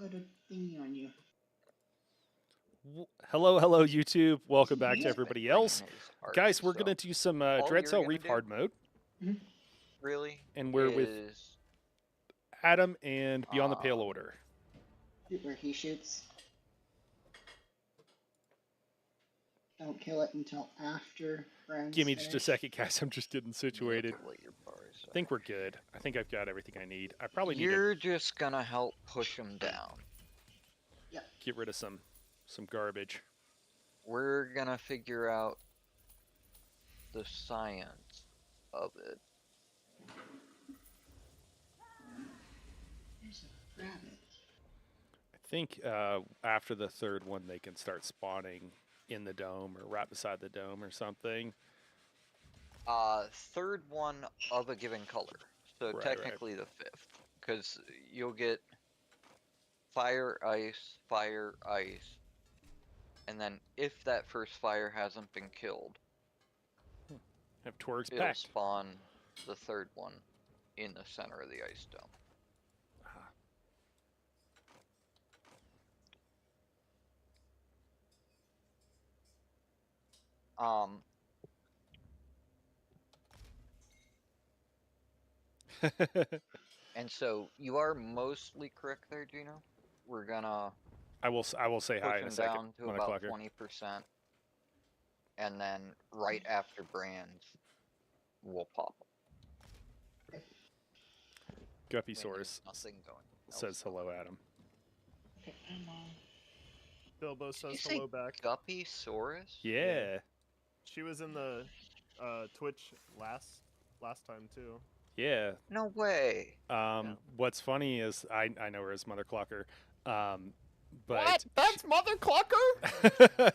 put a thingy on you. Hello, hello, YouTube. Welcome back to Yeah. everybody else. Guys, we're going to do some Dreadsail Reef hard mode. Really? And we're with Adam and Beyond the Pale Order. Where he shoots. Don't kill it until after rounds Give me just a finish. second, guys. I'm just getting situated. Your bars I think we're good. I think I've got everything I need. I probably need You're just gonna help push them down. Yep. Get rid of some garbage. We're gonna figure out the science of it. There's a rabbit. I think after the third one, they can start spawning in the dome or right beside the dome or something. Third one of a given color. So technically the fifth. Because you'll get fire, ice, and then if that first fire hasn't been killed, have twerks it'll packed. spawn the third one in the center of the ice dome. And so you are mostly correct there, Gino. We're gonna I will say hi in a second. Down to about 20%, and then right after brands, we'll pop them. Guppysaurus nothing going. says hello, Adam. Okay, I'm on. Bilbo says hello back. Guppysaurus? Yeah. She was in the Twitch last time too. Yeah. No way. What's funny is I know her as Mother Clucker. But what? That's Mother Clucker?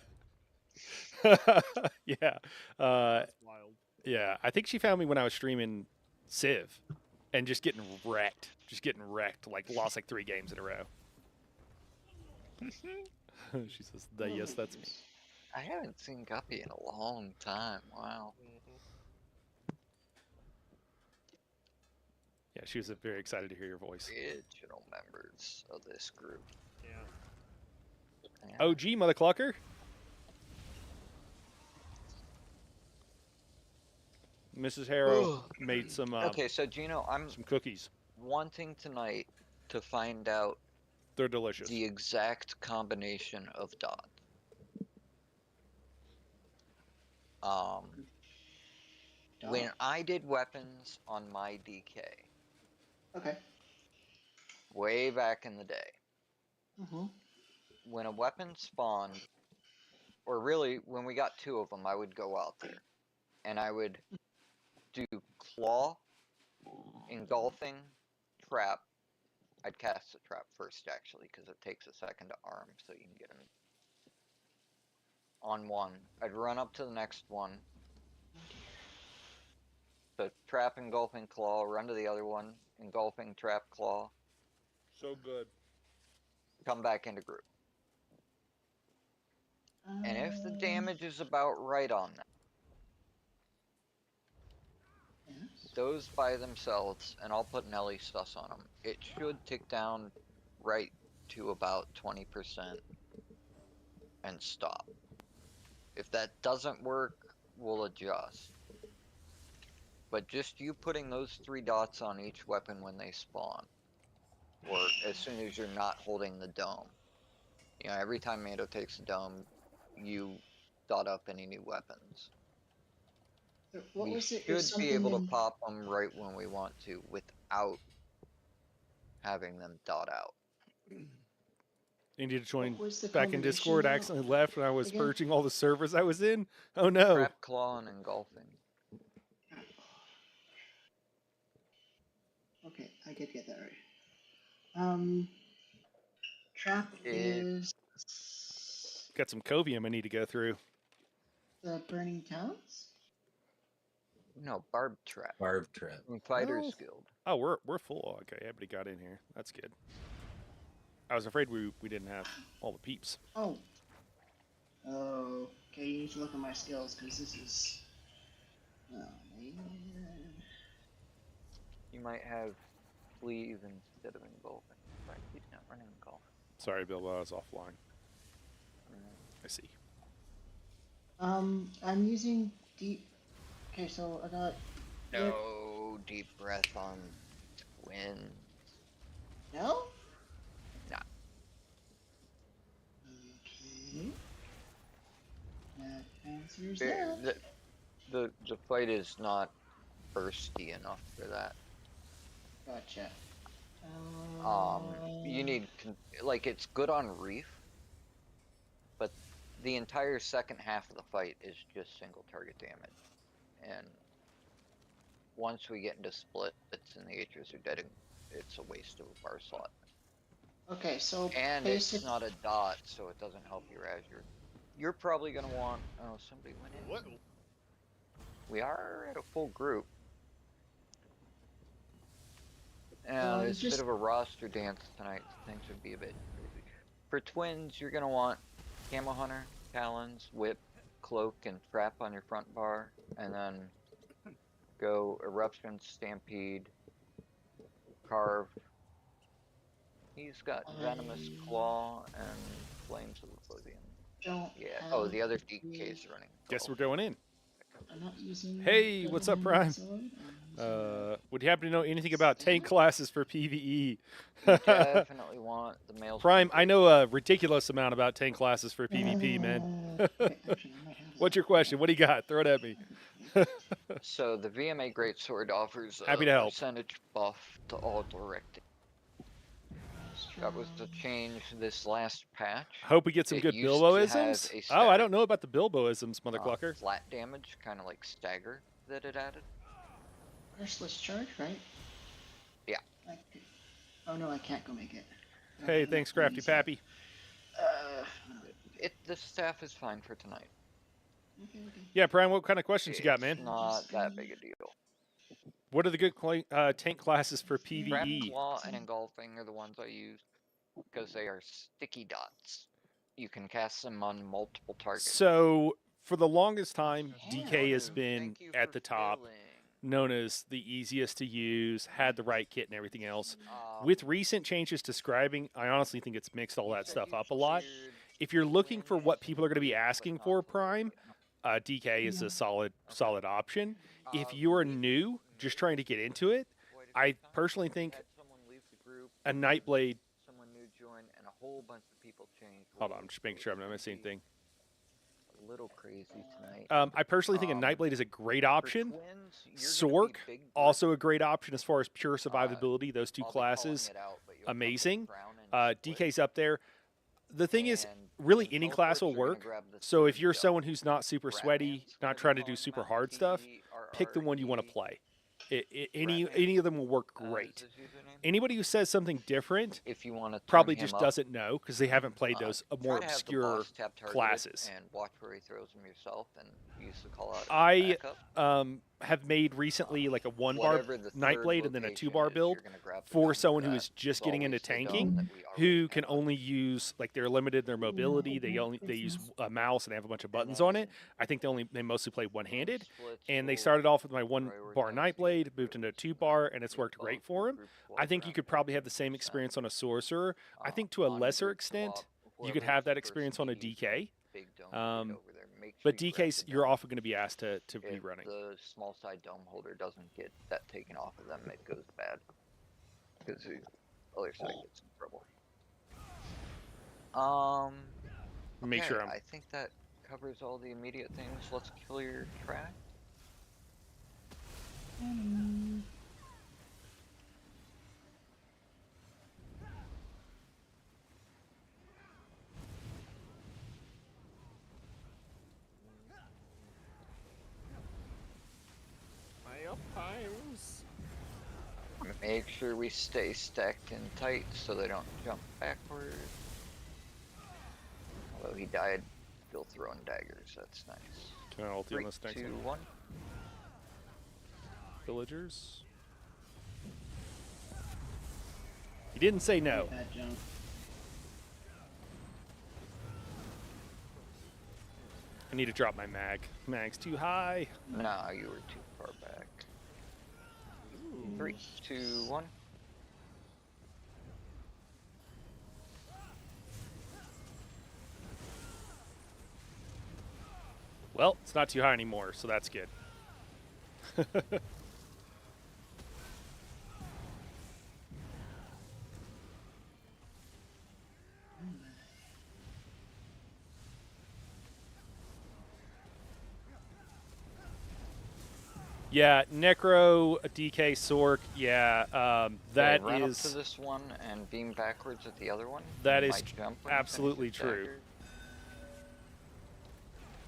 Yeah. That's wild. Yeah, I think she found me when I was streaming Civ and just getting wrecked. Like lost like 3 games in a row. She says, yes, that's me. I haven't seen Guppy in a long time. Wow. Yeah, she was very excited to hear your voice. Original members of this group. Yeah. OG Mother Clucker. Mrs. Harrow made some. Okay, so Gino, I'm some cookies. Wanting tonight to find out. They're delicious. The exact combination of dots. When I did weapons on my DK. Okay. Way back in the day. Mm-hmm. When a weapon spawned, or really when we got 2 of them, I would go out there and I would do claw, engulfing, trap. I'd cast the trap first actually because it takes a second to arm so you can get him on one. I'd run up to the next one. So trap, engulfing, claw, run to the other one, engulfing, trap, claw. So good. Come back into group. And if the damage is about right on that, those by themselves, and I'll put Nelly sus on them, it should tick down right to about 20% and stop. If that doesn't work, we'll adjust. But just you putting those 3 dots on each weapon when they spawn, or as soon as you're not holding the dome. You know, every time Mando takes the dome, you dot up any new weapons. What was it? We should be able to pop them right when we want to without having them dot out. You need to join back in Discord. I accidentally left when I was purging all the servers I was in. Oh no. Trap, claw, and engulfing. Okay, I did get that right. Trap is... Got some covium I need to go through. The Burning Talents? No, Barb Trap. Barb Trap. From Fighters Guild. Oh, we're full. Okay, everybody got in here. That's good. I was afraid we didn't have all the peeps. Oh. Oh. Okay, you need to look at my skills, because this is... Oh, man. You might have Cleave instead of engulfing. Right, he's not running engulfing. Sorry, Bilbo, I was offline. I see. I'm using deep. Okay, so I got. No deep breath on twins. No. Nah. Okay. That answers The, that. the fight is not bursty enough for that. Gotcha. You need like it's good on Reef, but the entire second half of the fight is just single target damage, and once we get into splits and the Atrius are dead, it's a waste of a bar slot. Okay, so And basic. it's not a dot, so it doesn't help your Azure. You're probably gonna want. Oh, somebody went in. What? We are at a full group. It's a bit of a roster dance tonight. Things would be a bit crazy. For twins, you're gonna want Camo Hunter, Talons, Whip, Cloak, and Trap on your front bar, and then go Eruption, Stampede, Carve. He's got Venomous Claw and Flames of Oblivion. Don't Yeah. have Oh, the other DK's running. Guess we're going in. I'm not using. Hey, what's up, Prime? Would you happen to know anything about tank classes for PvE? You definitely want the male. Prime, I know a ridiculous amount about tank classes for PvP, man. What's your question? What do you got? Throw it at me. So the VMA Greatsword offers Happy a to help. percentage buff to all directing. That was the change this last patch. Hope we get some It good used to Bilboisms. have a Oh, I static, don't know about the Bilboisms, motherfucker. flat damage, kind of like stagger that it added. Merciless charge, right? Yeah. Oh no, I can't go make it. Hey, thanks, Crafty Pappy. The staff is fine for tonight. Okay. Yeah, Prime, what kind of questions you got, man? It's not that big a deal. What are the good tank classes for Trap, PvE? Claw, and Engulfing are the ones I use because they are sticky dots. You can cast them on multiple targets. So, for the longest time, DK has been Thank you at for the top, filling. known as the easiest to use, had the right kit and everything else. Um, With recent changes to scribing, I honestly think it's mixed all you that said stuff you up a lot. cleared If you're looking for what twins, people are going to be but asking not for, for Prime, Oblivion. DK is a solid option. If Uh, you are we new, just trying to get into it, quite a I few times. personally We think had someone leave the group, a Nightblade. someone new join, and a whole bunch of people change. Hold on, I'm just making sure I'm not missing anything. A little crazy tonight. I personally think a Nightblade is a great option. For twins, you're gonna be Sork, big group. also a great option as far as pure survivability. Those two I'll be calling classes, it out, but you'll come with amazing. Crown and Split. DK's up there. The thing is, And really twin any class will teleports are gonna work. grab the So if third you're dome. someone who's not super sweaty, Ratman's not gonna trying be to do calling super Mountain hard stuff, T, pick the one you want to RRE, play. Ratman, Any of them will work is great. his username? Anybody who says something different If you want to probably just doesn't know because they haven't played those more try to have the obscure boss tab targeted classes. and watch where he throws them yourself and use the call out as I backup. have made recently like a 1-bar Whatever the third Nightblade and then a location 2-bar is, build you're gonna grab the for dome someone who that is just is getting into always the dome tanking, that we who already can have on. only use, like, they're limited in their mobility. They use a mouse and they have a bunch of buttons on it. I think they mostly play one-handed. Splits And they will started off with my 1-bar prioritize Nightblade, the moved into a group 2-bar, and it's with worked great both for him. group I think you around could probably have the same 50%. experience on a sorcerer. I think to a On lesser group extent, swap, you could whoever's have that the first experience on a meaty DK. big dome get Um, over there. Make sure But you grab DK's, the you're dome. often going to be asked to be If running. the small side dome holder doesn't get that taken off of them, it goes bad. Because the other side gets in trouble. Make Okay, sure I'm... I think that covers all the immediate things. Let's clear track. My up times. Make sure we stay stacked and tight so they don't jump backward. Although he died still throwing daggers, that's nice. Can I ulti on 3, this next 2, one? 1. Villagers? He didn't say no. Bad jump. I need to drop my mag. Mag's too high. Nah, you were too far back. 3, 2, 1. Well, it's not too high anymore, so that's good. Yeah, Necro, DK, Sork. Yeah, that run is up to this one and beam backwards at the other one. that You is might jump when he absolutely finishes true. dagger.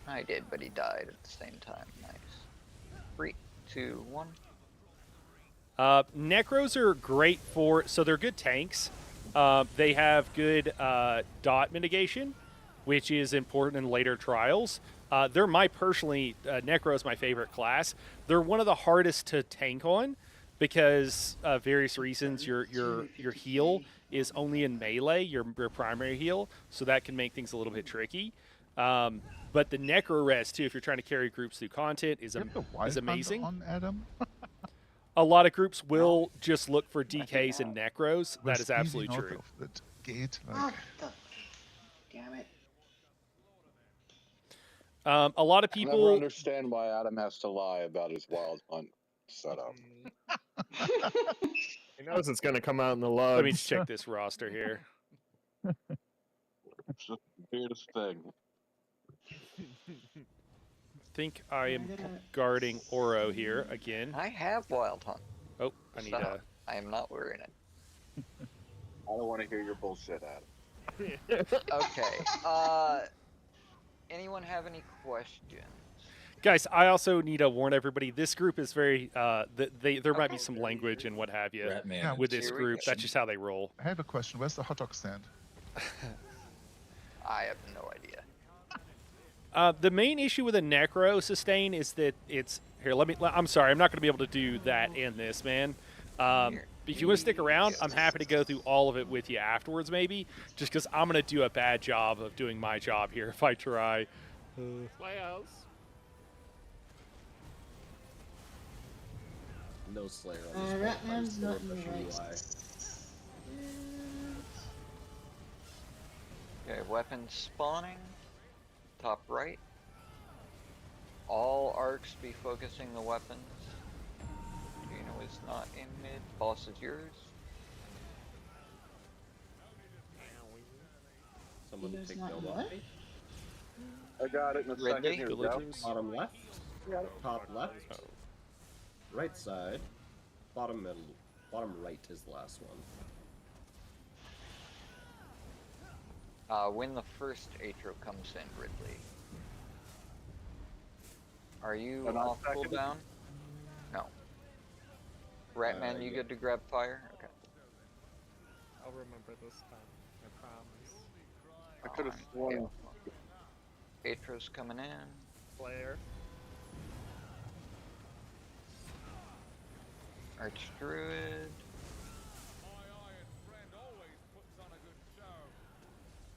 I did, but he died at the same time. Nice. 3, 2, 1. Necros are great for, so they're good tanks. They have good dot mitigation, which is important in later trials. They're Necro is my favorite class. They're one of the hardest to tank on because of various reasons. Your heal is only in melee, your primary heal, so that can make things a little bit tricky. But the Necro res too, if you're trying to carry groups through content, is amazing. On Adam? A lot of groups will just look for DKs and Necros. That is absolutely Squeezing out true. of that gate, Ah, like, damn it. A lot of I never people. understand why Adam has to lie about his wild hunt setup. He knows it's gonna come out in the logs. Let me just check this roster here. It's just the weirdest thing. I think I am guarding Oro here again. I have Wild Hunt. Oh, I need Stop. a. I am not wearing it. I don't want to hear your bullshit, Adam. Okay. Anyone have any questions? Guys, I also need to warn everybody. This group is very. There might be some language and what have you Yeah, with this Here we group. go. That's just how they roll. I have a question. Where's the hot dog stand? I have no idea. The main issue with a Necro sustain is that it's here. I'm sorry, I'm not going to be able to do that in this, man. If you want to stick around, I'm happy to go through all of it with you afterwards, maybe. Just because I'm going to do a bad job of doing my job here if I try. Playhouse. No Slayer on this map. I Ratman's just not don't in the know right. Okay, weapons spawning. Top right. All arcs be focusing the weapons. Gino is not in mid. Boss is yours. Someone You guys take not Dome in off what? me. I got it in a Ridley? second. Here we go. Villagers. Bottom left, top left, right side, bottom middle, bottom right is the last one. When the first Atro comes in, Ridley. Are you Am I off second? cooldown? No. Ratman, you yeah. good to grab fire? Okay. I'll remember this time. I promise. I could have Alright, sworn. yeah. Atro's coming in. Player. Archdruid.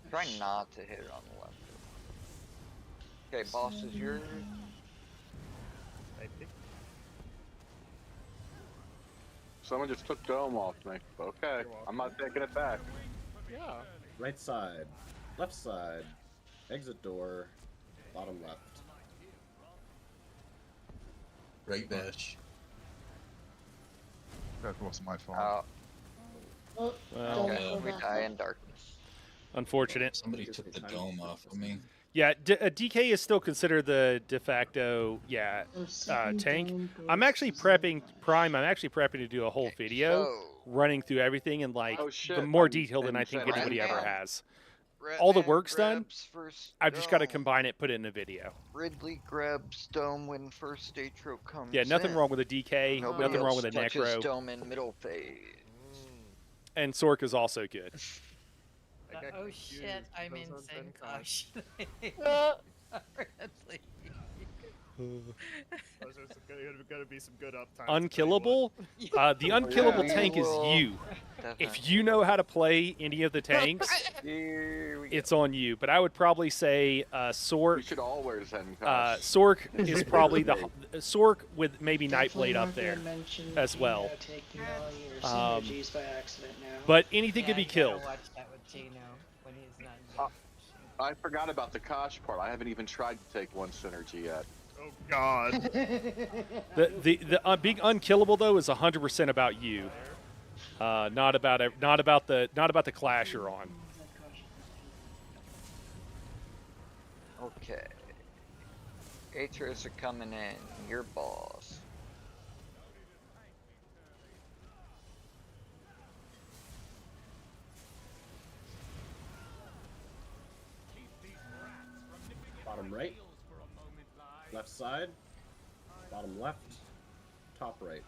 Try not to hit it on the left. Okay, boss is yours. Safety. Someone just took dome off me. Okay, I'm not taking it back. Yeah. Right side, left side, exit door, bottom left. Great bash. That was my fault. Oh, Well, don't Okay, go we back die up. in darkness. unfortunate. Somebody took the dome off of me. Yeah, DK is still considered the de facto, The second tank. dome I'm goes actually to prepping zero. Prime. I'm actually prepping to do a whole video So, running through everything and like Oh, shit, the more I'm detailed than I think insane. anybody ever Ratman. has. All the Ratman work's done. grabs first I've just got to dome. combine it, put it in a video. Ridley grabs dome when first Atro comes Yeah, nothing in. wrong with a DK. Nobody Nothing wrong else with a touches Necro. dome in middle phase. And Sork is also good. I get Oh confused. shit, I'm Those in are same Ben cosh. Those are gonna be some good uptime. Unkillable. The unkillable Yeah. tank is Well, you. Definitely. If you know how to play any of the tanks, Here we go. it's on you. But I would probably say We Sork. should all wear Zen Sork is probably the Sork with maybe Definitely Nightblade up not gonna there. mention as well. Taking all your synergies by accident now. But anything Yeah, could be I gotta killed. watch that with Gino when he's not. I forgot about the Kosh part. I haven't even tried to take one synergy yet. Oh God. The being unkillable though is 100% about you, not about the clash you're on. Okay. Atros are coming in. Your boss. Bottom right. Left side. Bottom left. Top right.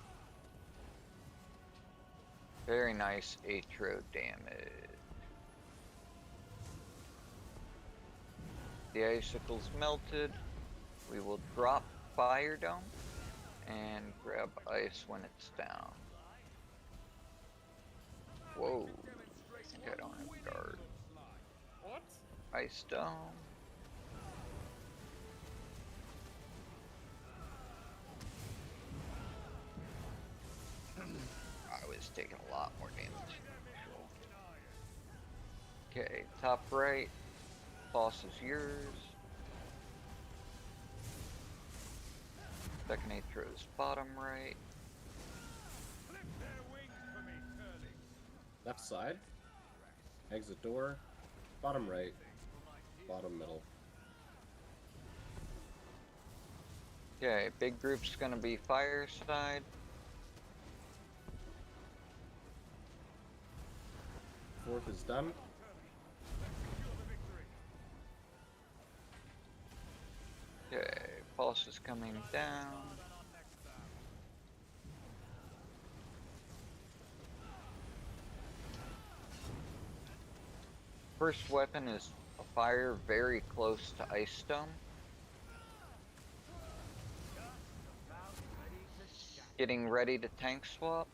Very nice Atro damage. The icicle's melted. We will drop Fire Dome and grab ice when it's down. Whoa. I think I don't have guard. What? Ice Dome. I was taking a lot more damage than usual. Okay, top right. Boss is yours. Second Atro's bottom right. Left side. Exit door. Bottom right. Bottom middle. Okay, big group's gonna be fire side. Fourth is done. Okay, pulse is coming down. First weapon is a fire very close to Ice Dome. Getting ready to tank swap.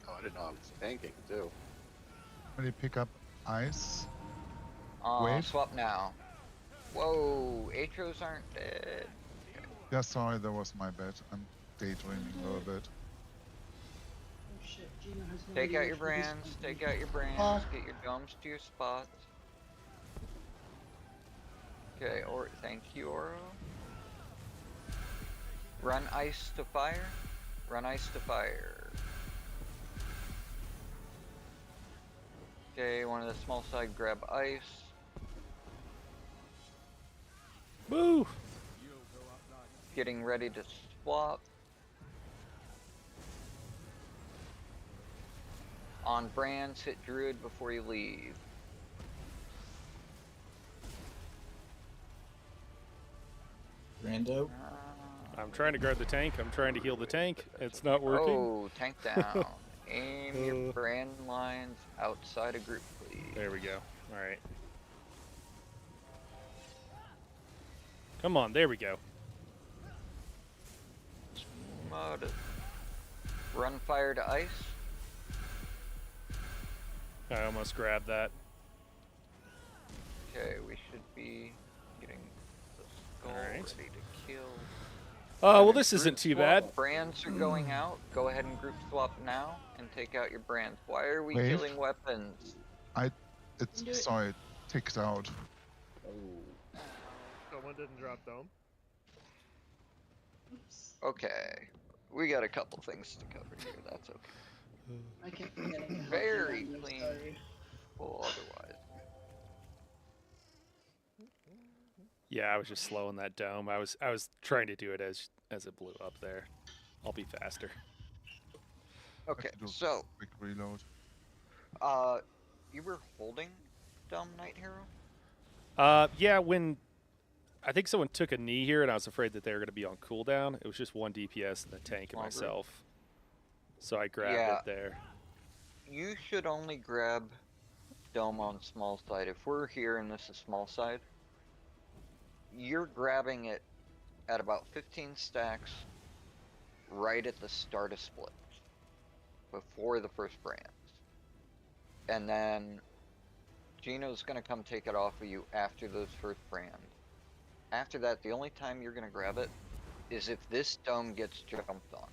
Oh, I didn't know I was tanking too. Ready to pick up ice. Wave. Swap now. Whoa, Atros aren't dead. Yeah, sorry, that was my bad. I'm daydreaming a little bit. Oh shit, Gino has no Take idea out your which way this brands, is. take out your brands, get your domes to your spots. Okay, or thank you, Oro. Run ice to fire. Run ice to fire. Okay, one of the small side grab ice. Woo! Getting ready to swap. On brands, hit druid before you leave. Rando. I'm trying to guard the tank. I'm trying to heal the tank. It's not working. Oh, tank down. Aim your brand lines outside of group, please. There we go. All right. Come on, there we go. Mud. Run fire to ice. I almost grabbed that. Okay, we should be getting the skull Alright. ready to kill. Well, this isn't Group too swap. bad. Brands are going out. Go ahead and group swap now and take out your brands. Why are we Wave. killing weapons? It's Do it. sorry, ticked out. Oh. Someone didn't drop dome. Oops. Okay, we got a couple things to cover here. That's okay. I kept forgetting to help you Very out, I'm clean. sorry. Well, otherwise. Yeah, I was just slowing that dome. I was trying to do it as it blew up there. I'll be faster. Okay, to do a so Quick reload. you were holding Dumb Knight Hero? Yeah, when I think someone took a knee here, and I was afraid that they were going to be on cooldown. It was just one DPS and the tank and Small group. myself, so I grabbed Yeah. it there. You should only grab Dome on small side. If we're here and this is small side, you're grabbing it at about 15 stacks right at the start of split, before the first brands. And then Gino's gonna come take it off of you after those first brands. After that, the only time you're gonna grab it is if this dome gets jumped on.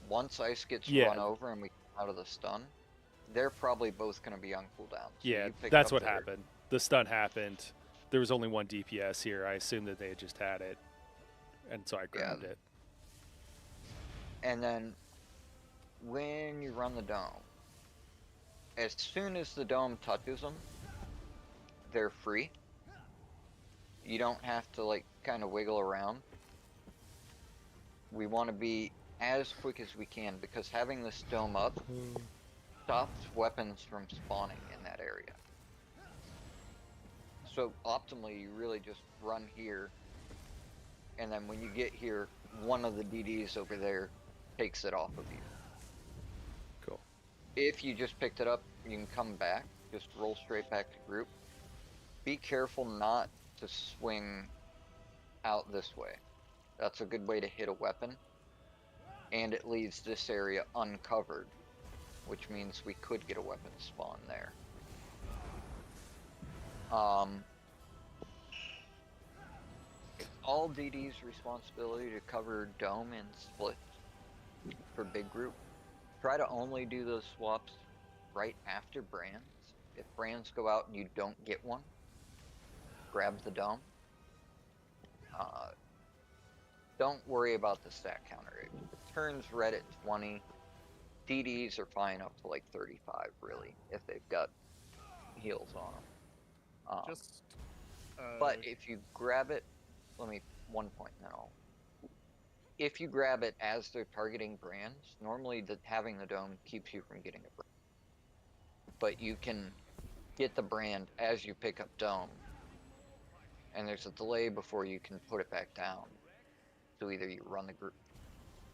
Once ice gets Yeah. run over and we come out of the stun, they're probably both going to be on cooldown. So Yeah, you picked that's up what their- happened. The stun happened. There was only one DPS here. I assumed that they had just had it, and so I grabbed it. And then when you run the dome, as soon as the dome touches them, they're free. You don't have to like kind of wiggle around. We want to be as quick as we can because having this dome up stops weapons from spawning in that area. So optimally, you really just run here, and then when you get here, one of the DDs over there takes it off of you. Cool. If you just picked it up, you can come back, just roll straight back to group. Be careful not to swing out this way. That's a good way to hit a weapon, and it leaves this area uncovered, which means we could get a weapon spawn there. It's all DD's responsibility to cover dome and split for big group. Try to only do those swaps right after brands. If brands go out and you don't get one, grab the dome. Don't worry about the stat counter. It turns red at 20. DDs are fine up to like 35, really, if they've got heals on them. But if you grab it, one point now. If you grab it as they're targeting brands, normally having the dome keeps you from getting a brand. But you can get the brand as you pick up dome, and there's a delay before you can put it back down. So either you run the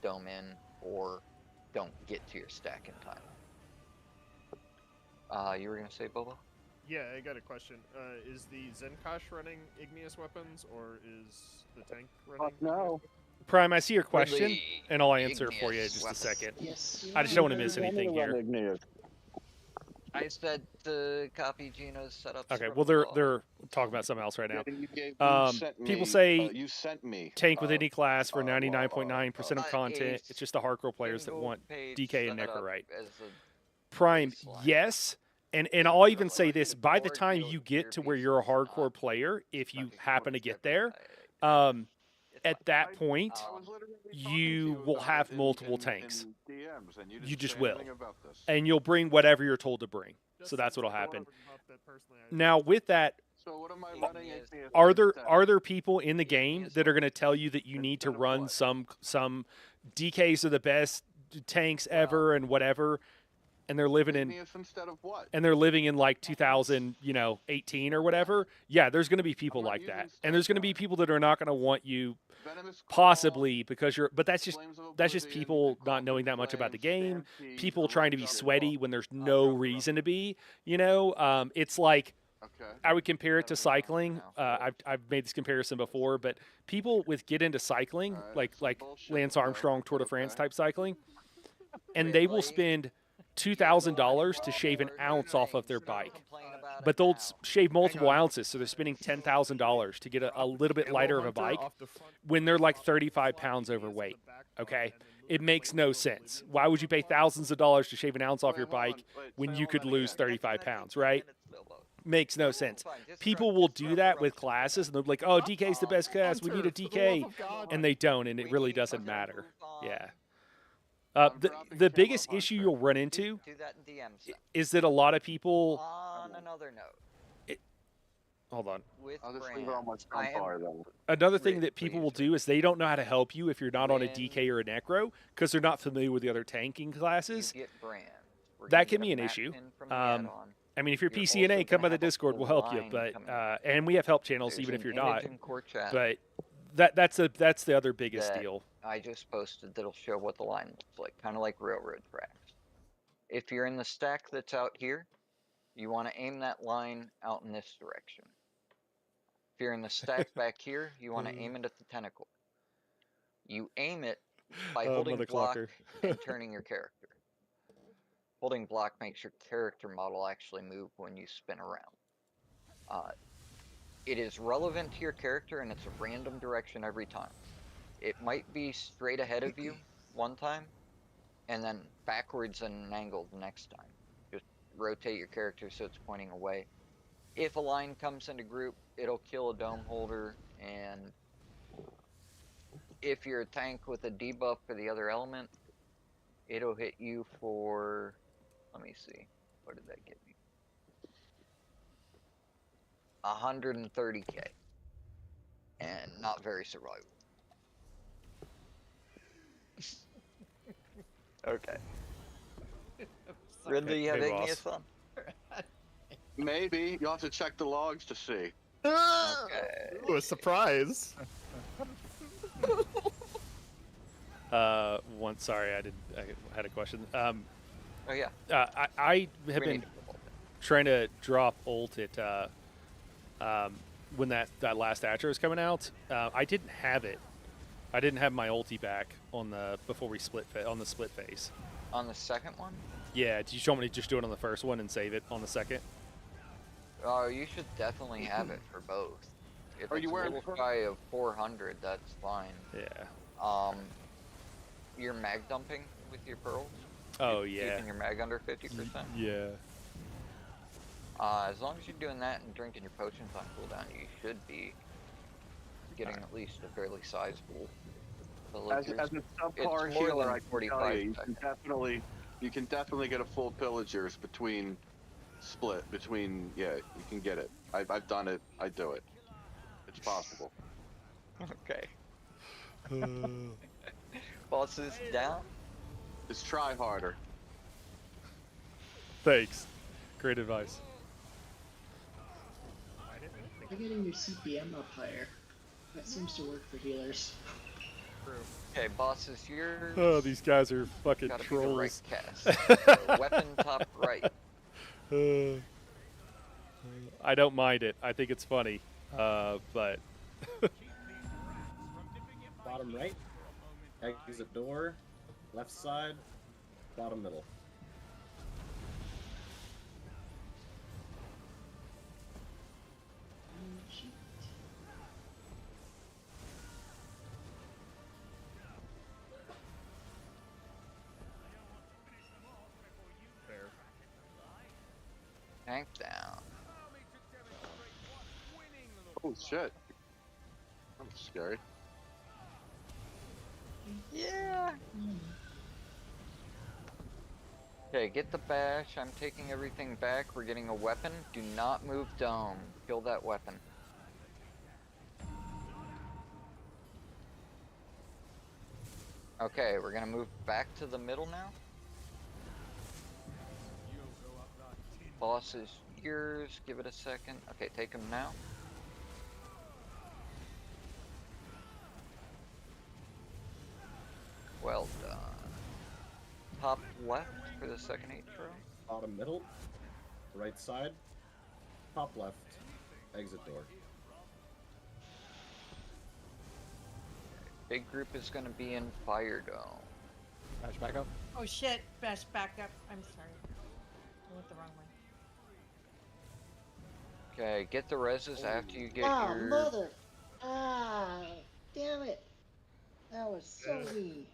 dome in or don't get to your stack in time. You were gonna say, Bobo? Yeah, I got a question. Is the Zenkosh running igneous weapons, or is the tank running? No. Prime, I see your question, the and I'll answer it for you in igneous just a weapons. second. Yes. I just don't want to miss anything here. I said to copy Gino's setups. Okay, from well the they're talking about something else right now. People People say you sent me tank with any class for 99.9% of a content. It's just the hardcore players that single want page DK and setup Necrorite. as a Prime, baseline. yes. And I'll even say this, by the time you get to where you're a hardcore player, if you happen to get there, at that point, you will have multiple tanks. You just will. And you'll bring whatever you're told to bring. So that's what'll happen. Now, with that, So what am I running? are there people in the game that are going to tell you that you need to run some DKs are the best tanks ever and whatever, and they're living in instead of what? and they're living in like 2018 or whatever? Yeah, there's going to be people like that, and there's going to be people that are not going to want you possibly because you're. But that's just people not knowing that much about the game. People trying to be sweaty when there's no reason to be. It's like. Okay. I would compare it to cycling. I've made this comparison before, but people get into cycling, like Lance Armstrong Tour de France type cycling, and they will spend $2,000 to shave an ounce off of their bike, but they'll shave multiple ounces, so they're spending $10,000 to get a little bit lighter of a bike when they're like 35 pounds overweight. Okay, it makes no sense. Why would you pay thousands of dollars to shave an ounce off your bike when you could lose 35 pounds, right? Makes no sense. People will do that with classes, and they'll be like, "Oh, DK's the best class. We need a DK," and they don't, and it really doesn't matter. Yeah. The biggest issue you'll run into Do that in DMs. is that a lot of people. On another note, Hold on. with I'll just brands, leave it on my I front am bar then. Another thing Rick, that people please. will do is they don't know how to help you if you're not on a When DK or a Necro because they're not familiar with the other tanking classes. you get brands. We're That gonna can get be a an map issue. pin from the add-on. I mean, if you're You're PCNA, also come by gonna the have a Discord. full We'll help you. line But coming up. and we have help channels There's even if an you're image not. in core chat But that's the other biggest that deal. I just posted that'll show what the line looks like, kind of like railroad tracks. If you're in the stack that's out here, you want to aim that line out in this direction. If you're in the stack back here, you want to aim it at the tentacle. You aim it by holding Mother block Clocker. and turning your character. Holding block makes your character model actually move when you spin around. It is relevant to your character, and it's a random direction every time. It might be straight ahead of you one time, and then backwards and an angle the next time. Just rotate your character so it's pointing away. If a line comes into group, it'll kill a dome holder, and if you're a tank with a debuff for the other element, it'll hit you for, let me see, what did that get me? 130k, and not very survivable. Okay. Ridley, you have Hey, boss. igneous on? Maybe you'll have to check the logs to see. Okay. Ooh, a surprise. Sorry, I had a question. Oh yeah. I have We been need to put it. trying to drop ult at when that last Atro was coming out. I didn't have it. I didn't have my ulti back on the before we on the split phase. On the second one? Yeah, do you want me to just do it on the first one and save it on the second? Oh, you should definitely have it for both. If Are it's you a wearing little pearl? shy of 400, that's fine. Yeah. You're mag dumping with your pearls? Oh yeah. Keeping your mag under 50%? Yeah. As long as you're doing that and drinking your potions on cooldown, you should be getting at least a fairly sizable As a subpar it's more healer, than I can 45 tell you, seconds. you can definitely get a full pillagers between yeah, you can get it. I've done it. I do it. It's possible. Okay. Bosses down? Just try harder. Thanks. Great advice. By getting your CPM up higher. That seems to work for healers. Okay, bosses, you're Oh, these guys are fucking gotta be the right trolls. cast. So, weapon top right. I don't mind it. I think it's funny. But Bottom right. Exit door. Left side. Bottom middle. Fair. Tank down. Oh shit. That was scary. Yeah. Okay, get the bash. I'm taking everything back. We're getting a weapon. Do not move dome. Kill that weapon. Okay, we're gonna move back to the middle now. Boss is yours. Give it a second. Okay, take him now. Well done. Top left for the second Atro. Bottom middle. Right side. Top left. Exit door. Big group is gonna be in Fire Dome. Bash back up. Oh shit, Bash, back up. I'm sorry. I went the wrong way. Okay, get the reses after you get Ah, your. mother! Ah, damn it! That was so mean.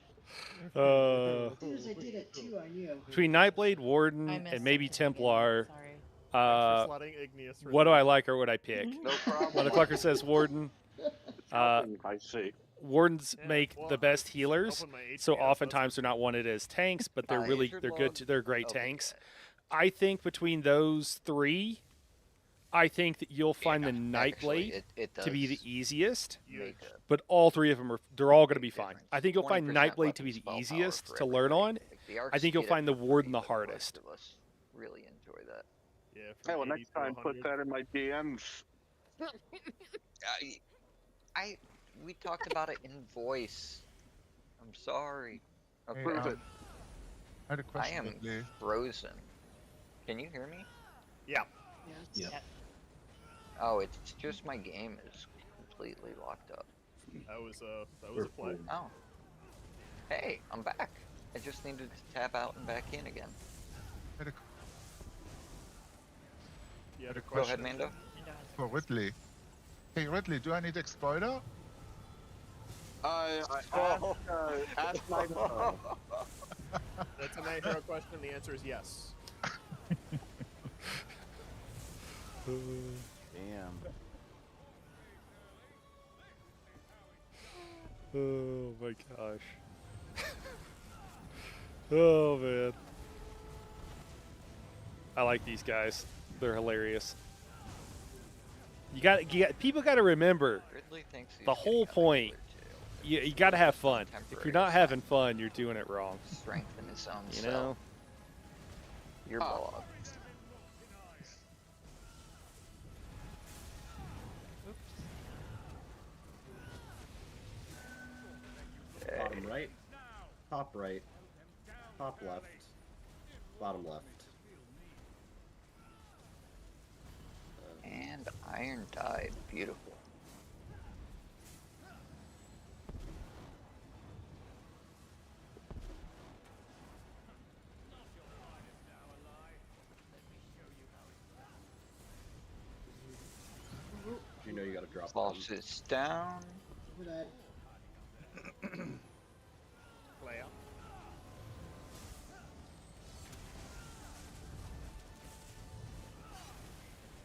As soon as I did it too on you. Between Nightblade, Warden, I missed and maybe it at the beginning, Templar, Sorry. Thanks for slotting igneous what do I like or would I pick? No problem. When the Clucker says Warden, I see. Wardens Yeah, make well, the best it's healers, helping my so HPS, oftentimes they're not wanted as tanks, but they're Is your log they're great okay? tanks. I think between those three, I think that you'll find the Actually, Nightblade it to be the does easiest, make a but all three of them they're all going to be fine. difference. I think you'll find 20% Nightblade to weapon be the spell power easiest for to learn everybody. on. Like, the arcs I think you'll get find the everybody, Warden the but hardest. Most of us really enjoy that. Yeah, Hey, from well, 80 next to time put 100. that in my DMs. We talked about it in voice. I'm sorry. Hey, Prove it. I had a I question. am Quickly. frozen. Can you hear me? Yeah. Yeah. Oh, it's just my game is completely locked up. That was a play. Oh. Hey, I'm back. I just needed to tap out and back in again. I had a You had a Go ahead, question. Mando. for Ridley. Hey Ridley, do I need exploiter? Ask my That's a night hero question. The answer is yes. Damn. Oh my gosh. Oh man. I like these guys. They're hilarious. People got to remember Ridley thinks he's the getting whole out of point. killer jail. You got to have It's not fun. If you're temporary not having assignment. fun, you're doing it wrong. Strengthen his own You self. know? Your boss. Bottom right, top right, top left, bottom left. And iron dyed. Beautiful. You know you gotta drop Boss them. is down. Look at that. Play out.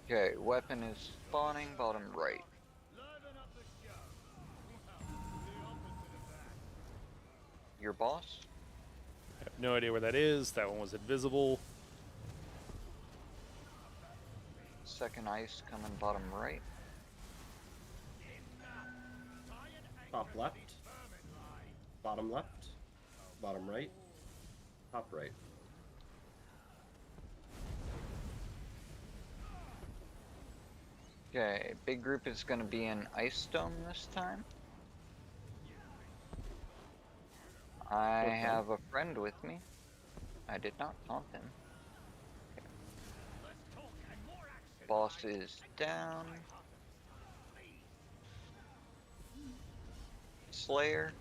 Okay, weapon is spawning bottom right. Your boss? I have no idea where that is. That one was invisible. Second ice coming bottom right. Top left, bottom left, bottom right, top right. Okay, big group is going to be in Ice Dome this time. I Okay. have a friend with me. I did not taunt him. Okay. Boss is down. Slayer.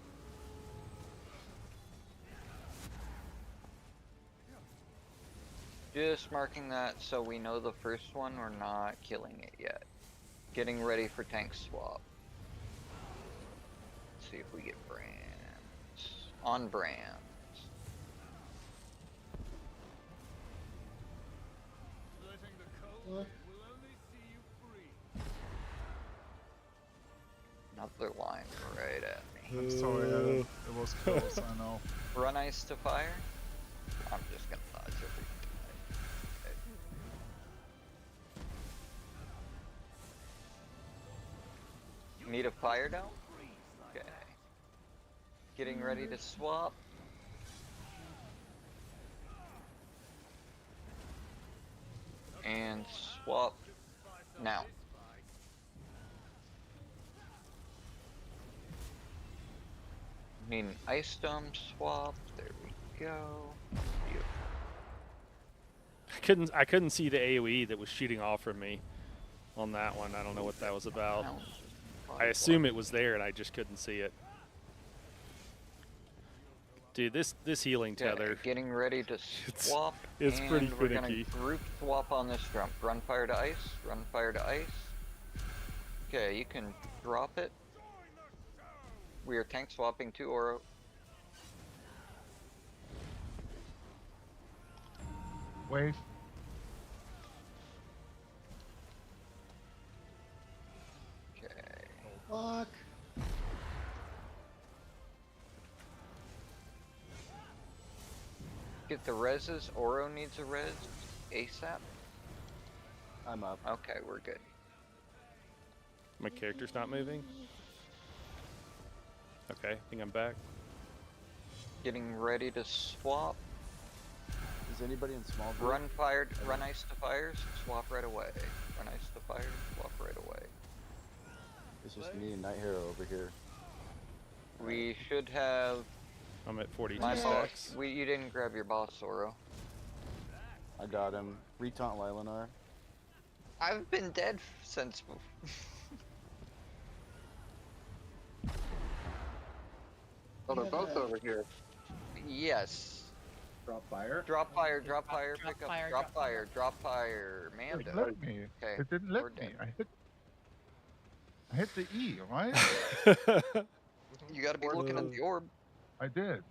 Just marking that so we know the first one, we're not killing it yet. Getting ready for tank swap. Let's see if we get brands. On brands. What? Another line right at me. I'm sorry, Adam. It was close, I know. Run ice to fire. I'm just gonna dodge every time. Okay. Need a fire down? Okay. Getting ready to swap. And swap now. Need an ice dome swap. There we go. Beautiful. I couldn't see the AoE that was shooting off from me on that one. I don't know what that was about. That one's just I assume it was there and I just couldn't see it. Dude, this healing Okay, tether. getting ready to swap. it's pretty and we're finicky. gonna group swap on this jump. Run fire to ice. Run fire to ice. Okay, you can drop it. We are tank swapping to Oro. Wave. Okay. Fuck. Get the reses. Oro needs a res ASAP. I'm up. Okay, we're good. My character's not moving. Okay, I think I'm back. Getting ready to swap. Is anybody in small group? Run fire. Run ice to fires. Swap right away. Run ice to fires. Swap right away. It's just me and Night Hero over here. We should have I'm at 42 my stacks. boss. You didn't grab your boss, Oro. I got him. Retaunt Lylenar. I've been dead since. Oh, they're both over here. Yes. Drop fire. Drop fire. Drop fire. Drop Pick up. fire, Drop drop fire. fire. Drop fire. It Mando. let me. Okay, It didn't we're let me. dead. I hit the E, right? You gotta be looking at the orb. I did.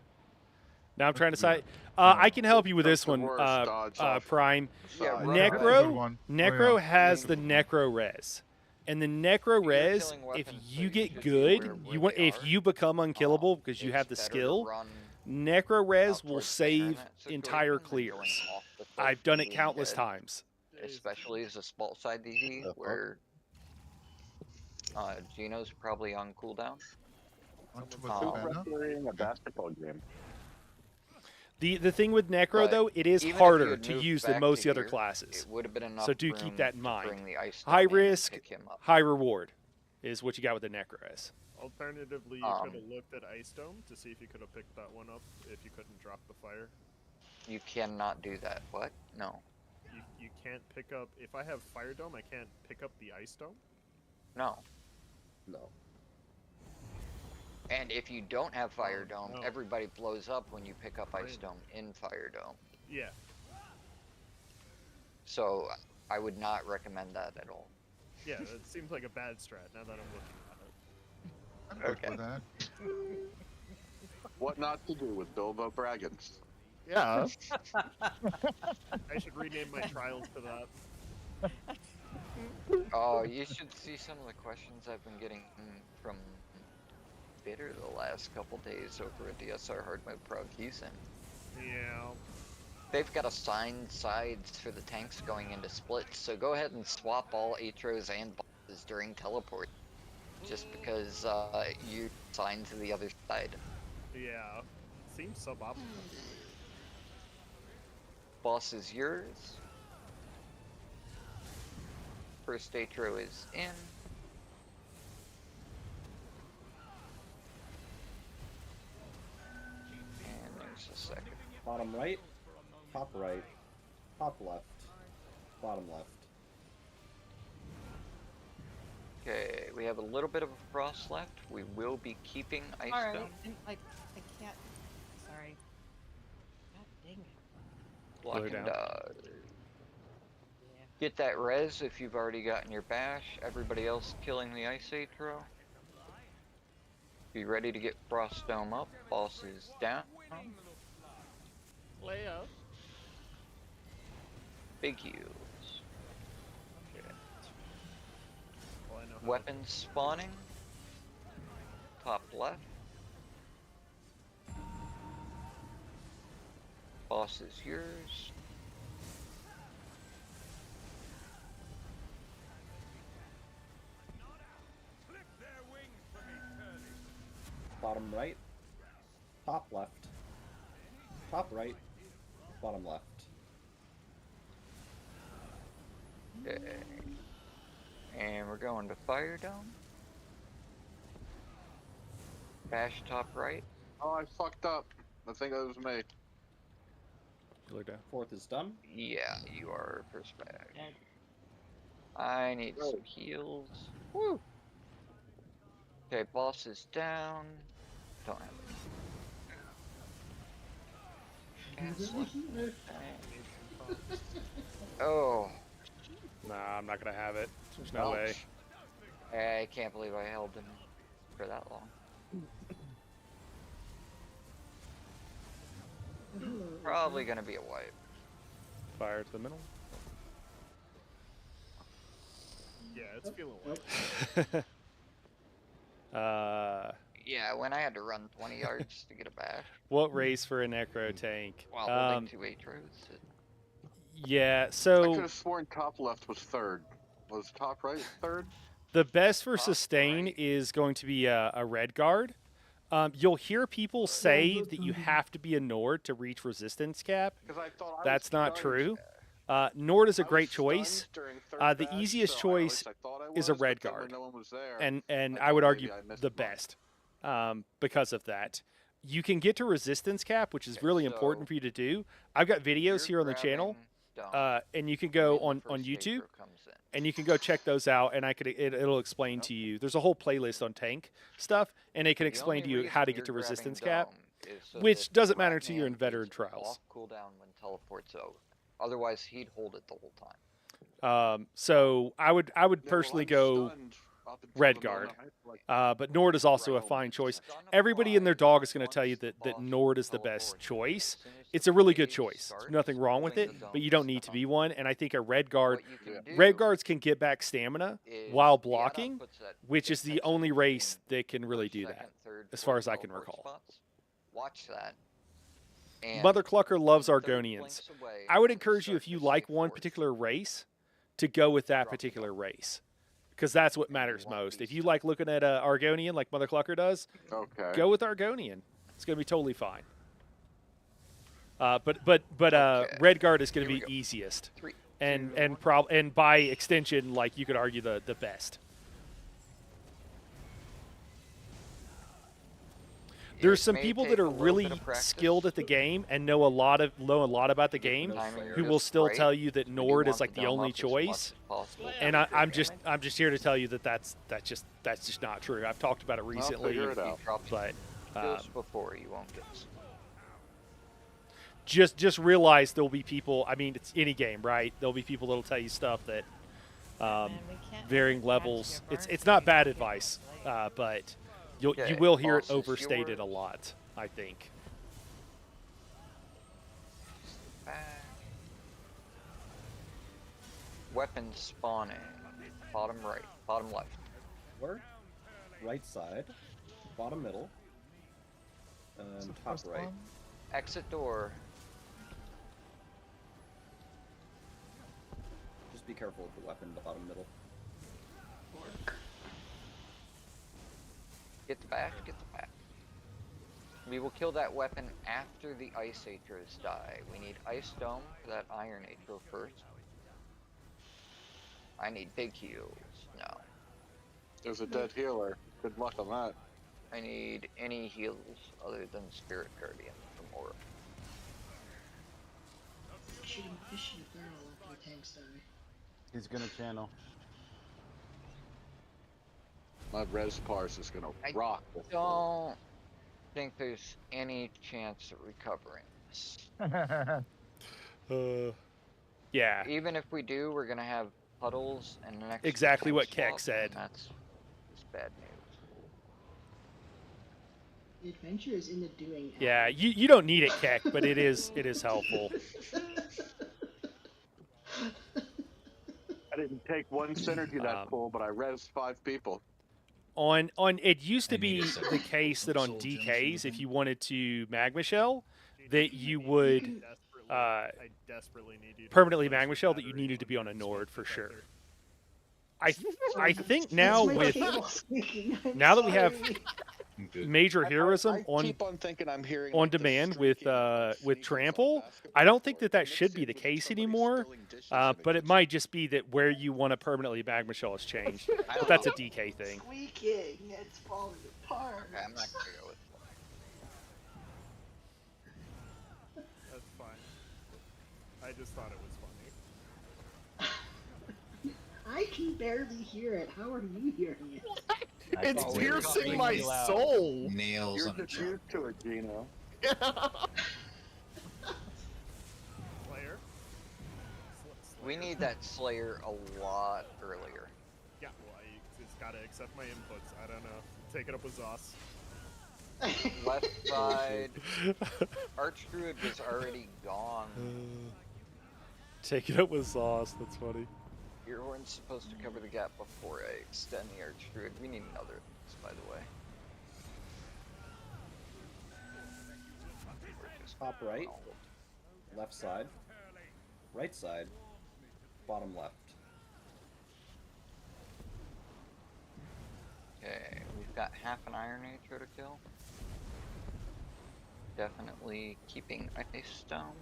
Now I'm trying to decide. I can help you with this one, Worst, dodge off. Prime. Yeah, Side. run That's a good Necro, one. Oh, Necro yeah. has the Necro Res, and the Necro You're Res, killing if weapons, so you you get should be good, aware of you where want they if are. you become unkillable because you It's have the better to skill. run Necro out Res will towards center in save that situation entire than going clears. off the cliff I've done and it being countless dead, times. especially as a small side DD fuck? where Geno's probably on cooldown. On towards Super the banner. Playing a basketball game. The thing with Necro But though, it is even if you harder had to moved use than back most of to the other here, classes. It would have been enough So do keep that in room mind. to bring the ice High stone in and risk, pick him up. high reward is what you got with the Necro Res. Alternatively, you could have looked at Ice Dome to see if you could have picked that one up if you couldn't drop the fire. You cannot do that. What? No. You can't pick up... If I have Fire Dome, I can't pick up the Ice Dome? No. No. And if you don't have Fire Oh, Dome, no. everybody blows up when you pick up Ice Right. Dome in Fire Dome. Yeah. So I would not recommend that at all. Yeah, that seems like a bad strat now that I'm looking at it. I'm good Okay. with that. What not to do with Bilbo Braggins? Yeah. I should rename my trials to that. Oh, you should see some of the questions I've been getting from Bitter the last couple days over at the SR Hard Mode Pro Houston. Yeah. They've got assigned sides for the tanks going into splits, so go ahead and swap all Atros and bosses during teleport. Just because you assigned to the other side. Yeah. Seems suboptimal. Boss is yours. First Atro is in. And there's a second. Bottom right, top left, bottom left. Okay, we have a little bit of a frost left. We will be keeping Ice Alright, Stone. and like, I can't. Sorry. God dang it. Block Blue and down. Yeah. get that res if you've already gotten your bash. Everybody else killing the Ice Atro. Be ready to get Frost Dome up. Boss is down. Leo. Big heals. Well, I know how Weapons spawning. Top left. Boss is yours. Bottom right, top left, top right, bottom left. Okay. And we're going to Fire Dome. Bash top right. Oh, I fucked up. I think that was me. Blue down. Fourth is done. Yeah, you are first bash. Dead. I need some heals. Woo! Okay, boss is down. Don't have any. Cancel it. Oh, Nah, I'm not gonna have it. There's no way. I can't believe I held him for that long. Probably gonna be a wipe. Fire to the middle. Yeah, it's feeling like Yeah, when I had to run 20 yards to get a bash What race for a necro tank? while holding 2 Atros. Yeah, I could so have sworn top left was third. Was top right third? the best for Top sustain right. is going to be a red guard. You'll hear people say that you have to be a Nord to reach resistance cap. Because I thought I That's was not stunned. true. Nord is a I was great stunned choice. during third The bash, easiest so choice I thought I is a was, red but then when guard. no one was there. And I I would thought argue maybe I missed the the mark. best because of that. You can get to resistance cap, which is Okay, really important so for you to do. I've got videos You're here on the channel, grabbing Dome and you can go when the on first YouTube, Atro comes in. and you can go check those out, and it'll explain to you. There's a whole playlist on tank stuff, and it can The explain to only you how to reason get to you're grabbing resistance cap. Dome is so which that doesn't the matter right to you in man veteran is trials. off cooldown when teleport's over. Otherwise, he'd hold it the whole time. So I would Yeah, well, personally I'm go stunned. Up until Red the Guard. moment, like, But Nord is also a fine choice. Everybody and their dog is going to tell you that Nord is the best choice. It's a really good choice. There's nothing wrong with it, but you don't need to be one. And I think a Red Guard, Red Guards can get back stamina while blocking, which is the only race that can really do that, as far as I can recall. Watch that. And Mother Clucker loves 30 Argonians. blinks away, I would we encourage you, start if you to like see one force. particular race, to go with that particular race, because that's what matters most. If you like looking at Argonian like Mother Clucker does, okay. go with Argonian. It's going to be totally fine. But Red Guard is going to be easiest, 3, and by extension, like, you could argue the best. There's some people that are really skilled at the game and know a lot about the game, who will still tell you that Nord is like the only choice. And I'm just here to tell you that that's just not true. I've talked about it recently, but before you won't get. Just realize there'll be people. I mean, it's any game, right? There'll be people that'll tell you stuff that varying levels. It's not bad advice, but you will hear it overstated a lot, I think. Weapons spawning. Bottom right, bottom left. Where? Right side, bottom middle, and top right. Exit door. Just be careful with the weapon, bottom middle. Get the back, get the back. We will kill that weapon after the Ice Atros die. We need Ice Dome for that Iron Atro first. I need big heals. No. There's a dead healer. Good luck on that. I need any heals other than Spirit Guardian from Aura. Shoot him fish in the barrel after the tanks die. He's gonna channel. My res parse is gonna rock. I don't think there's any chance of recovering this. Yeah. Even if we do, we're gonna have puddles and the next. Exactly what Keck said. That's bad news. The adventure is in the doing. Yeah, you don't need it, Keck, but it is helpful. I didn't take one synergy that pull, but I res 5 people. On it used to be the case that on DKs, if you wanted to Magma Shell, that you would I desperately need you to permanently Magma Shell, that you needed to be on a Nord for sure. I think now with now that we have major heroism on demand with Trample, I don't think that should be the case anymore. But it might just be that where you want to permanently Magma Shell has changed. But that's a DK thing. Squeaking, it's falling apart. Okay, I'm not gonna go with it. That's fine. I just thought it was funny. I can barely hear it. How are you hearing it? It's piercing my soul. Nails You're on the just used to it, Gino. Slayer. We need that Slayer a lot earlier. Yeah, well, it's gotta accept my inputs. I don't know. Take it up with Zoss. Left side. Archdruid was already gone. Take it up with sauce. That's funny. Your horn's supposed to cover the gap before I extend the Archdruid. We need another, by the way. Top right, left side, right side, bottom left. Okay, we've got half an Iron Atro to kill. Definitely keeping Ice Stone.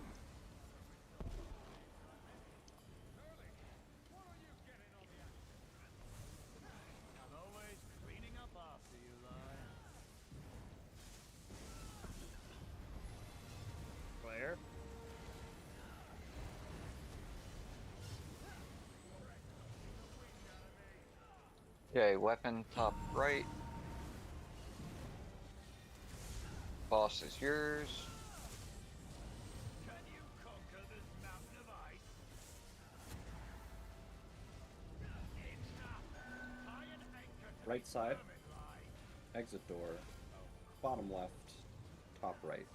Slayer. Okay, weapon top right. Boss is yours. Right side, exit door, bottom left, top right.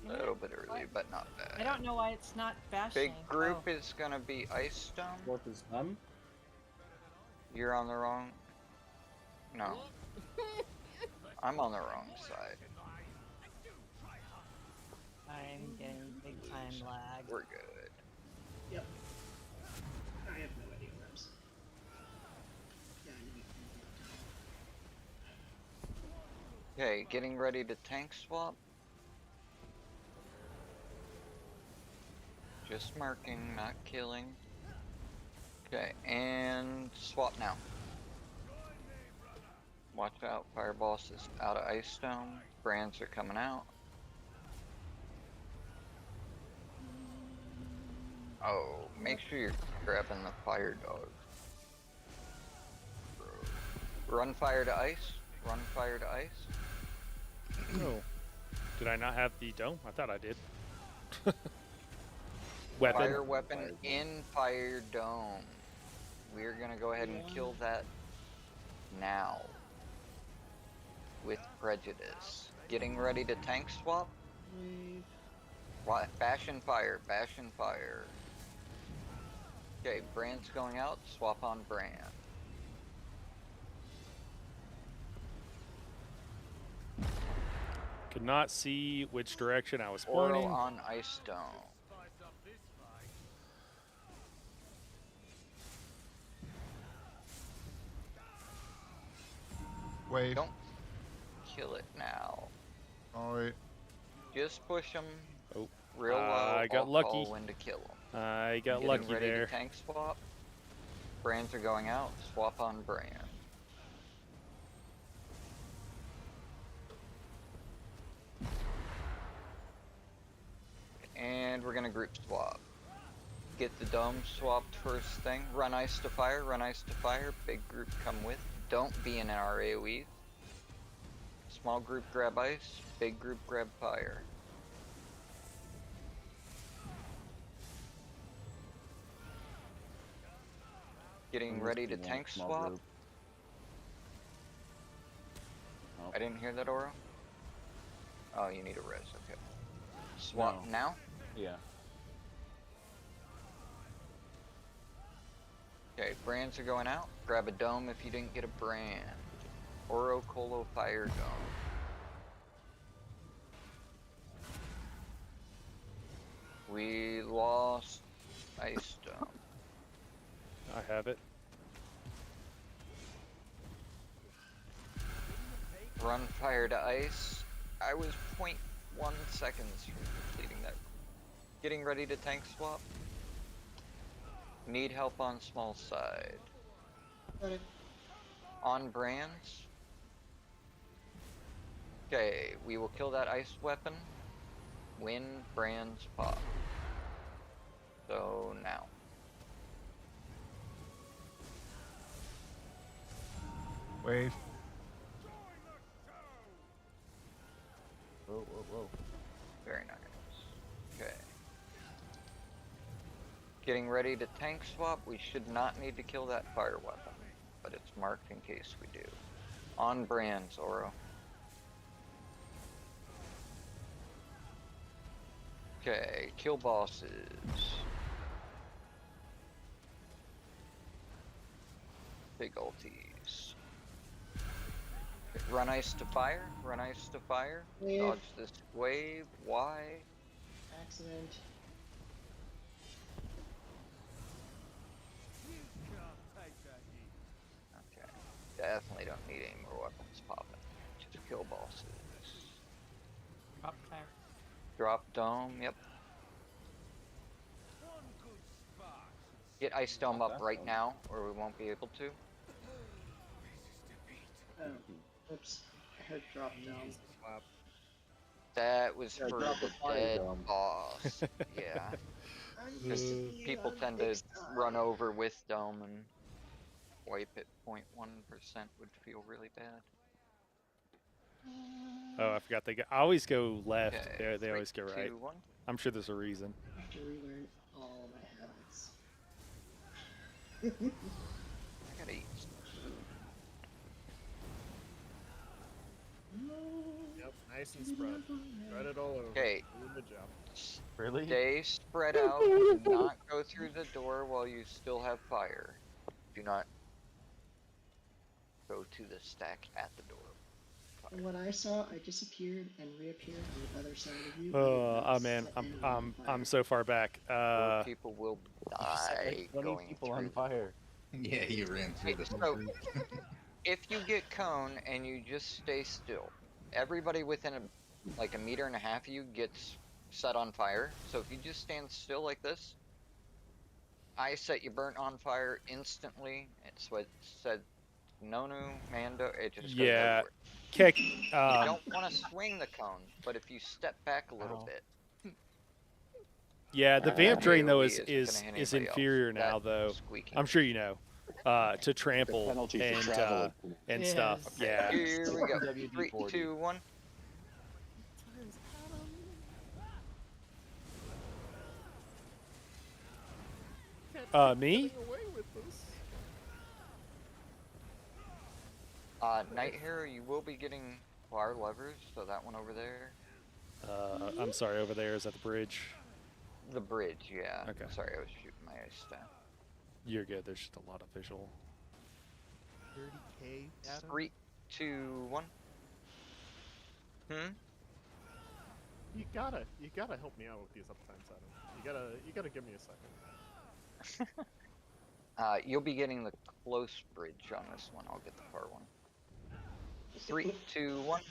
A little bit early, but not I bad. don't know why it's not bashing. Big group Oh. is gonna be Ice Stone. Fourth is done. You're on the wrong. No. I'm on the wrong side. I'm getting big time lag. We're good. Yep. I have no idea where I'm sitting. Yeah, I need to Okay, getting ready to tank swap. Just marking, not killing. Okay, and swap now. Watch out, Fire Boss is out of Ice Stone. Brands are coming out. Oh, make sure you're grabbing the fire dog. Run fire to ice. Run fire to ice. Oh. Did I not have the dome? I thought I did. Weapon. Fire weapon in fire dome. We're gonna go ahead and kill that now. With prejudice. Getting ready to tank swap. Bash and fire. Bash and fire. Okay, Brand's going out. Swap on Brand. Could not see which direction I was Oro pointing. on Ice Stone. Wave. Don't kill it now. Alright. Just push them Oh. real low. I got I'll lucky. call when to kill them. I got Getting lucky ready there. to tank swap. Brands are going out. Swap on Brand. And we're gonna group swap. Get the dome swapped first thing. Run ice to fire. Run ice to fire. Big group come with. Don't be in our AoE. Small group grab ice. Big group grab fire. Getting ready to tank swap. Oh. I didn't hear that, Oro. Oh, you need a res. Okay. Swap No. now. Yeah. Okay, brands are going out. Grab a dome if you didn't get a brand. Oro Colo Fire Dome. We lost Ice Dome. I have it. Run fire to ice. I was 0.1 seconds from completing that. Getting ready to tank swap. Need help on small side. Okay. On brands. Okay, we will kill that ice weapon when brands pop. So now. Wave. Whoa, whoa, whoa. Very nice. Okay. Getting ready to tank swap. We should not need to kill that fire weapon, but it's marked in case we do. On brands, Oro. Okay, kill bosses. Big ulties. Run ice to fire. Run ice to fire. Wave. Dodge this wave. Why? Accident. Okay. Definitely don't need any more weapons popping. Just kill bosses. Drop fire. Drop dome. Yep. Get ice dome up right now, or we won't be able to. Oh, oops. I heard drop down. That was Yeah, for drop the the fire dead dome. boss. Yeah. I'm Because used to be people on tend the to big side. run over with dome and wipe it 0.1% would feel really bad. Oh, I forgot I always go left. Okay, They always go right. 3, 2, 1. I'm sure there's a reason. I have to relearn all of my habits. I gotta eat. Yep, nice and spread. Spread it all over. Okay. Doing the job. Really? Stay spread out. Do not go through the door while you still have fire. Do not go to the stack at the door. From what I saw, I disappeared and reappeared on the other side of you. Oh man, I'm so far back. More people will Set die like 20 going people through. on fire. Yeah, you ran through the So, whole group. if you get cone and you just stay still, everybody within like a meter and a half of you gets set on fire. So if you just stand still like this, I set you burnt on fire instantly. It's what said Nonu, Mando, it just goes Yeah, everywhere. Keck. You don't want to swing the cone, but if you step back a little bit. Yeah, the vamp drain though AoE is isn't gonna hit anybody inferior else. now That though. squeaking. I'm sure you know. To trample penalty for and traveling. stuff. Yeah. Here we go. WD-40. 3, 2, 1. Me? Getting away with this. Night Hero, you will be getting fire levers, so that one over there. I'm sorry. Over there is at the bridge. The bridge, yeah. Okay. Sorry, I was shooting my ice staff. You're good. There's just a lot of visual. 30K, Adam? 3, 2, 1. You gotta help me out with these uptimes, Adam. You gotta give me a second. You'll be getting the close bridge on this one. I'll get the far one. 3, 2, 1.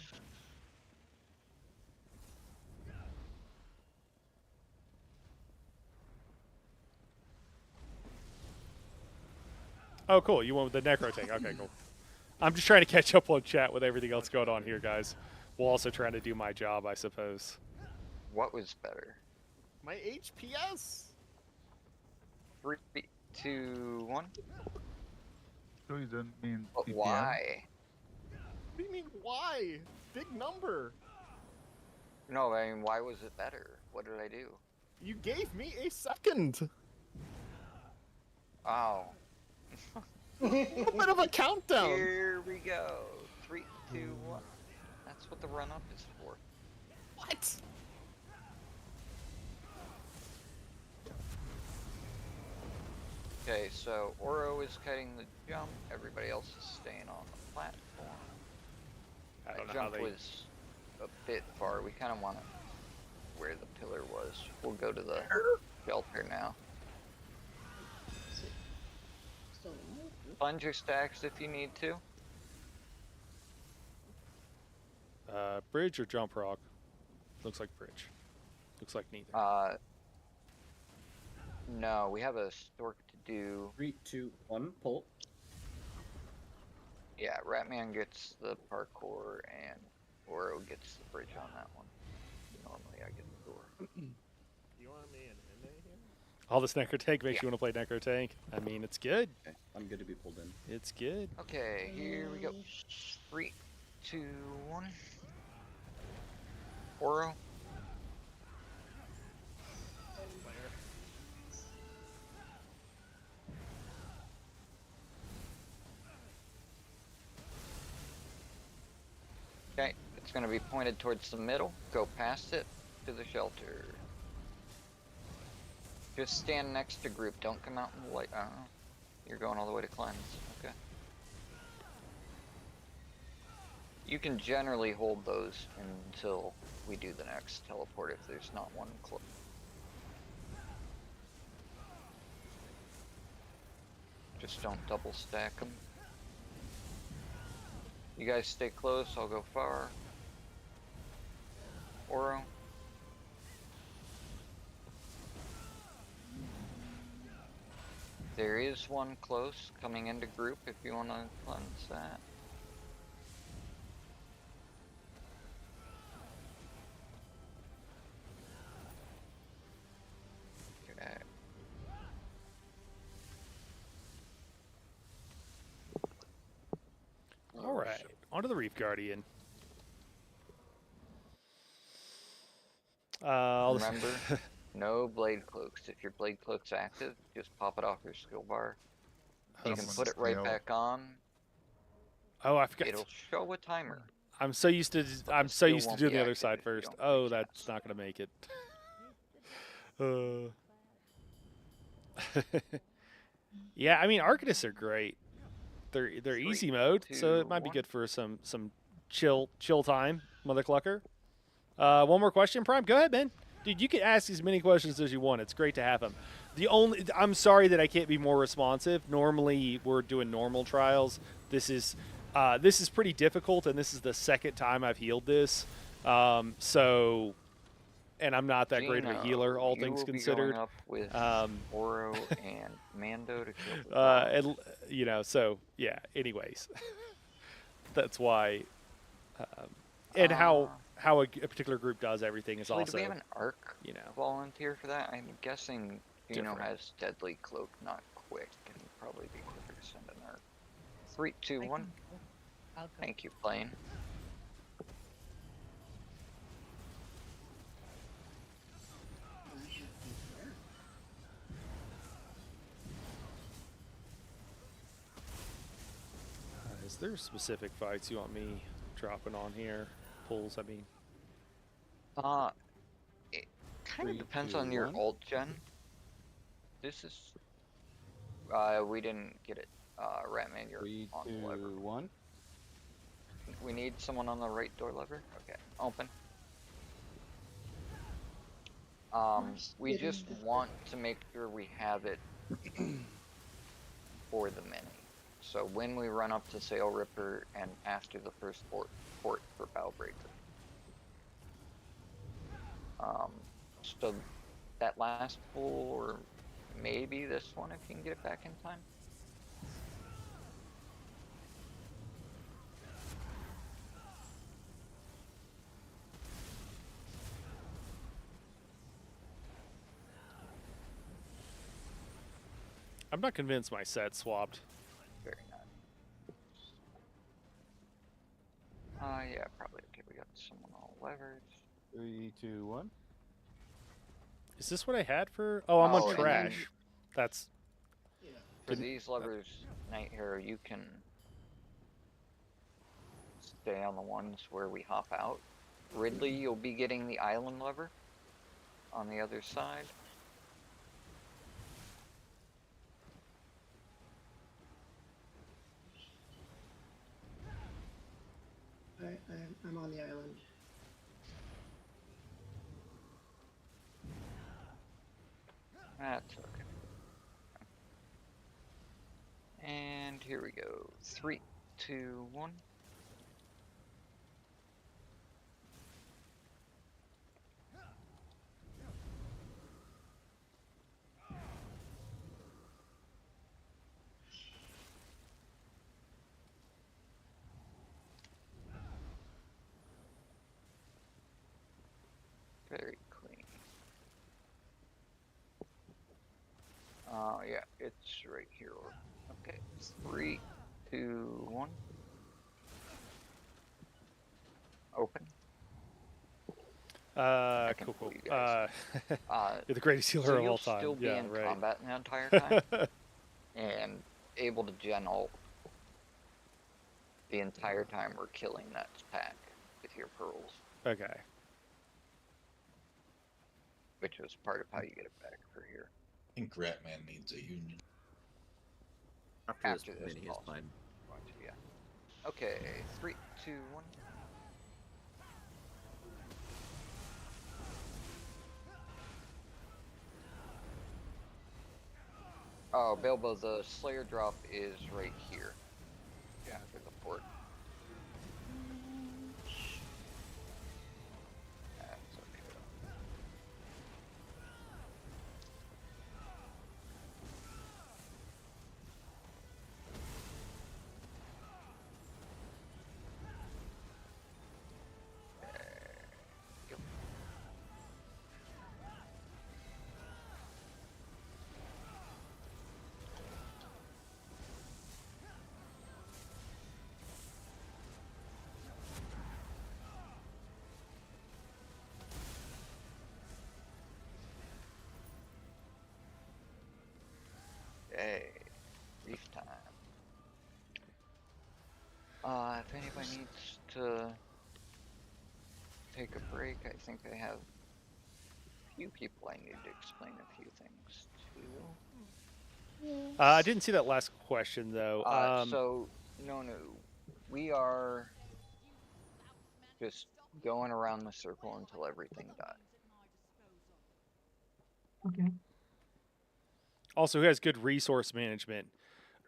Oh, cool. You went with the necro tank. Okay, cool. I'm just trying to catch up on chat with everything else going on here, guys. While also trying to do my job, I suppose. What was better? My HPS! 3, 2, 1. So you didn't mean But PPM? why? What do you mean, why? Big number! No, I mean, why was it better? What did I do? You gave me a second! Oh. A little bit of a countdown! Here we go. 3, 2, 1. That's what the run up is for. What? Okay, so Oro is cutting the jump. Everybody else is staying on the platform. I don't That know how jump they. was a bit far. We kind of want it where the pillar was. We'll go to the shelter now. Still alive? Plunge your stacks if you need to. Bridge or jump rock? Looks like bridge. Looks like neither. No, we have a stork to do. 3, 2, 1, pull. Yeah, Ratman gets the parkour and Oro gets the bridge on that one. Normally I get the door. You want me an MA here? All this necro tank makes you want to play necro tank. I mean, it's good. Okay, I'm good to be pulled in. It's good. Okay, here we go. 3, 2, 1. Oro. Okay, it's going to be pointed towards the middle. Go past it to the shelter. Just stand next to group. Don't come out in the light. You're going all the way to cleanse. Okay. You can generally hold those until we do the next teleport if there's not one close. Just don't double stack them. You guys stay close, I'll go far. Oro. There is one close coming into group if you want to cleanse that. Okay. All right, onto the Reef Guardian. Remember, no blade cloaks. If your blade cloak's active, just pop it off your skill bar. You can Herman's put it right tail. back on. Oh, I forgot. It'll show a timer. I'm so used to But I'm the so skill used to won't doing be the other active side if you first. don't Oh, recast. that's not gonna make it. Yeah, I mean Arcanists are great. They're Three, easy mode, so two, it might be one. good for some chill time, mother clucker. One more question, Prime. Go ahead, man. Dude, you can ask as many questions as you want. It's great to have them. I'm sorry that I can't be more responsive. Normally, we're doing normal trials. This is pretty difficult, and this is the second time I've healed this. So, and I'm not that great of a Gino, healer, all you things will be considered. going up with Oro and Mando to kill the And so yeah. Anyways, that's why, and how a particular group does everything is actually, also do we have an arc volunteer for that? I'm guessing Gino different. has Deadly Cloak, not Quick, and he'd probably be quicker to send an arc. 3, 2, 1. I'll go. Thank you, Plane. Is there specific fights you want me dropping on here? Pulls, I mean. It kind of 3, depends 2, on your 1. alt gen. This is. We didn't get it. Ratman, you're 3, on 2, the lever. 1. We need someone on the right door lever. Okay, open. We just want to make sure we have it for the mini. So when we run up to Sail Ripper and after the first port for Bow Breaker. So that last pull, or maybe this one if you can get it back in time. I'm not convinced my set swapped. Very nice. Yeah, probably okay. We got someone all levers. 3, 2, 1. Is this what I had for? Oh, I'm Oh, on and trash. then- That's For these levers, Night Hero, you can stay on the ones where we hop out. Ridley, you'll be getting the island lever on the other side. I'm on the island. That's okay. And here we go. 3, 2, 1. Very clean. Yeah, it's right here. Okay, 3, 2, 1. Open. I can cool. pull you guys. You're the greatest healer So of you'll all time. still be Yeah, in right. combat the entire time, and able to gen ult the entire time we're killing that pack with your pearls, Okay. which was part of how you get it back for here. I think Ratman needs a union. After After this this mini is pulse. fine. Yeah. Okay, 3, 2, 1. Oh, Bilbo, the Slayer drop is right here. Yeah, after the port. That's okay. Yep. if anybody needs to take a break, I think I have a few people I need to explain a few things to. I didn't see that last question though. So no, we are just going around the circle until everything dies. Okay. Also, who has good resource management?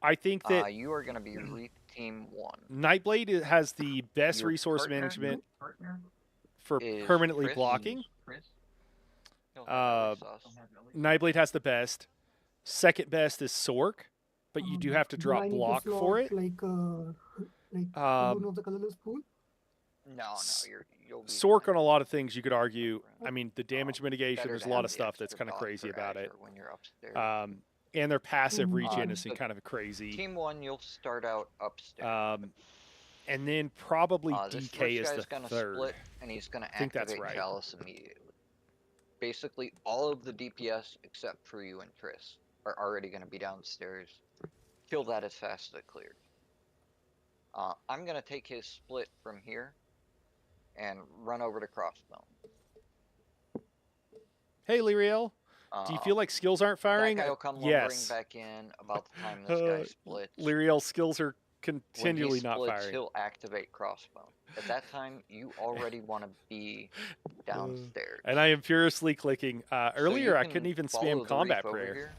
I think that You are going to be Reef Team 1. Nightblade has the best Your resource partner management for is permanently Chris. blocking. He'll have every sauce. Nightblade has the best. Second best is Sork, but you do have to drop block for it. Like one of the colorless pool. No, you'll be Sork fine. on a lot of things you could argue. I mean, the damage mitigation, Better there's to a lot have of the stuff that's extra kind of dot crazy for about it. Azure when you're upstairs. And their passive regen Uh, is kind of crazy. Team 1, you'll start out upstairs. And then probably This DK first is guy's the gonna third. split, and he's gonna I think that's activate right. Chalice immediately. Basically, all of the DPS except for you and Triss are already gonna be downstairs. Kill that as fast as it clears. I'm gonna take his split from here and run over to Crossbone. Hey, Lyriel. Do you feel like skills aren't firing? That guy will come lumbering back in about the time this guy splits. Lyriel's skills are continually When he not splits, firing. he'll activate Crossbone. At that time, you already want to be downstairs. And I am furiously clicking. Earlier, I couldn't even follow spam the combat Reef over prayer. here,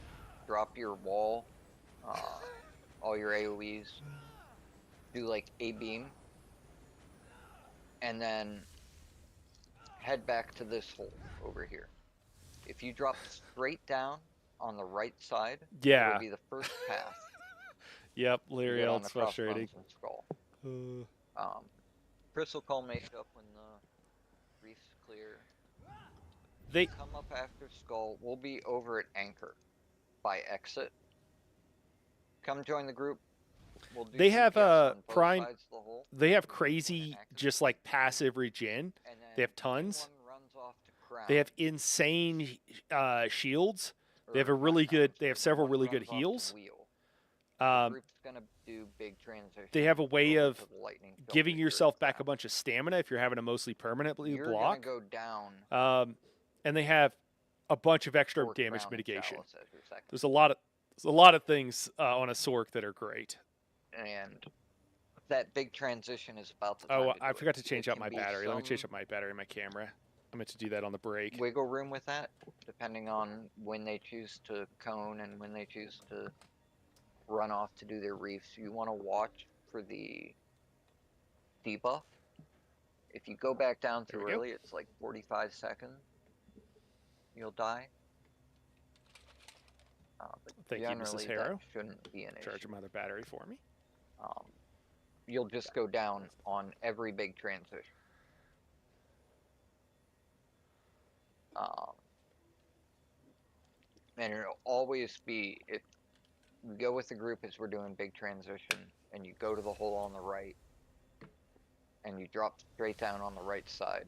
drop your wall, all your AoEs, do like a beam, and then head back to this hole over here. If you drop straight down on the right side, it'll be the first path. Yep, You get Lyriel, on it's the frustrating. Crossbones and Skull. Chris will call make up when the reef's clear. They come up after Skull. We'll be over at Anchor by exit. Come join the group. We'll do They have DPS on both prime. sides of the hole. They have crazy, just like passive regen. And then They have tons. everyone runs off to Crown. They have insane shields. They have a Or really not good. Crown, They have sorry, several one really runs good off to heals. Wheel. The group's gonna do big transition. They have a way over of to the lightning giving filter yourself here at back a bunch of stamina if you're having to mostly permanently You're block. gonna go down. And they have a bunch of extra for damage Crown and mitigation. Chalice as your second. There's a lot of things on a Sork that are great. And that big transition is about the time Oh, to I do forgot it. to change It out can my be battery. Let me change some up my battery in my camera. I meant to do that on the break. wiggle room with that, depending on when they choose to cone and when they choose to run off to do their reefs. You want to watch for the debuff. If you go back down too early, it's like 45 seconds. You'll die. But Thank you, generally Mrs. that Harrow. shouldn't be an issue. Charge my other battery for me. You'll just go down on every big transition. And it'll always be, if you go with the group as we're doing big transition, and you go to the hole on the right, and you drop straight down on the right side,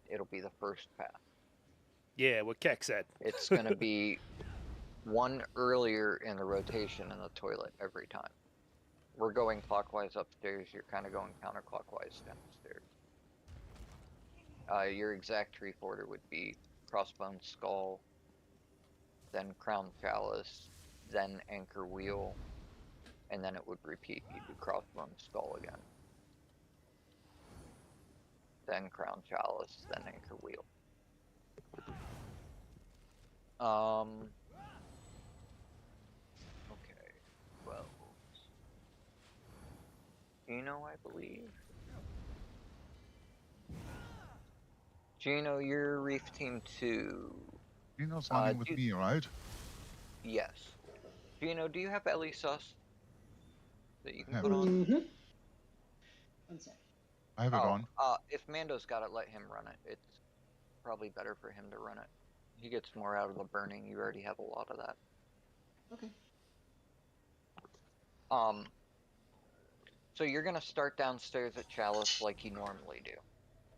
it'll be the first path. Yeah, what Keck said. It's going to be one earlier in the rotation in the toilet every time. We're going clockwise upstairs, you're kind of going counterclockwise downstairs. Your exact reef order would be Crossbone Skull, then Crown Chalice, then Anchor Wheel, and then it would repeat. You do Crossbone Skull again. Then Crown Chalice, then Anchor Wheel. Okay, well, Gino, I believe. Gino, you're Reef Team 2. Gino's running with me, right? Yes. Gino, do you have Ellie Sus that you can put on? Mm-hmm. One sec. I have it on. If Mando's got it, let him run it. It's probably better for him to run it. He gets more out of the burning. You already have a lot of that. Okay. So you're gonna start downstairs at Chalice like you normally do.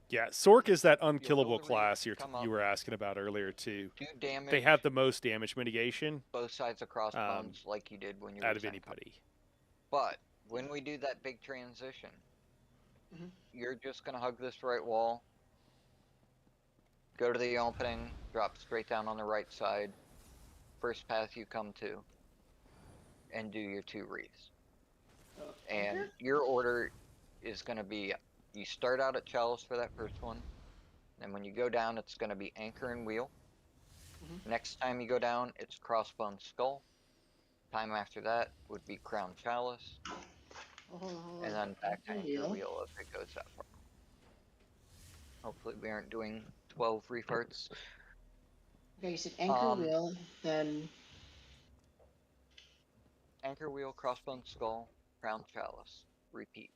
Yeah, Sork is that unkillable build a reef, class you come up, were asking about earlier too. Do damage. They have the most damage mitigation both sides of crossbones like you did when you were out of Zen anybody. But when we do that big transition, you're just gonna hug this right wall. Go to the opening, drop straight down on the right side. First path you come to. And do your 2 reefs. And your order is gonna be, you start out at Chalice for that first one. And when you go down, it's gonna be Anchor and Wheel. Next time you go down, it's Crossbone Skull. Time after that would be Crown Chalice. And then back to Anchor Wheel if it goes that far. Hopefully we aren't doing 12 reef arts. Okay, you said Anchor Wheel, then... Anchor Wheel, Crossbone Skull, Crown Chalice. Repeat.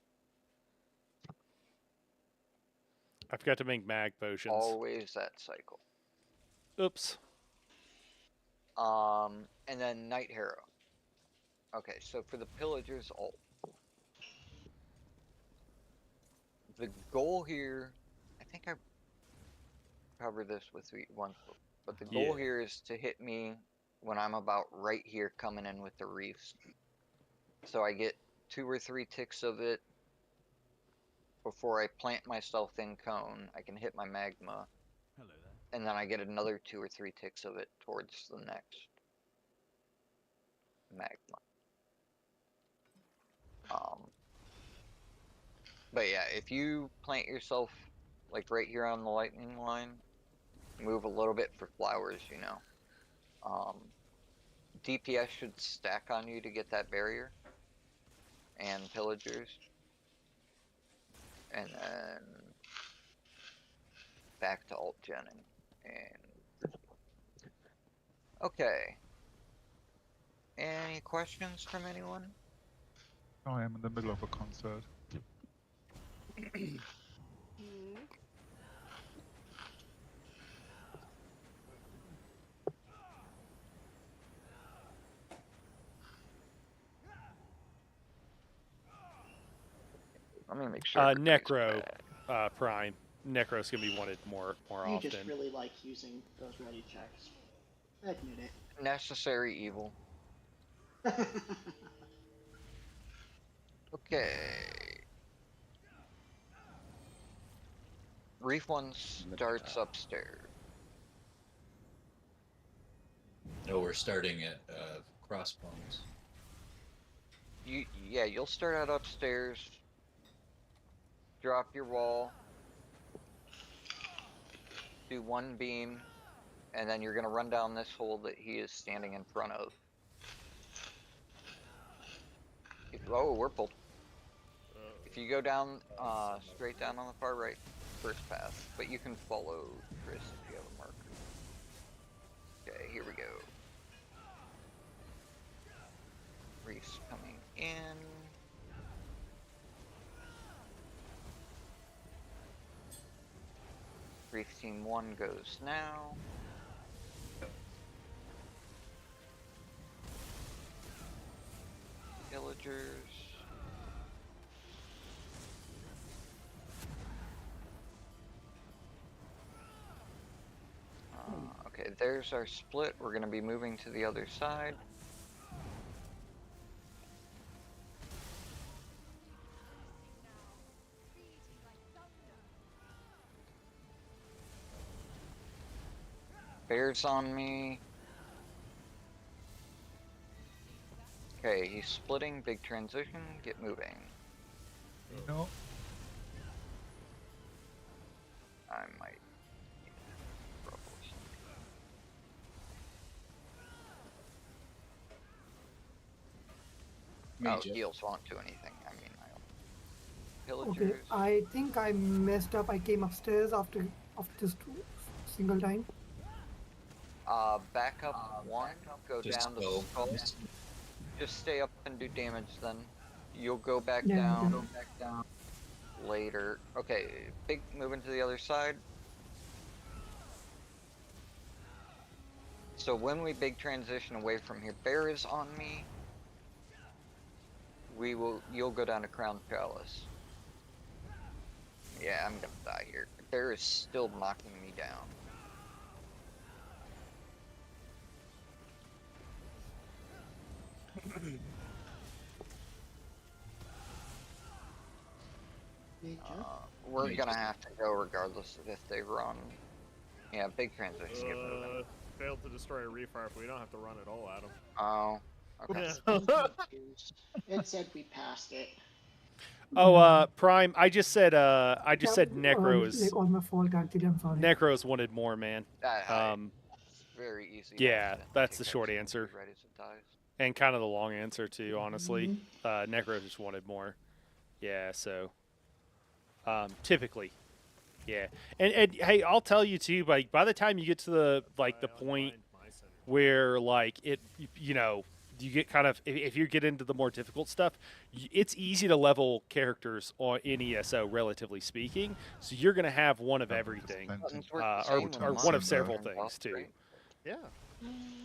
I forgot to make mag potions. Always that cycle. Oops. And then Night Harrow. Okay, so for the Pillager's ult. The goal here, I think I covered this with you once, but the goal here is to hit me when I'm about right here coming in with the reefs. So I get 2 or 3 ticks of it before I plant myself in cone. I can hit my magma. Hello there. And then I get another 2 or 3 ticks of it towards the next magma. But yeah, if you plant yourself like right here on the lightning line, move a little bit for flowers, you know. DPS should stack on you to get that barrier. And pillagers. And then back to alt genning. And okay. Any questions from anyone? Oh, I am in the middle of a concert. Let me make sure. Necro Prime. Necro's gonna be wanted more often. You just really like using those ready checks. Admit it. Necessary evil. Okay. Reef 1 starts upstairs. No, we're starting at Crossbones. Yeah, you'll start out upstairs. Drop your wall. Do 1 beam. And then you're gonna run down this hole that he is standing in front of. Oh, we're pulled. If you go down, straight down on the far right, first path, but you can follow Chris if you have a marker. Okay, here we go. Reef's coming in. Reef Team 1 goes now. Villagers. Okay, there's our split. We're going to be moving to the other side. Bear's on me. Okay, he's splitting. Big transition. Get moving. No. I might. Oh, heals won't do anything. I mean, I don't. Okay, Pillagers. I think I messed up. I came upstairs after this single time. Back up 1. Go Just down to go. skull. Just stay up and do damage then. You'll go back Yeah, down. yeah. Go back down later. Okay, big moving to the other side. So when we big transition away from here, Bear is on me. You'll go down to Crown Chalice. Yeah, I'm gonna die here. Bear is still knocking me down. Big jump. We're Yeah, gonna just- have to go regardless of if they run. Yeah, big transition. Get moving. Failed to destroy a reef arc. We don't have to run at all, Adam. Oh. Okay. Yeah. I'm confused. It said we passed it. Oh, Prime. I just said Yeah, Necro is like all my fault actually. I'm sorry. Necros wanted more, man. It's very easy. Yeah, to that's take the short action answer. when you're ready to dive. And kind of the long answer too, honestly. Necros just wanted more. Yeah, so typically, yeah. And hey, I'll tell you too. Like by the time you get to the point where like it, you know, you get kind of if you get into the more difficult stuff, it's easy to level characters in ESO, relatively speaking. So you're gonna have one of everything, or one of several things too. Yeah.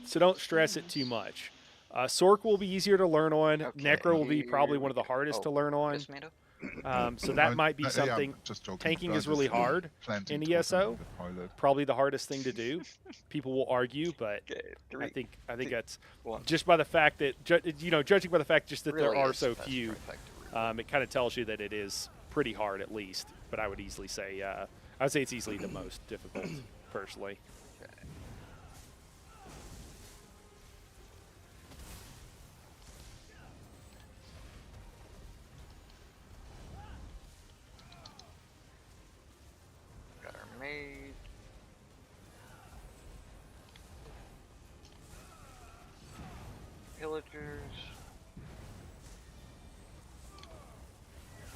So don't stress it too much. Sork will be easier to learn on. Okay, Necro will be probably here one of the we go. hardest to Oh, learn on. Miss Mando? So that might be Yeah, something. I'm just joking. Tanking Bird is really hard planting in totem ESO. in the toilet. Probably the hardest thing to do. People will argue, but Okay, I think that's one. just by the fact that judging by the fact just that Really there are is so best few, trifecta. it kind of tells you that it is pretty hard at least. But I would easily say I would say it's easily the most difficult personally. Okay. Got our maid. Pillagers.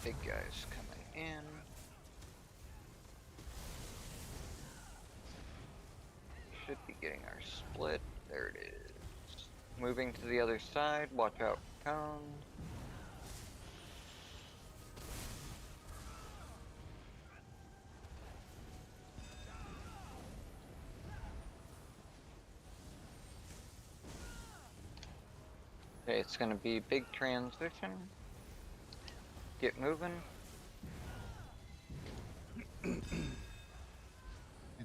Big guys coming in. Should be getting our split. There it is. Moving to the other side. Watch out for cone. Okay, it's gonna be big transition. Get moving. Need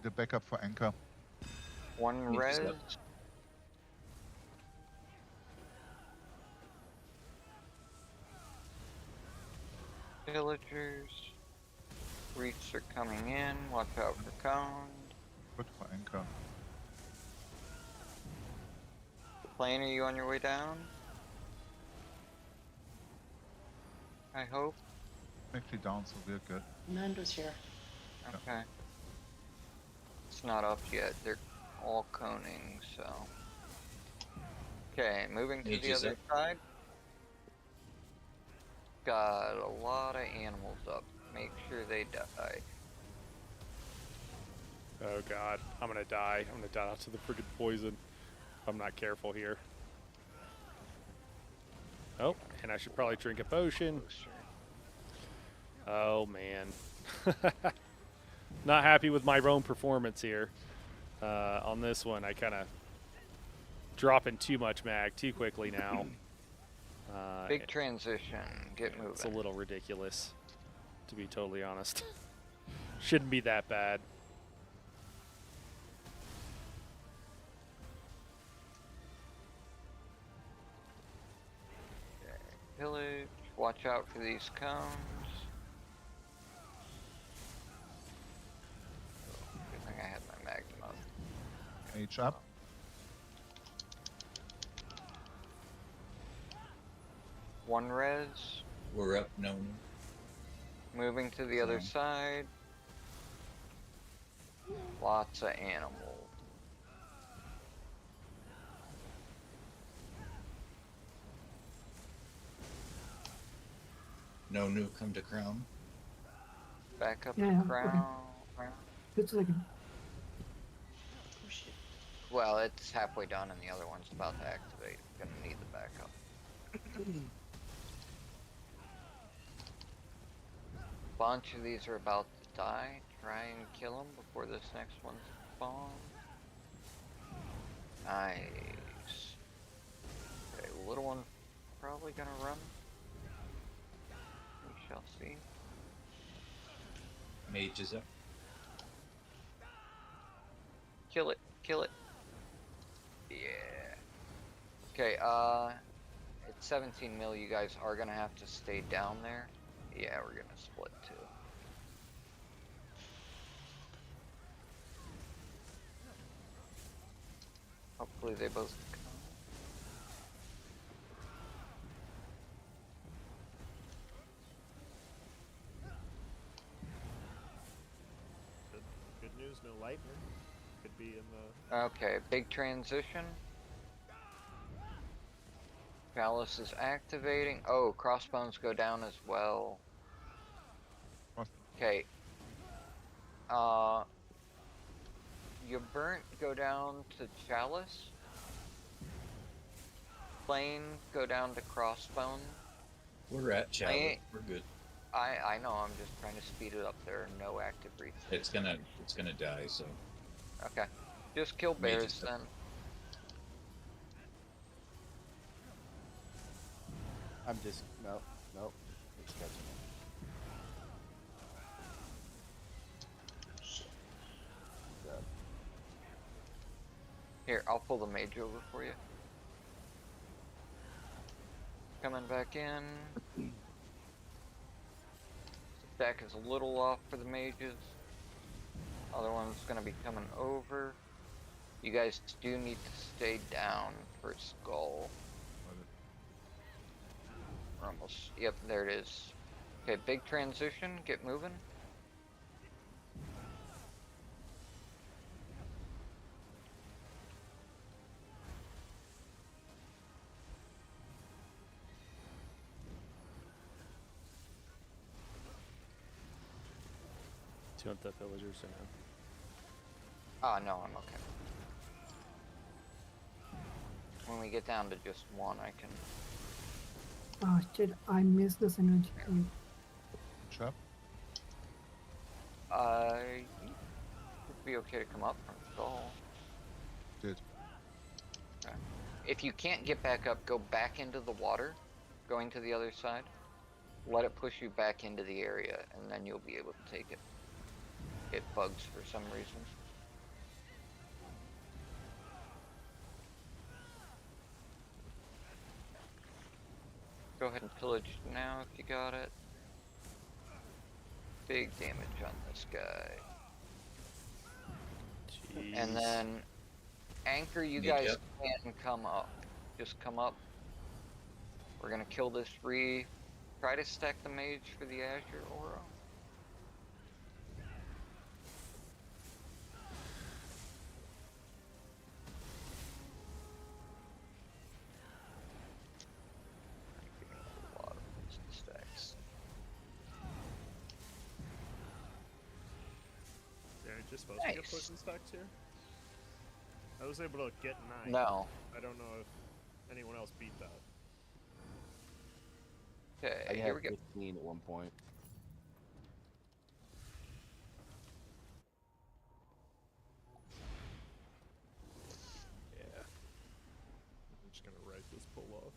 a backup for anchor. One res. Villagers. Reefs are coming in. Watch out for cone. Good for anchor. Plane, are you on your way down? I hope. Actually down, so we're good. Nando's here. Okay. It's not up yet. They're all coning, so. Okay, moving to the Ages other up. side. Got a lot of animals up. Make sure they die. Oh god, I'm gonna die. I'm gonna die out to the friggin' poison. If I'm not careful here. Oh, and I should probably drink a potion. Oh man. Not happy with my own performance here. On this one, I kind of dropping too much mag too quickly now. Big transition. Get moving. It's a little ridiculous, to be totally honest. Shouldn't be that bad. Village. Watch out for these cones. Good thing I had my magnum up. H up. One res. We're up, no. Moving to the other side. Lots of animals. No new come to crown. Back up Yeah, to yeah, crown. Just a second. Well, it's halfway done and the other one's about to activate. Gonna need the backup. Bunch of these are about to die. Try and kill them before this next one spawns. Nice. Okay, little one probably gonna run. We shall see. Mage is up. Kill it, kill it. Yeah. Okay, it's 17 mil. You guys are gonna have to stay down there. Yeah, we're gonna split too. Hopefully they both come. Good news, no lightning. Could be in the... Okay, big transition. Chalice is activating. Oh, crossbones go down as well. Okay. Your burnt go down to Chalice. Plane go down to crossbone. We're at Chalice. We're good. I know, I'm just trying to speed it up there. No active Reef. It's gonna die, so. Okay. Just kill bears then. I'm just nope. It's catching me. Here, I'll pull the mage over for you. Coming back in. Stack is a little off for the mages. Other one's gonna be coming over. You guys do need to stay down for skull. We're almost, yep, there it is. Okay, big transition, get moving. Do you want the villagers or no? Ah, no, I'm okay. When we get down to just one, I can... Oh shit, I missed the synergy. Trap. It would be okay to come up from skull. Did. Okay. If you can't get back up, go back into the water, going to the other side. Let it push you back into the area, and then you'll be able to take it. It bugs for some reason. Go ahead and pillage now if you got it. Big damage on this guy. Jeez. And then anchor, you guys can come up. Just come up. We're gonna kill this Reef. Try to stack the mage for the Azure Aura. A lot of stacks. Aren't you supposed to get poison stacks here? I was able to get 9. No. I don't know if anyone else beat that. Okay, I here had we go. 15 at one point. Yeah. I'm just gonna write this pull off.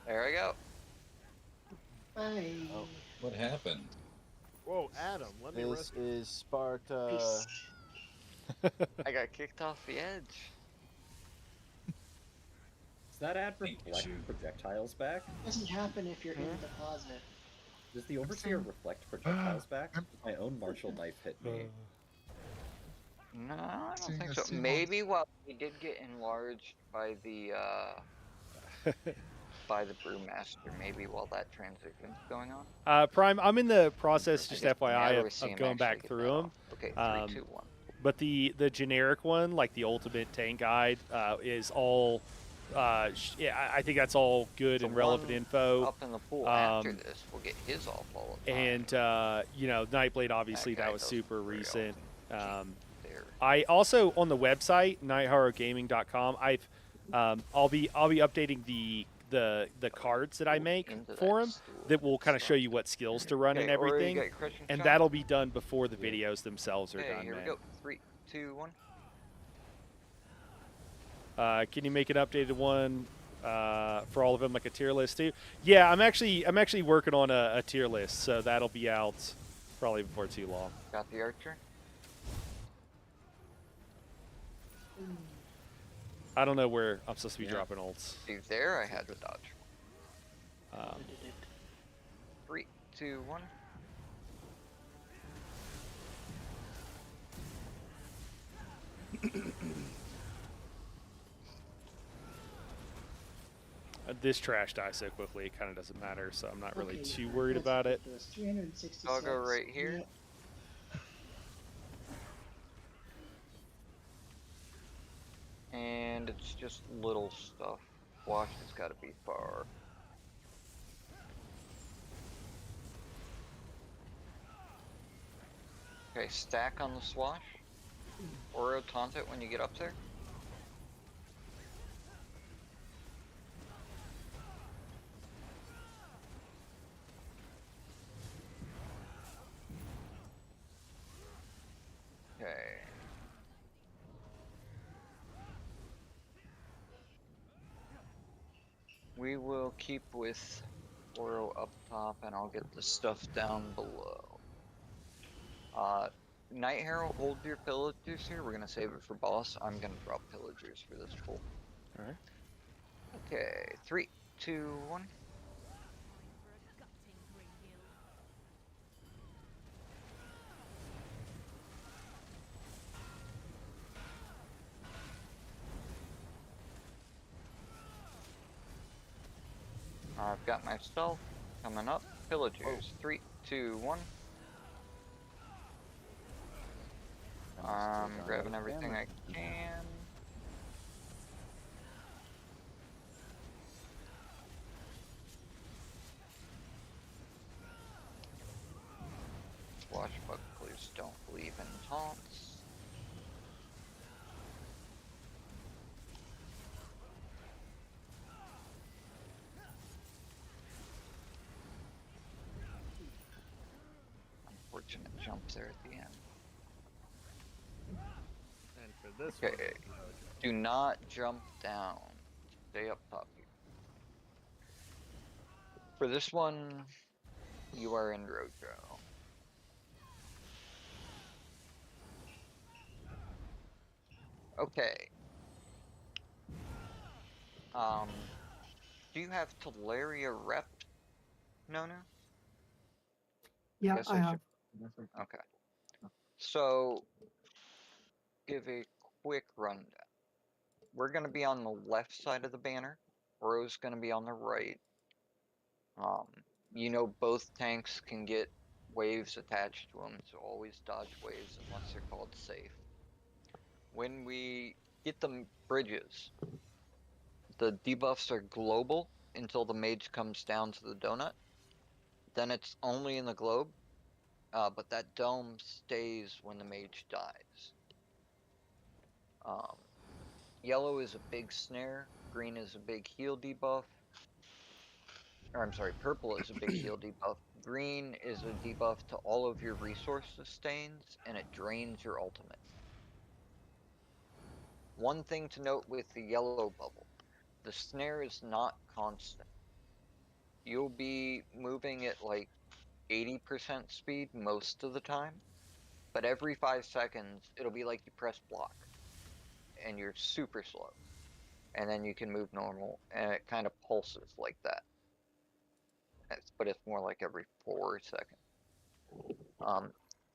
There we go. Bye. Oh, what happened? Whoa, Adam, let me This rescue. is Sparta. Peace. I got kicked off the edge. Does that add reflect projectiles back? Doesn't happen if you're in the closet. Does the Overseer reflect projectiles back? My own martial knife hit me. No, I don't Seeing think a so. sea Maybe while we did get enlarged by the brewmaster, maybe while that transition's going on. Prime, I'm in the process, just I FYI, never see of him going back actually get through that them. off. Okay, 3, 2, 1. But the generic one, like the ultimate tank guide, is all. Yeah, I think that's all good The and relevant one info. Up in the pool after this, we'll get his off all the time. And you know, Nightblade, obviously, That guy that was does super very recent. There. I also on the website nighthorrorgaming.com. I'll be updating the cards that I make for him that will kind of show you what skills to run and Okay, Ori, you everything, got your crushing and shot? that'll be done before the videos themselves are Okay, done, here man. we go. 3, 2, 1. Can you make an updated one for all of them, like a tier list too? Yeah, I'm actually working on a tier list, so that'll be out probably before too long. Got the archer? I don't know where I'm supposed to be Yeah. dropping ults. See, there I had to dodge. Um, Did it. 3, 2, 1. this trash dies so quickly, it kind of doesn't matter, so I'm not really Okay, too worried that's about it. ridiculous. 366. I'll go right here. Yep. And it's just little stuff. Wash has got to be far. Okay, stack on the swash. Oro taunt it when you get up there. Okay. We will keep with Oro up top, and I'll get the stuff down below. Night Herald, hold your pillagers here. We're gonna save it for boss. I'm gonna drop pillagers for this pull. All right. Okay, 3, 2, 1. I've got myself coming up. Pillagers. 3, 2, 1. I'm grabbing everything I can. Swashbuck, please don't believe in taunts. Unfortunate jump there at the end. And for this Okay, one, do not jump down. Stay up top here. For this one, you are in Rojo. Okay. Do you have Teleria rep, Nona? Yeah, Guess I have. Okay. So, give a quick rundown. We're going to be on the left side of the banner. Oro's going to be on the right. You know both tanks can get waves attached to them, so always dodge waves unless they're called safe. When we get the bridges, the debuffs are global until the mage comes down to the donut. Then it's only in the globe, but that dome stays when the mage dies. Yellow is a big snare, green is a big heal debuff. Or I'm sorry, purple is a big heal debuff. Green is a debuff to all of your resource sustains, and it drains your ultimate. One thing to note with the yellow bubble, the snare is not constant. You'll be moving at like 80% speed most of the time, but every 5 seconds, it'll be like you press block, and you're super slow. And then you can move normal, and it kind of pulses like that. But it's more like every 4 seconds.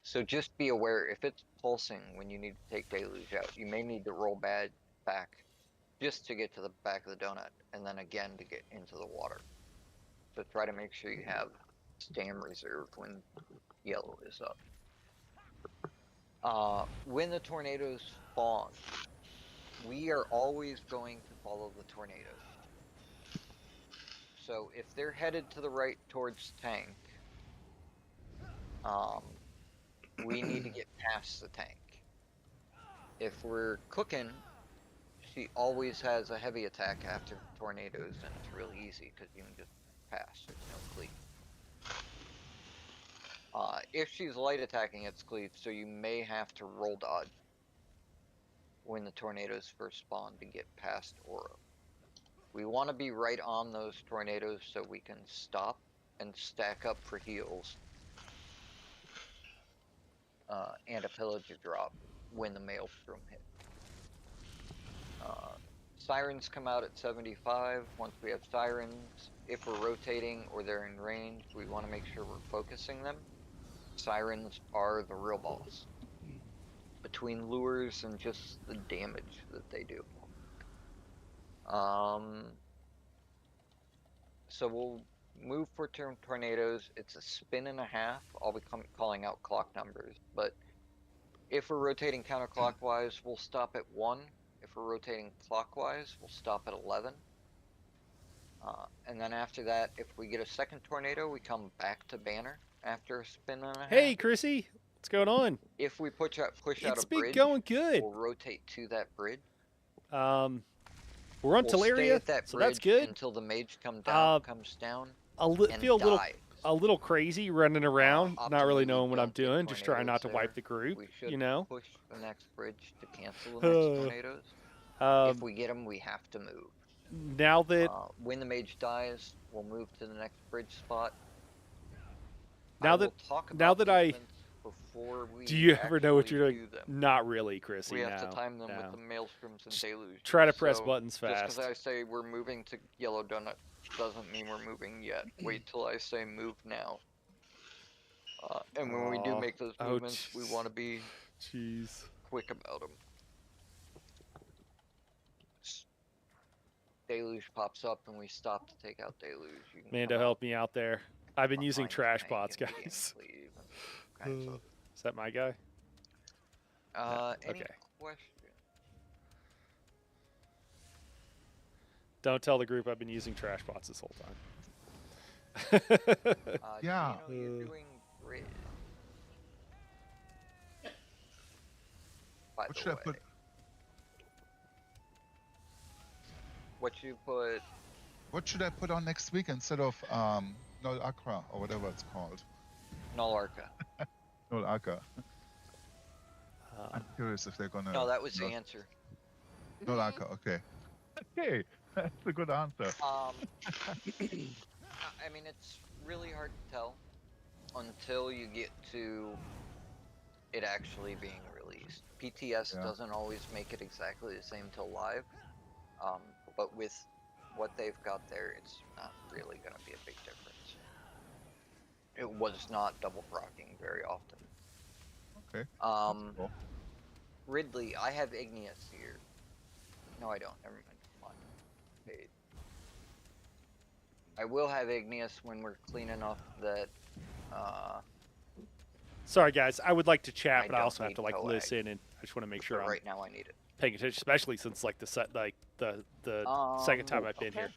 So just be aware, if it's pulsing when you need to take deluge out, you may need to roll back just to get to the back of the donut, and then again to get into the water. So try to make sure you have stam reserve when yellow is up. When the tornadoes spawn, we are always going to follow the tornadoes. So if they're headed to the right towards tank, we need to get past the tank. If we're cooking, she always has a heavy attack after the tornadoes, and it's really easy because you can just pass. There's no cleave. If she's light attacking, it's cleave, so you may have to roll dodge when the tornadoes first spawn to get past Oro. We want to be right on those tornadoes so we can stop and stack up for heals and a pillager drop when the maelstrom hit. sirens come out at 75. Once we have sirens, if we're rotating or they're in range, we want to make sure we're focusing them. Sirens are the real boss. Between lures and just the damage that they do. So we'll move for tornadoes. It's a spin and a half. I'll be calling out clock numbers, but if we're rotating counterclockwise, we'll stop at 1. If we're rotating clockwise, we'll stop at 11. And then after that, if we get a second tornado, we come back to banner after a spin and a half. Hey, Chrissy, what's going on? If we push out a bridge, it's been going good. We'll rotate to that bridge. We're on We'll Teleria, stay at that so bridge that's good. until the mage comes down. Feel a little crazy running around, not really knowing what I'm doing, just trying not to wipe the group. We should you know. push the next bridge to cancel the next tornadoes. If we get them, we have to move. Now that when the mage dies, we'll move to the next bridge spot. now that I before we do you ever know what you're doing? them. Not really, Chrissy. We have no, to time them no. with the maelstroms and deluge. Try to press buttons fast. Just because I say we're moving to yellow donut doesn't mean we're moving yet. Wait till I say move now. And when we do make those movements, we want to be quick about them. Deluge pops up and we stop to take out deluge. Mando, help me out there. I've been using trash bots, guys. Is that my guy? Any question? Don't tell the group I've been using trash bots this whole time. Yeah. You're doing great. What should I put? What you put? What should I put on next week instead of Null Accra or whatever it's called? Null Arca. Null Accra. I'm curious if they're gonna. No, that was the answer. Null Accra. Okay. Okay, that's a good answer. I mean, it's really hard to tell until you get to it actually being released. PTS doesn't always make it exactly the same till live, but with what they've got there, it's not really going to be a big difference. It was not double procking very often. Okay. Cool. Ridley, I have Igneous here. No, I don't. Never mind. Come on. Paid. I will have Igneous when we're clean enough that. Sorry, guys. I would like to chat, but I don't also have need to like coag. listen, and I just want to make sure But I'm right now I need it. paying attention, especially since like the second time I've been here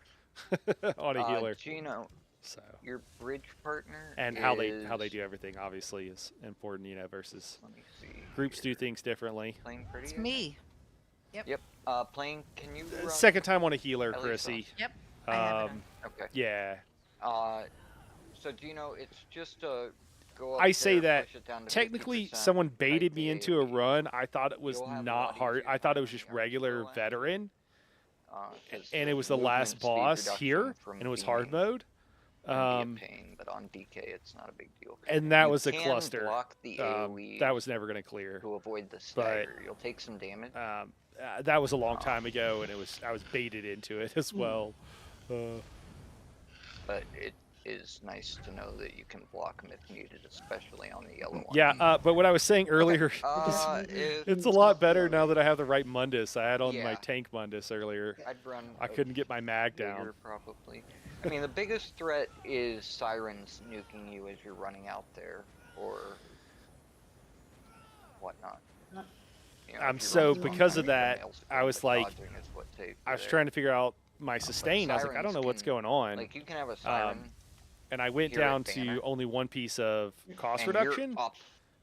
on a healer. Gino, So your bridge partner and how they do everything obviously is important, you know, versus groups do things differently. Playing pretty. It's me. Yep. Yep. Playing. Can you? Run? Second time on a healer, At least Chrissy. Yep. I have it on. Okay. Yeah. So Gino, it's just a go up I say there, that push it down to technically 50%, someone baited type me the into a AoE. run. I thought it was You'll have a not lot hard. easier I thought it time was just on regular Go veteran, 'cause and it was the movement last speed boss reduction here, from and it was hard being mode. can be a pain, but on DK it's not a big deal. And that You was a can cluster. Block the AoE That was never going to clear. to avoid the stagger. You'll take some damage. That was a long time ago, and I was baited into it as well. But it is nice to know that you can block them if needed, especially on the yellow one. Yeah, but what I was saying earlier, it's a lot better now that I have the right Mundus. I had on my Yeah. tank Mundus earlier. I'd run I couldn't get my mag down. bigger, probably. I mean, the biggest threat is sirens nuking you as you're running out there, or whatnot. You know, if you're running because of through the that, maelstrom, I was but like, dodging is what takes I you was there. trying to figure out my sustain. I was like, I don't sirens know what's can- going on. Like, you can have a siren, And I went here at down banner, to only one piece of cost and reduction. you're up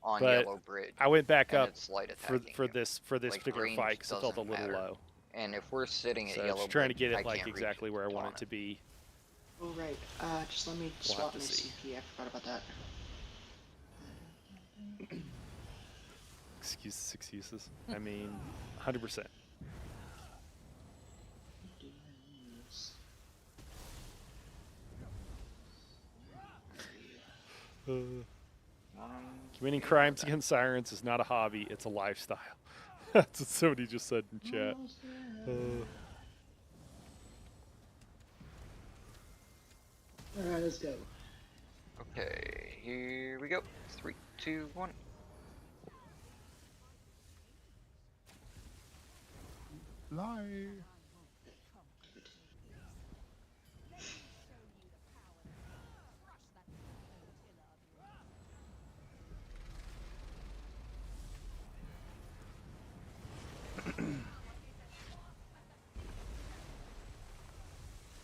on but yellow bridge. I went back and up it's light for attacking you. this Like, particular range fight because it felt a doesn't little matter. low. And if we're sitting at So yellow just trying to bridge, get I it like can't reach exactly it where I with want it taunt. to be. Oh, right. Just let me We'll swap have my to see. CP. I forgot about that. Excuses. I mean, 100%. Committing crimes against sirens is not a hobby; it's a lifestyle. That's what somebody just said in chat. Alright, let's go. Okay, here we go. 3, 2, 1. Fly.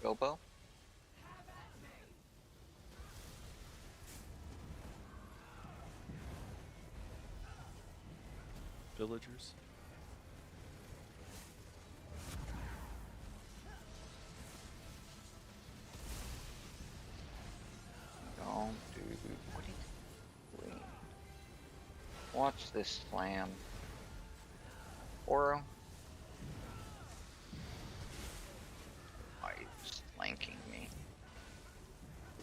Bilbo. Villagers. Don't do. What are you doing? Watch this slam. Oro. Why are you flanking me?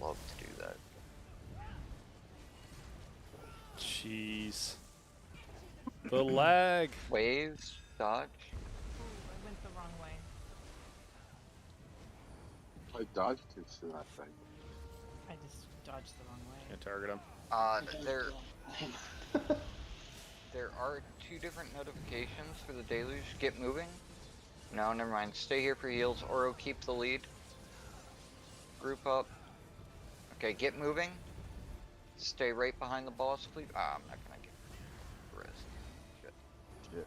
Love to do that. Jeez. The lag. Waves. Dodge. Ooh, I went the wrong way. I dodged into that thing. I just dodged the wrong way. Can't target him. There are 2 different notifications for the deluge. Get moving. No, never mind. Stay here for heals. Oro, keep the lead. Group up. Okay, get moving. Stay right behind the boss, please. I'm not gonna get risk. Shit.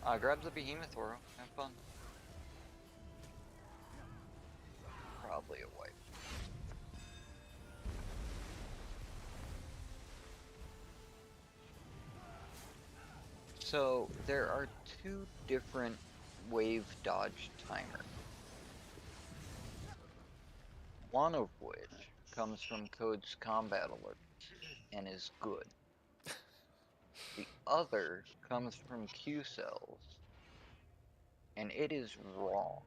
Yeah. Grab the behemoth, Oro. Have fun. Probably a wipe. So there are 2 different wave dodge timers. One of which comes from Code's combat alert and is good. The other comes from Q cells and it is wrong.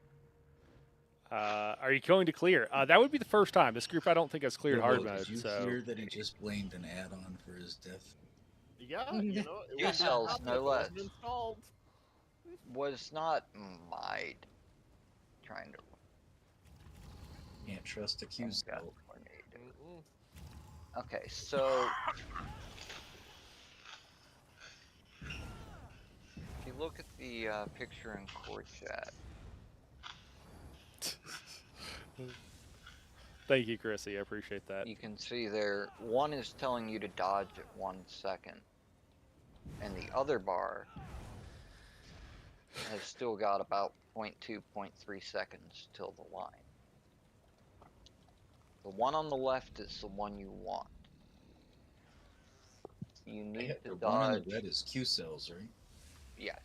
Are you going to clear? That would be the first time. This group I don't think has cleared Bilbo, hard did mode. you So hear that he just blamed an add-on for his death? Yeah, you know, it Q was cells, no less. installed. Was not my trying to Can't trust a Q cell. Okay, so if you look at the picture in core chat. Thank you, Chrissy. I appreciate that. You can see there, one is telling you to dodge at 1 second, and the other bar has still got about 0.2, 0.3 seconds till the line. The one on the left is the one you want. You need to The dodge. one on the red is Q cells, right? Yes.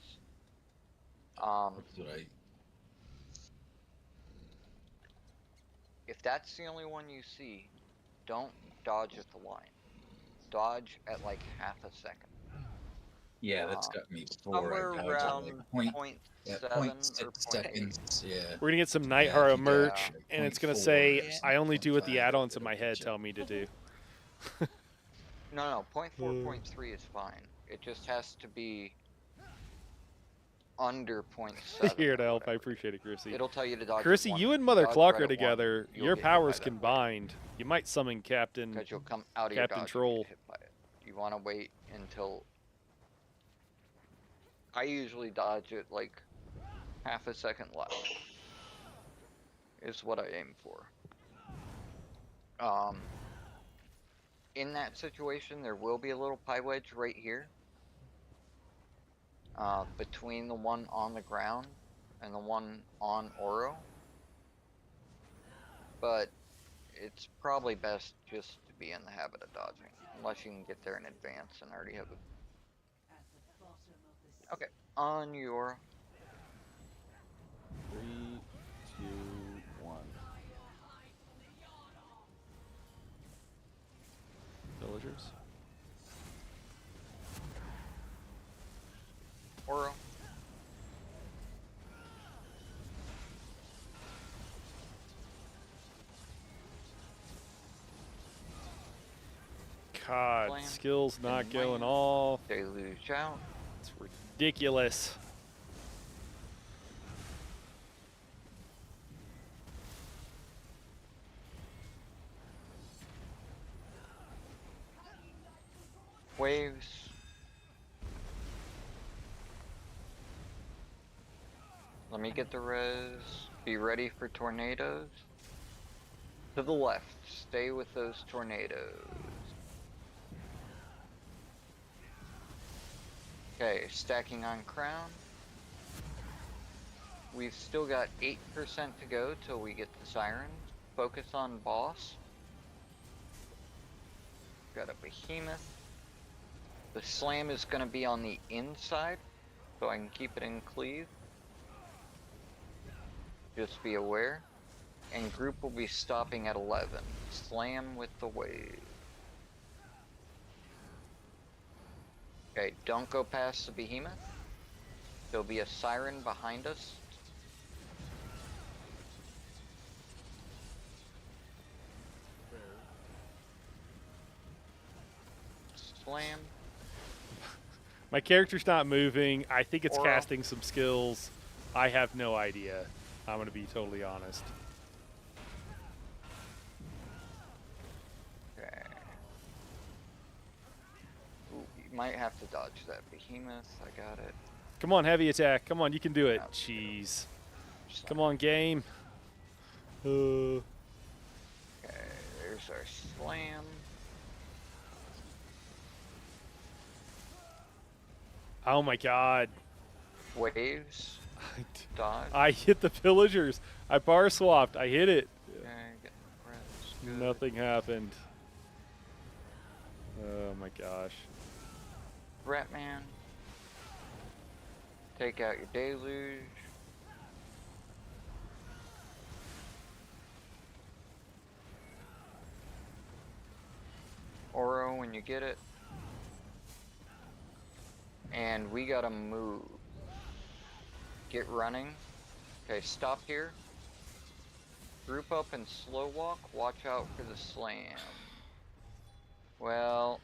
That's what I. If that's the only one you see, don't dodge at the line. Dodge at like half a second. Yeah, that's got me before. Somewhere I dodged around at like 0.7 0.7 or 0.6 seconds. Yeah. We're gonna get some Night Yeah, Haro if you dodge merch, like and it's gonna 0.4 say, or "I only do what the 0.5, add-ons in my it'll head get tell me to do." No, 0.4, 0.3 is fine. It just has to be under 0.7. Here to help. I appreciate it, Chrissy. It'll tell you to dodge. Chrissy, at 1. you and Mother Dodge Clocker right at 1, together, you'll your get hit by powers that combined. You might summon Captain. because you'll come out of your Captain dodge Troll. and get hit by it. You want to wait until. I usually dodge it like half a second left. Is what I aim for. In that situation, there will be a little pie wedge right here. Between the one on the ground and the one on Oro. But it's probably best just to be in the habit of dodging. Unless you can get there in advance and already have a... Okay, on your... 3, 2, 1. Villagers. Oro. God, Slam. skills not And going land. off. Deluge out. It's ridiculous. Waves. Let me get the res. Be ready for tornadoes. To the left. Stay with those tornadoes. Okay, stacking on crown. We've still got 8% to go till we get the sirens. Focus on boss. Got a behemoth. The slam is going to be on the inside, so I can keep it in cleave. Just be aware. And group will be stopping at 11. Slam with the wave. Okay, don't go past the behemoth. There'll be a siren behind us. Slam. My character's not moving. I think it's casting some skills. I have no idea. I'm going to be totally honest. Okay. Ooh, you might have to dodge that behemoth. I got it. Come on, heavy attack. Come on, you can do it. Jeez. Come on, game. Okay, there's our slam. Oh my god. Waves. Dodge. I hit the pillagers. I bar swapped. I hit it. Okay, get the res. Nothing happened. Oh my gosh. Ratman. Take out your deluge. Oro when you get it. And we gotta move. Get running. Okay, stop here. Group up and slow walk. Watch out for the slam. Well,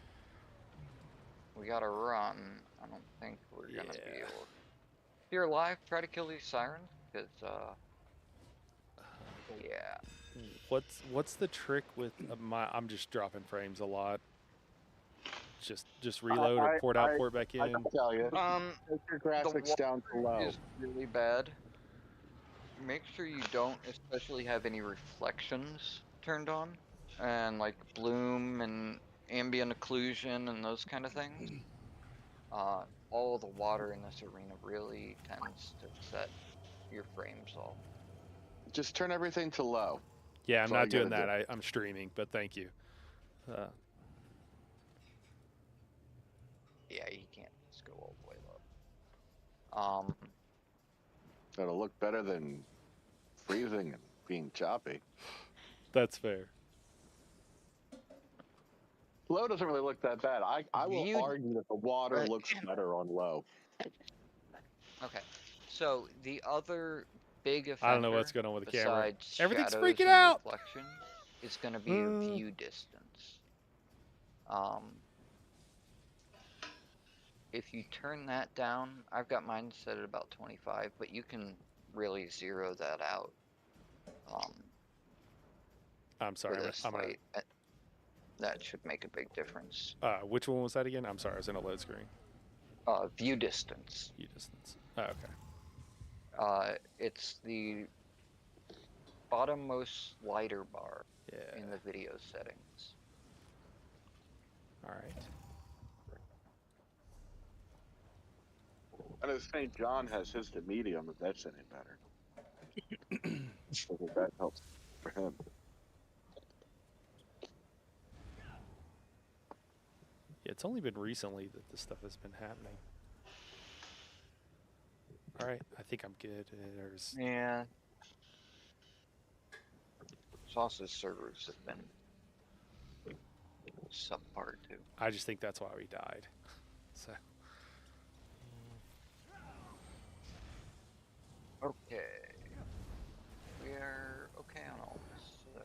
we gotta run. I don't think we're gonna be able. If you're alive, try to kill these sirens, because yeah. What's the trick with my? I'm just dropping frames a lot. Just reload or port out, port back in. I can tell you. Take your graphics down to low. Is really bad. Make sure you don't, especially have any reflections turned on, and like bloom and ambient occlusion and those kind of things. All the water in this arena really tends to set your frames off. Just turn everything to low. Yeah, I'm not doing that. I'm streaming, but thank you. Yeah, you can't just go all the way low. It'll look better than freezing and being choppy. That's fair. Low doesn't really look that bad. I will argue that the water looks better on low. Okay, so the other big effect I don't know what's going on with the camera. besides Everything's shadows freaking and out. reflection is going to be your view distance. If you turn that down, I've got mine set at about 25, but you can really zero that out. I'm sorry. That should make a big difference. Which one was that again? I'm sorry, I was in a load screen. View distance. View distance. Oh, okay. It's the bottommost slider bar in the video settings. All right. I know St. John has his to medium, if that's any better. So that helps for him. Yeah, it's only been recently that this stuff has been happening. All right, I think I'm good. Yeah. Sauce's servers have been subpar too. I just think that's why we died. So. Okay. We are okay on all this, so...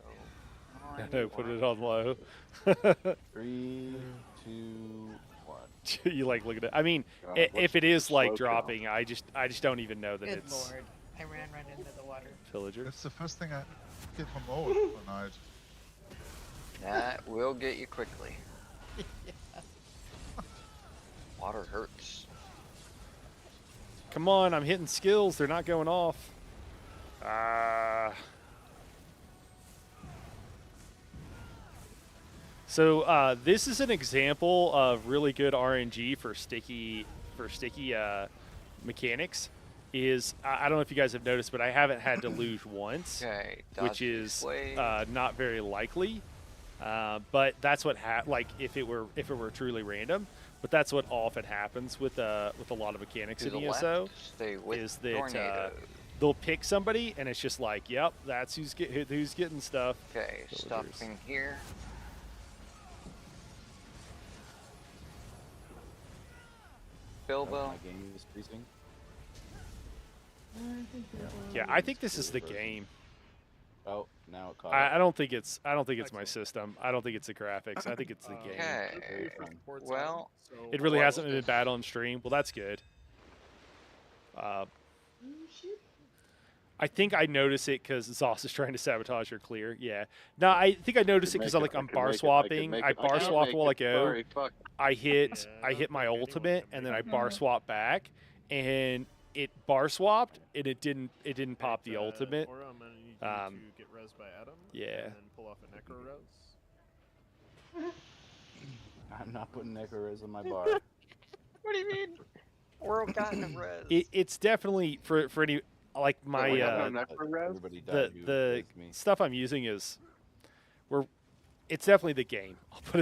No, put it on low. 3, 2, 1. You like look at it. I mean, if it is like dropping, I just don't even know that Good it's... Lord. I ran right into the water. Villager. That's the first thing I get from Old tonight. That will get you quickly. Water hurts. Come on, I'm hitting skills. They're not going off. So this is an example of really good RNG for sticky mechanics. I don't know if you guys have noticed, but I haven't had to lose once, Okay, which is not very likely. But that's what like if it were truly random. But that's what often happens with a lot of mechanics in ESO. Is that they'll pick somebody and it's just like, yep, that's who's getting stuff. Okay, stopping here. Bilbo. My game is freezing. Yeah, I think this is the game. Oh, now it caught. I don't think it's my system. I don't think it's the graphics. I think it's the game. Okay. Well, it really hasn't been bad on stream. Well, that's good. I think I notice it because Zoss is trying to sabotage your clear. Yeah. No, I think I notice it because I'm bar swapping. I bar swap while I go. I hit my ultimate and then I bar swap back, and it bar swapped and it didn't pop the ultimate. Aura, I'm gonna need you to get res by Adam. Yeah. And then pull off a necro res. I'm not putting necro res on my bar. What do you mean? Aura got a res. It's definitely for any like my the stuff I'm using is it's definitely the game.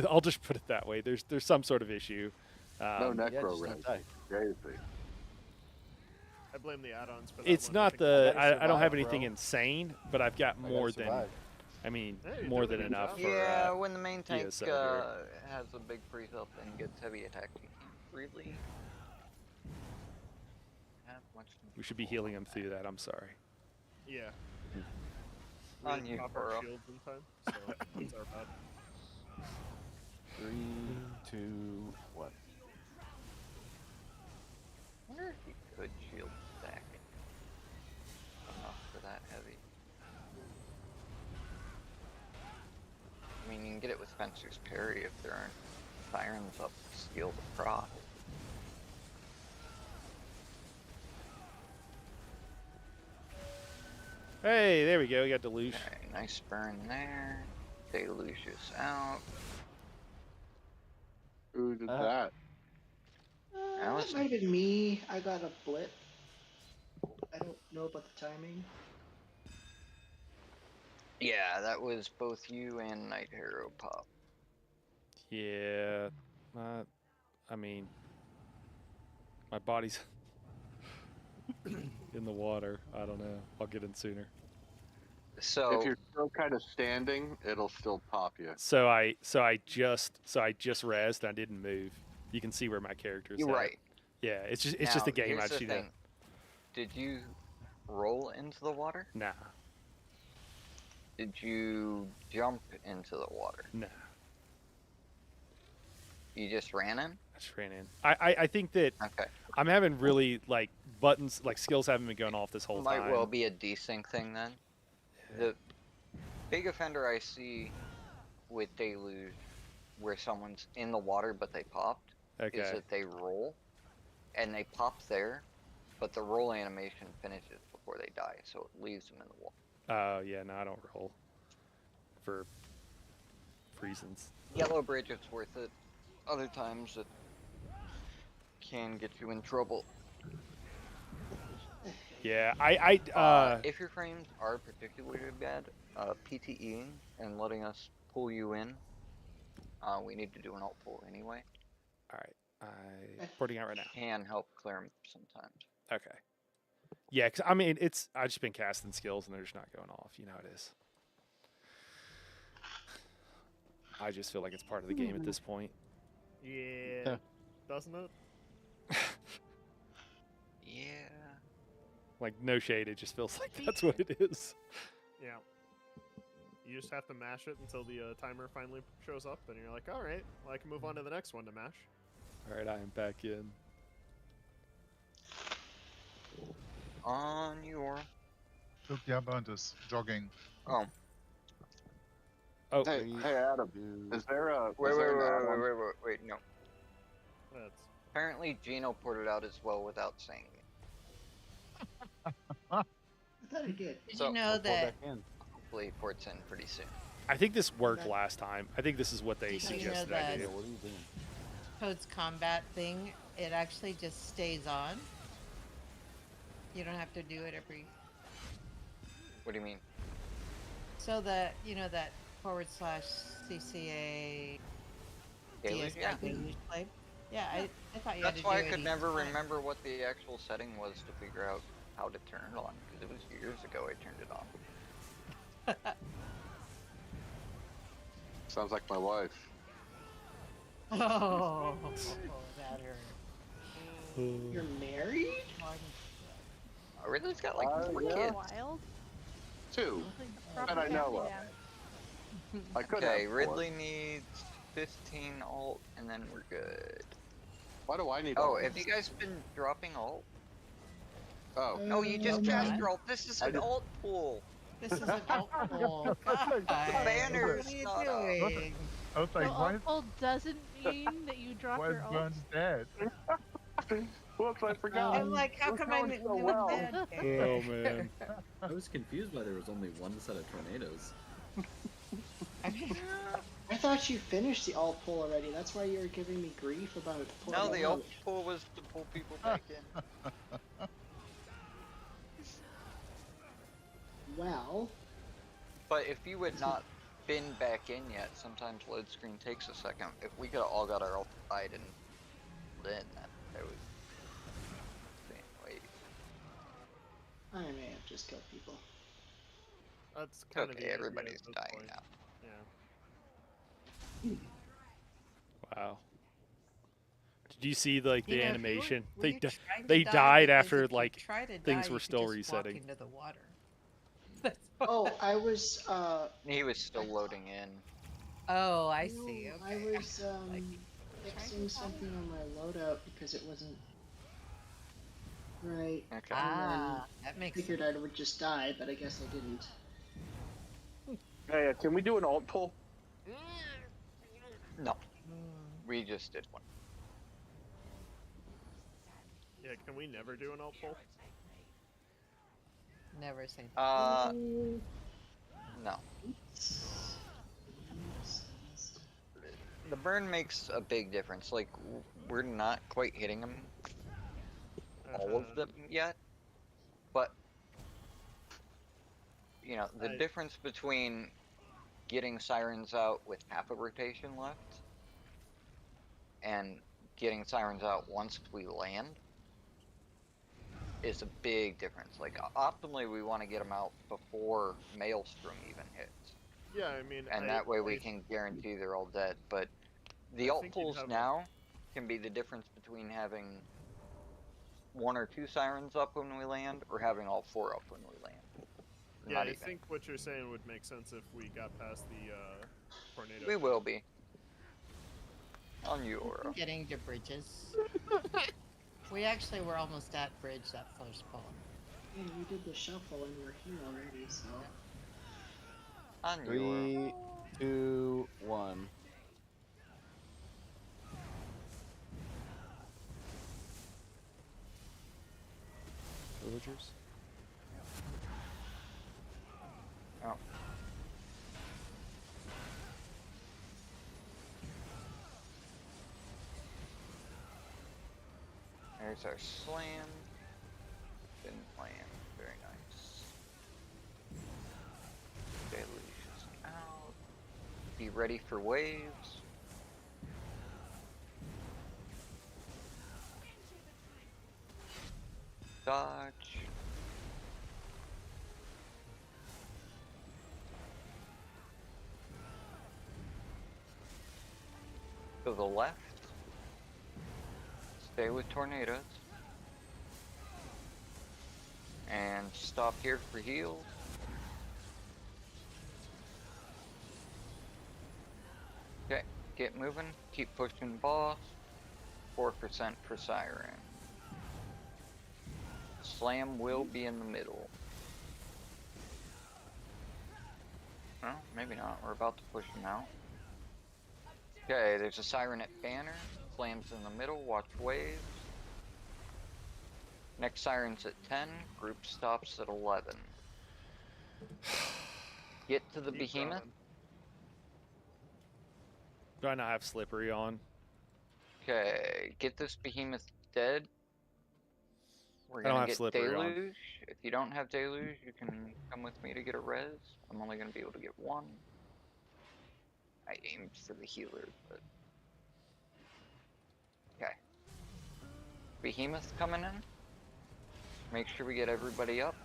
I'll just put it that way. There's some sort of issue. No necro res. Crazy. I blame the add-ons for that. It's one. not I don't have anything insane, but I've got more than more than enough. Yeah, for, when the main tank ESO has a big freeze up and gets heavy attack, you can't really have much. We should be healing him through that. I'm sorry. Yeah. On you, pop bro. our shields in time, so that's our bad. 3, 2, what? I wonder if you could shield stack enough for that heavy. I mean, you can get it with Spencer's parry if there aren't sirens up to steal the prop. Hey, there we go. We got Deluge. Okay, nice burn there. Deluge's out. Who did that? That might have been me. I got a blip. I don't know about the timing. Yeah, that was both you and Night Hero pop. Yeah. I mean, my body's in the water. I don't know. I'll get in sooner. So if you're still kind of standing, it'll still pop you. So I just rezzed and I didn't move. You can see where my character's you're at. right. Yeah, it's just a game. Here's the Actually, thing. Did you roll into the water? Nah. Did you jump into the water? Nah. You just ran in? I just ran in. I think that I'm having really like buttons like skills haven't been going off this whole time. Might well be a desync thing then. The big offender I see with Deluge where someone's in the water but they popped is that they roll and they pop there, but the roll animation finishes before they die, so it leaves them in the water. Oh yeah, no, I don't roll for reasons. Yellow Bridge, it's worth it. Other times it can get you in trouble. Yeah, if your frames are particularly bad, PTEing and letting us pull you in, we need to do an alt pull anyway. All right, I'm porting out right now. Can help clear them sometimes. Okay. Yeah, cause I mean I've just been casting skills and they're just not going off. You know how it is. I just feel like it's part of the game at this point. Yeah. Doesn't it? Yeah. Like no shade, it just feels like that's what it is. Yeah. You just have to mash it until the timer finally shows up, and you're like, all right, well, I can move on to the next one to mash. All right, I am back in. On your. Look, Burnt is jogging. Oh. Oh. Hey, Adam. Is there a? Wait, no. Apparently, Gino ported out as well without saying it. I thought he did. Did So, you know Pull that? back in. hopefully, he ports in pretty soon. I think this worked Okay. last time. I think this is what they Did you know suggested I that- do. Yeah, what are you doing? Toad's combat thing, it actually just stays on. You don't have to do it every. What do you mean? So that that /CCA Deluge? DS Yeah. Deluge play. Yeah, I thought you had That's to why I do it could each never time. remember what the actual setting was to figure out how to turn it on, because it was years ago I turned it on. Sounds like my wife. Oh, that hurt. You're married? Oh, Ridley's got like 4 yeah. kids. Wild. 2. Proper That I know family of. down. I could Okay, have 4. Ridley needs 15 alt, and then we're good. Why do I need Oh, all have this? you guys been dropping alt? Oh. No, you just Okay. cast your alt. This is I an did- alt pool. This is an alt pool. The banner What is are you not up. doing? I was So like, why, ult doesn't mean that you drop why is your ult. Burns dead? Whoops, I forgot. I'm like, how We're come I going knew so it well. dead? Oh man. I was confused why there was only one set of tornadoes. I thought you finished the alt pull already. That's why you were giving me grief about it. No, the alt pool was to pull people back in. Well, But if you had not been back in yet, sometimes load screen takes a second. If we could have all got our alt died and then that would wait. I may have just killed people. That's kind of Okay, the idea everybody's at this dying point. now. Yeah. Wow. Did you see like the You know, if you were- animation? were They you trying to they die? died Because after if you like try to things die, were you could still just walk resetting. into the water. Oh, I was He was still loading in. Oh, I see. Okay. I was fixing something on my loadout because it wasn't right. Okay. Ah, that I makes figured sense. I would just die, but I guess I didn't. Hey, can we do an alt pull? No, we just did one. Yeah, can we never do an alt pull? Never say. No. The burn makes a big difference. Like, we're not quite hitting them, all of them yet, but you know, the difference between getting sirens out with half a rotation left and getting sirens out once we land is a big difference. Like, optimally, we want to get them out before Maelstrom even hits. Yeah, I mean, And that way we can guarantee they're all dead. But the I alt think you'd pulls have now can be the difference between having 1 or 2 sirens up when we land or having all 4 up when we land. Yeah, Not I even. think what you're saying would make sense if we got past the tornado. We will be. On you, Aura. Getting to bridges. We actually were almost at bridge that first pull. Yeah, we did the shuffle and we're here already, so. On you, Aura. 3, 2, 1. Villagers. Oh. There's our slam. Didn't land. Very nice. Deluge is out. Be ready for waves. Dodge. To the left. Stay with tornadoes. And stop here for heals. Okay, get moving. Keep pushing boss. 4% for siren. Slam will be in the middle. Well, maybe not. We're about to push him out. Okay, there's a siren at banner. Slams in the middle, watch waves. Next siren's at 10, group stops at 11. Get to the Keep behemoth. running. Do I not have slippery on? Okay, get this behemoth dead. We're I don't gonna have get slippery on. deluge. If you don't have deluge, you can come with me to get a res. I'm only gonna be able to get one. I aimed for the healer, but okay. Behemoth coming in. Make sure we get everybody up.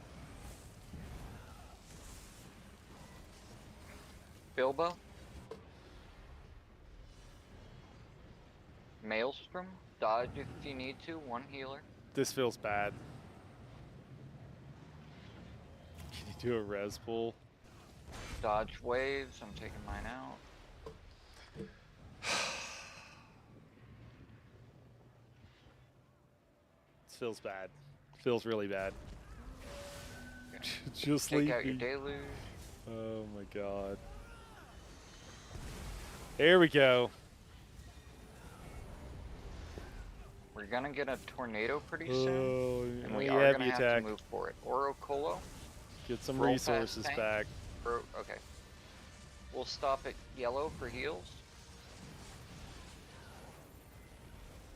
Bilbo. Maelstrom. Dodge if you need to. One healer. This feels bad. Can you do a res pull? Dodge waves. I'm taking mine out. This feels bad. Feels really bad. Just Take leave out your me. deluge. Oh my god. There we go. We're gonna get a tornado pretty soon, Oh, and we yeah, are gonna heavy have attack. to move for it. Orocolo. Get some Roll past resources tank. back. Okay. We'll stop at yellow for heals.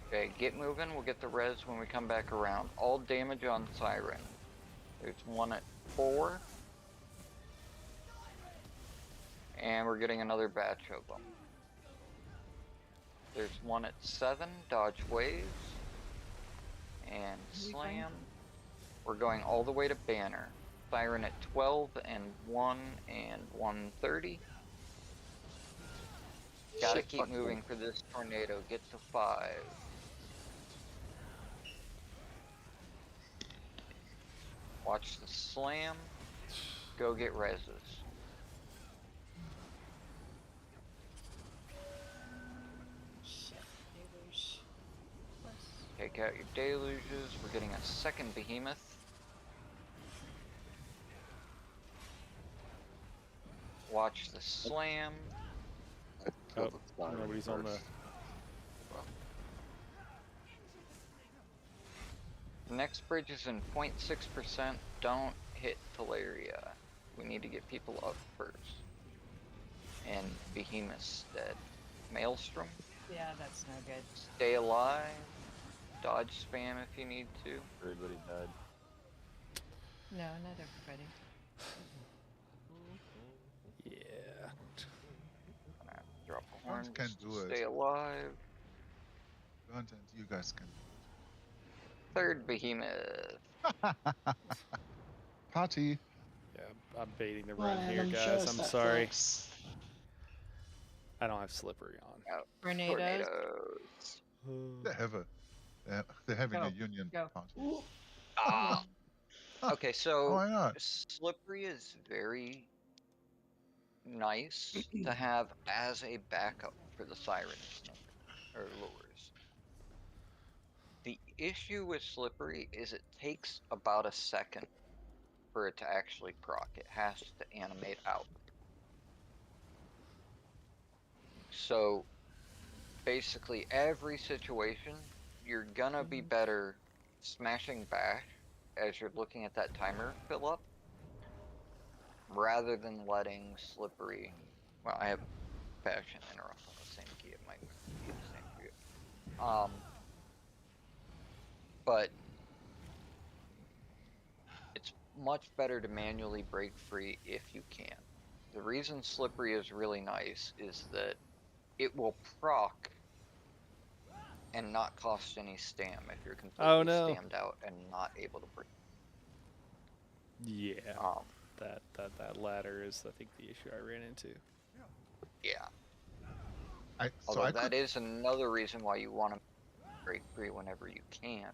Okay, get moving. We'll get the res when we come back around. All damage on Siren. There's one at 4. And we're getting another batch of them. There's one at 7. Dodge waves. And slam. We're going all the way to banner. Siren at 12 and 1 and 130. Gotta Shit, keep fuck moving for this tornado. Get to 5. Watch the slam. Go get reses. Take out your deluges. We're getting a second behemoth. Watch the slam. Oh, nobody's on the... The next bridge is in 0.6%. Don't hit Teleria. We need to get people up first. And Behemoth's dead. Maelstrom. Yeah, that's no good. Stay alive. Dodge spam if you need to. Everybody died. No, not everybody. Yeah. Drop a horn. Can just to do it. Stay alive. Burnt and you guys can. Third Behemoth. Party. Yeah, I'm baiting the Come on, run here, Adam, show guys. us I'm that sorry. flex. I don't have slippery on. Out. Tornadoes. Tornadoes. They have a. They're having Go, a union go. party. Ooh. Ah. Okay, so Why not? Slippery is very nice to have as a backup for the sirens or lures. The issue with Slippery is it takes about a second for it to actually proc. It has to animate out. So basically every situation you're gonna be better smashing bash as you're looking at that timer fill up rather than letting Slippery. Well, I have bash and interrupt on the same key. It might be the same for you. But it's much better to manually break free if you can. The reason Slippery is really nice is that it will proc and not cost any stam if you're completely stammed out and not able to break. Yeah. That ladder is, I think, the issue I ran into. Yeah. So Although I that could, is another reason why you want to break free whenever you can,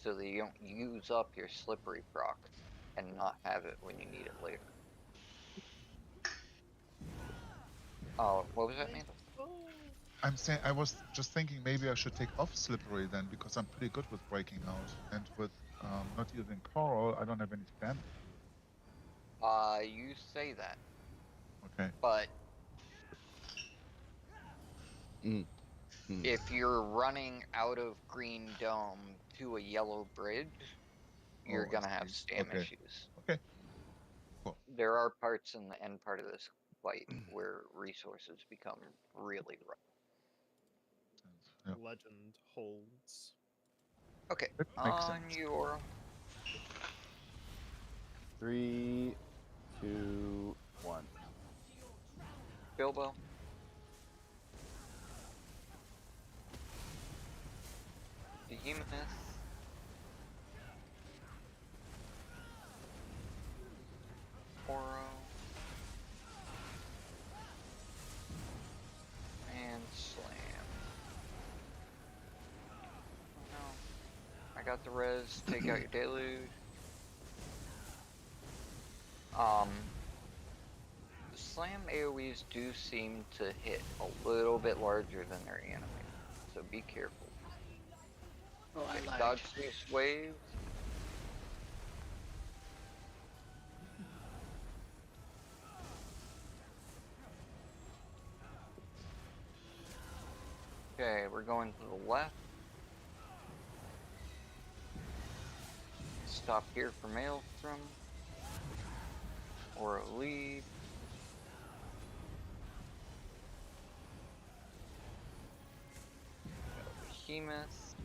so that you don't use up your Slippery proc and not have it when you need it later. Oh, what was that, man? I'm saying I was just thinking maybe I should take off Slippery then because I'm pretty good with breaking out and with not using Coral I don't have any spam. You say that. Okay. But if you're running out of Green Dome to a yellow bridge, you're Oh, I gonna have see. stam Okay. issues. Okay. Cool. There are parts in the end part of this fight where resources become really rough. Yeah. Legend holds. Okay, That makes on sense. your 3, 2, 1. Bilbo. Behemoth. Oro. And Slam. Oh no. I got the res, take out your deluge. Slam AoEs do seem to hit a little bit larger than their enemy, so be careful. Oh, I lied. Dodge these waves. Okay, we're going to the left. Stop here for Maelstrom. Or a lead. Behemoth.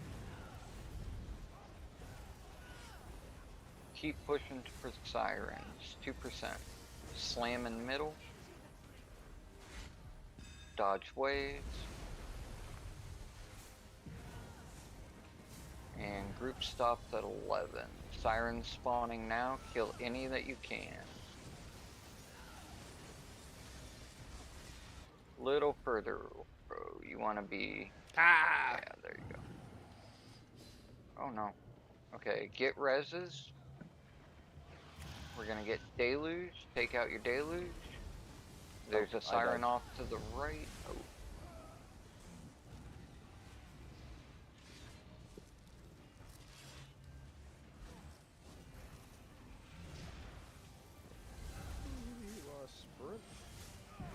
Keep pushing for Sirens. 2%. Slam in middle. Dodge waves. And group stops at 11. Sirens spawning now. Kill any that you can. Little further, bro. You want to be... Yeah, there you go. Oh no. Okay, get reses. We're gonna get deluge. Take out your deluge. There's a siren off to the right. Oh.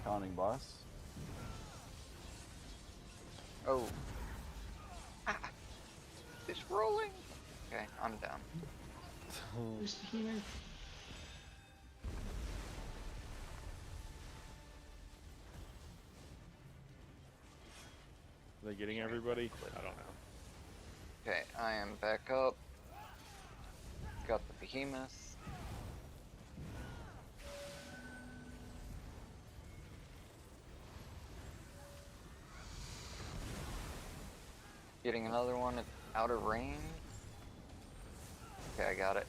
Counting boss. Oh. Ah. It's rolling. Okay, I'm down. Where's Behemoth? Are they getting everybody? I don't know. Okay, I am back up. Got the behemoth. Getting another one out of range. Okay, I got it.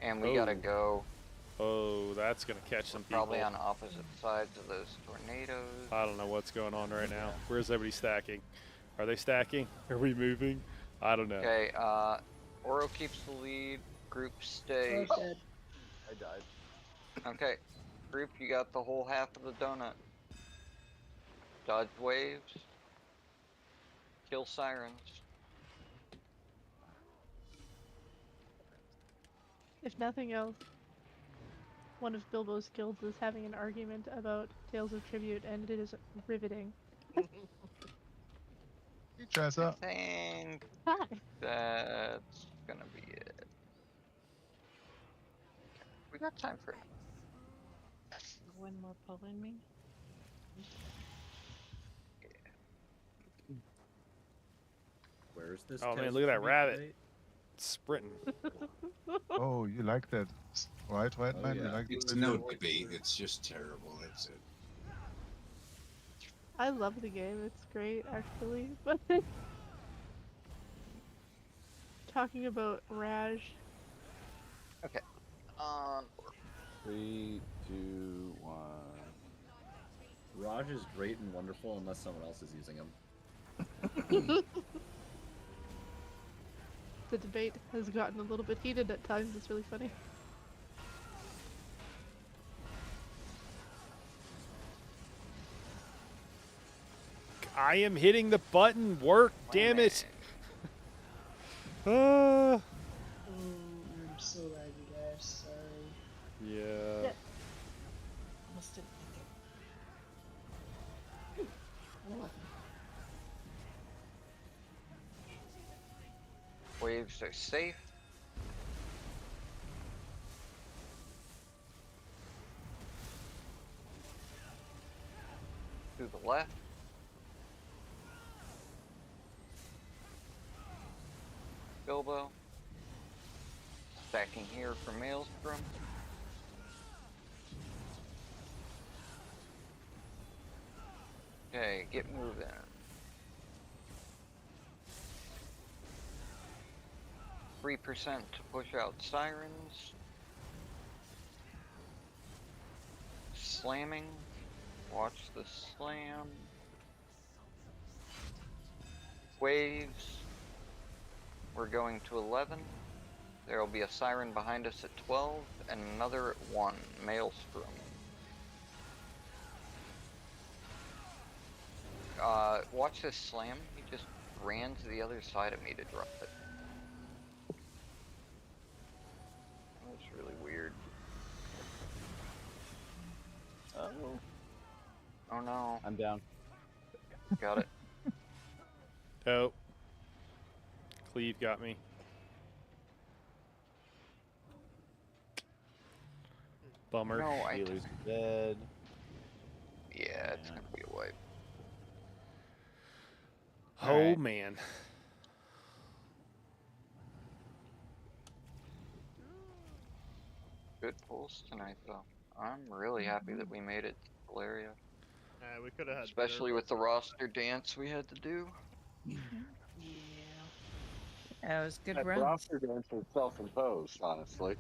And we gotta go. Oh, that's gonna catch some people. Probably on opposite sides of those tornadoes. I don't know what's going on right now. Where's everybody stacking? Are they stacking? Are we moving? I don't know. Okay, Oro keeps the lead. Group stay. Oh, dead. I died. Okay, group, you got the whole half of the donut. Dodge waves. Kill sirens. If nothing else, one of Bilbo's guilds is having an argument about Tales of Tribute, and it is riveting. Hey, Jazza. I think Hi. that's gonna be it. We got time for it. One more pulling me. Where's this? Oh man, Tales look at of that Tribute rabbit. debate? Sprinting. Oh, you like that, right, Oh, man? You yeah. like It's that? no debate. It's just terrible. That's it. I love the game. It's great, actually. But talking about Raj. Okay. 3, 2, 1. Raj is great and wonderful unless someone else is using him. The debate has gotten a little bit heated at times. It's really funny. I am hitting the button. Work, damn it. Oh, I'm so laggy, guys. Sorry. Yeah. Almost didn't make it. waves are safe. To the left. Bilbo. Stacking here for Maelstrom. Okay, get moving. %3 to push out sirens. Slamming. Watch the slam. Waves. We're going to 11. There will be a siren behind us at 12 and another at 1. Maelstrom. Watch this slam. He just ran to the other side of me to drop it. That was really weird. Uh-oh. Oh no. I'm down. Got it. Oh. Cleve got me. Bummer. No, Healer's dead. Yeah, it's gonna be a wipe. Oh, Alright. man. Good pulls tonight, though. I'm really happy that we made it to Valeria. We could have had. Especially with the roster dance we had to do. Yeah. That was good That run. roster dance was self-imposed, honestly.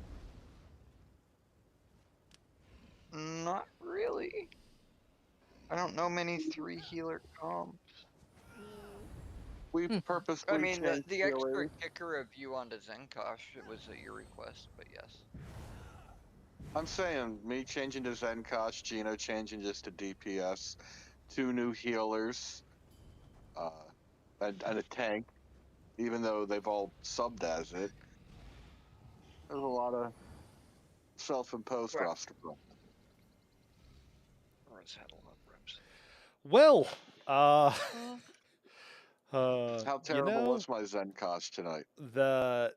Not really. I don't know many 3 healer comps. We purposely I mean, changed the extra healers. kicker of you onto Zenkosh, it was at your request, but yes. I'm saying me changing to Zenkosh, Gino changing just to DPS, 2 new healers, and a tank, even though they've all subbed as it. There's a lot of self-imposed Right. roster problems. Let's had a lot of reps. Well, How terrible you know, was my Zenkosh tonight? the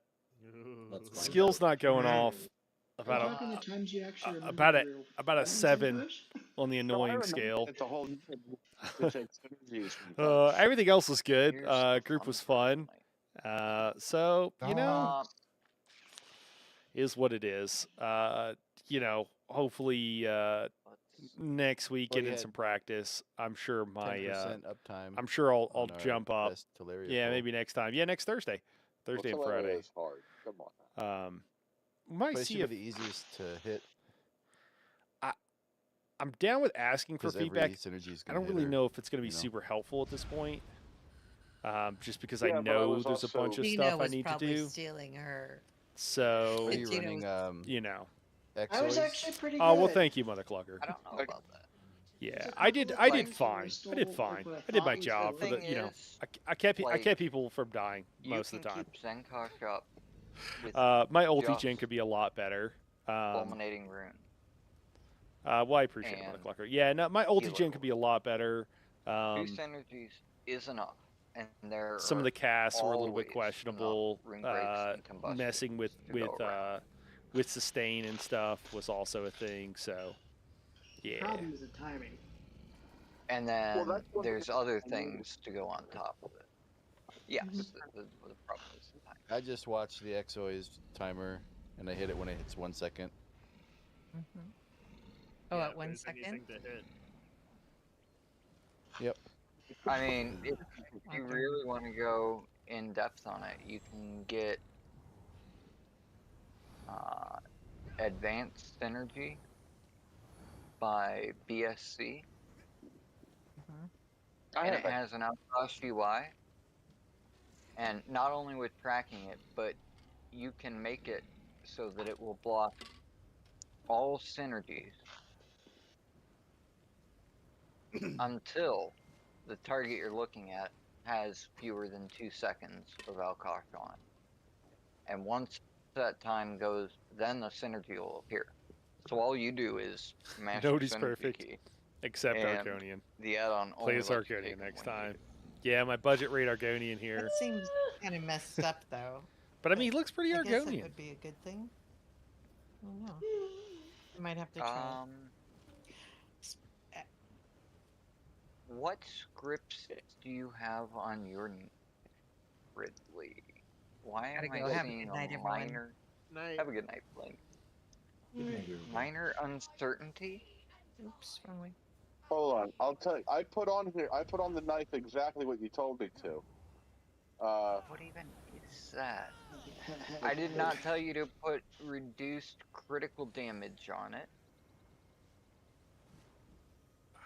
Let's find skill's not going off. Are you About talking the times you actually remember about a your about a own 7 Zenkosh? on the annoying scale. It's a whole to take synergies from Everything else was good. Here's some Group was fun fun. So you know, is what it is. You know, hopefully next week Well, get you in had some practice. I'm sure my 10% uptime. I'm sure I'll on our jump up. best Teleria Yeah, pool. maybe next time. Yeah, next Thursday. Thursday and Friday. Is hard. Come on. Might But it see should if be the easiest to hit. I'm down with asking for 'Cause every feedback. synergy's I gonna don't hit really her, know if it's going to be you know? super helpful at this point. Just because Yeah, I but I know was there's a bunch of Gino stuff I was need to probably do. stealing her. So, Are you Gino running was- you know. I was Exois? actually pretty good. Oh, well, thank you, Mother Clucker. I don't know about that. Yeah, a I did. couple I of did times where I fine. I stole, did like, fine. what I I did my thought was job for the the. You know, thing I kept I like, kept people from dying You most can of the time. keep Zenkosh up with My ulti just gen could be a lot better. fulminating rune. Well, I appreciate it, Mother and Clucker. Yeah, no, my ulti healer gen could be a lot better. 2 synergies is enough, and there Some of the casts were a little bit always questionable. enough rune breaks and combustions Messing with to go around. with sustain and stuff was also a thing. So, yeah. Problem is the timing. And then that's what there's it- other things to go on top of it. Yes, the problem is the time. I just watched the Exois timer, and I hit it when it hits 1 second. Oh, Yeah, at if 1 there's second? anything to hit. Yep. I mean, if you Okay. really want to go in depth on it, you can get Advanced Synergy by BSC. And it has an Outcross UI. And not only with tracking it, but you can make it so that it will block all synergies until the target you're looking at has fewer than 2 seconds of Alkosh on it. And once that time goes, then the synergy will appear. So all you do is mash Nobody's the synergy perfect, key. except and Arconian. The add-on Play only as lets you Arconian take them next when you time. need it. Yeah, my budget rate Arconian here. That seems kind of messed up, though. But I mean, he looks pretty I guess it Argonian. would be a good thing. I don't know. I might have to try. What scripts do you have on your Ridley? Why am Gotta go. I Have a seeing good night, a everyone. minor? Night. Have a good night, Blink. Minor uncertainty. Oops, wrong way. Hold on, I'll tell you. I put on the knife exactly what you told me to. What even is that? I did not tell you to put reduced critical damage on it.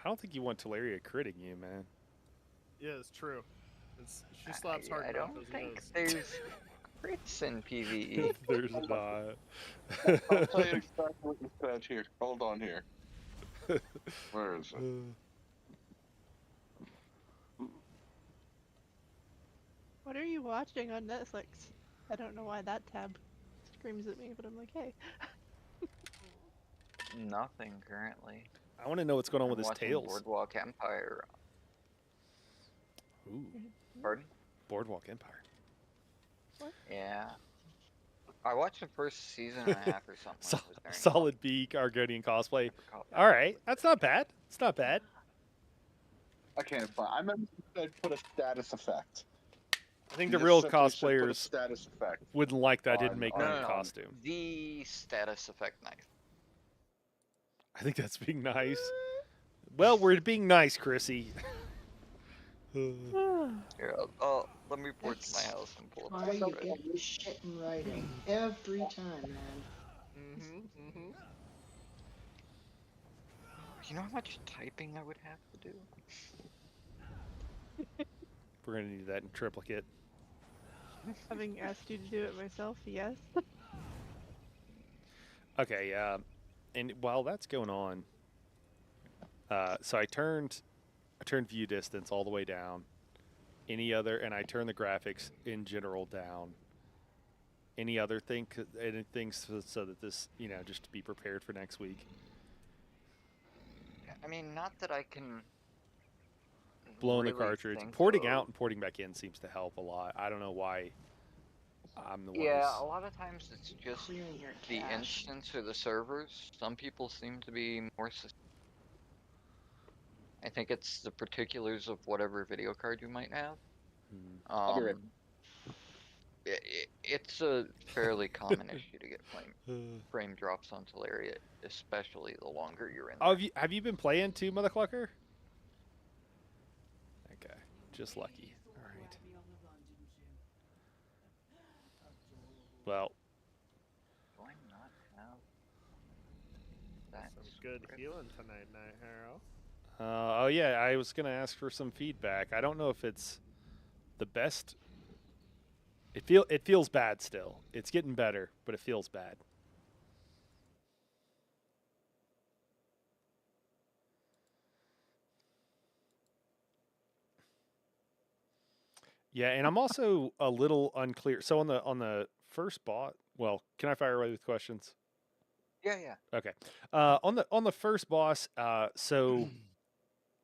I don't think you want Teleria critting you, man. Yeah, it's true. She slaps hard I enough don't as think it is. there's crits in PvE. There's not. I'll tell you exactly what you said here. Hold on here. Where is it? What are you watching on Netflix? I don't know why that tab screams at me, but I'm like, hey. Nothing currently. I want to know what's going on with his watching tails. Boardwalk Empire. Ooh. Pardon? Boardwalk Empire. What? Yeah. I watched the first season and a half or something. Solid beak, Argonian cosplay. All right, that's not bad. It's not bad. I can't find. I meant to put a status effect. I think You the real just simply should put a cosplayers status effect wouldn't like that. I didn't on- make on- that No. costume. The status effect knife. I think that's being nice. Well, we're being nice, Chrissy. Here, let me report to my house and pull Why up you the get this shit in writing every time, man? You know how much typing I would have to do? We're gonna need that in triplicate. Having asked you to do it myself, yes. Okay, and while that's going on, so I turned view distance all the way down. Any other, and I turned the graphics in general down. Any other anything so that this, just to be prepared for next week. I mean, not that I can. Blowing really the cartridge, think porting of- out and porting back in seems to help a lot. I don't know why. I'm the one. Yeah, a lot of times it's just Clearing your the cache. instance or the servers. Some people seem to be more. I think it's the particulars of whatever video card you might have. I'll be right It's a fairly common issue to get frame drops on Teleria, especially the longer you're in. Oh, have you been playing too, Mother Clucker? Okay, just lucky. All right. Well. Do I not have that? Some good healing tonight, Night Hero. Oh yeah, I was gonna ask for some feedback. I don't know if it's the best. It feels bad still. It's getting better, but it feels bad. Yeah, and I'm also a little unclear. So on the first bot, well, can I fire away with questions? Yeah. Okay. On the first boss, so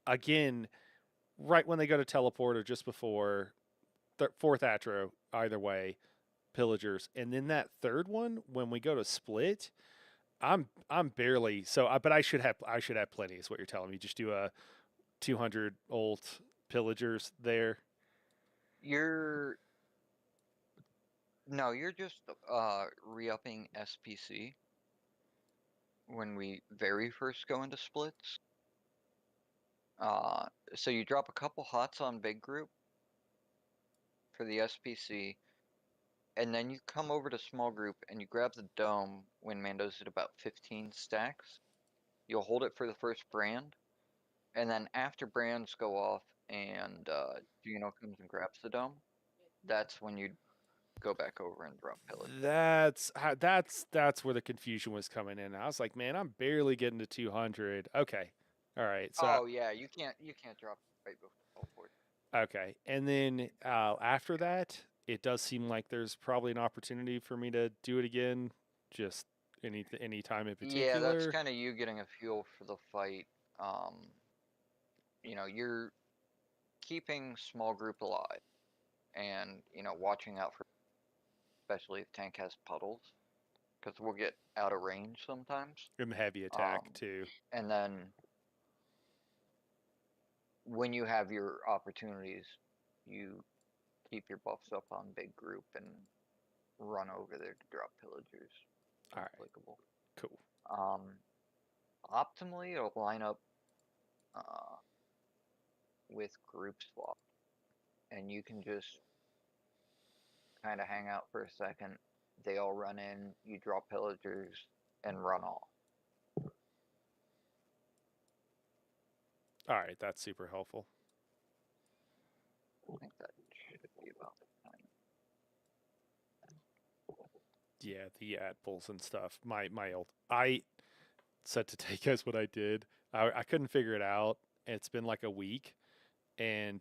again, right when they go to teleport or just before, fourth Atro, either way, pillagers, and then that third one when we go to split, I'm barely but I should have plenty. Is what you're telling me? Just do a 200 ult pillagers there. You're just re-upping SPC when we very first go into splits. So you drop a couple hots on big group for the SPC, and then you come over to small group and you grab the dome when Mando's at about 15 stacks. You'll hold it for the first brand, and then after brands go off and Gino comes and grabs the dome, that's when you go back over and drop pillage. That's where the confusion was coming in. I was like, man, I'm barely getting to 200. Okay, all right. So yeah, you can't drop right before teleport. Okay, and then after that, it does seem like there's probably an opportunity for me to do it again. Just any time in particular. Yeah, that's kind of you getting a feel for the fight. You're keeping small group alive, and watching out for especially if tank has puddles, because we'll get out of range sometimes. And heavy attack too. And then when you have your opportunities, you keep your buffs up on big group and run over there to drop pillagers. All right. Applicable. Cool. Optimally, it'll line up with group swap, and you can just kind of hang out for a second. They all run in, you drop pillagers, and run off. All right, that's super helpful. I think that should be about the time. Yeah, the pulls and stuff. My ult. I said to take us what I did. I couldn't figure it out. It's been like a week, and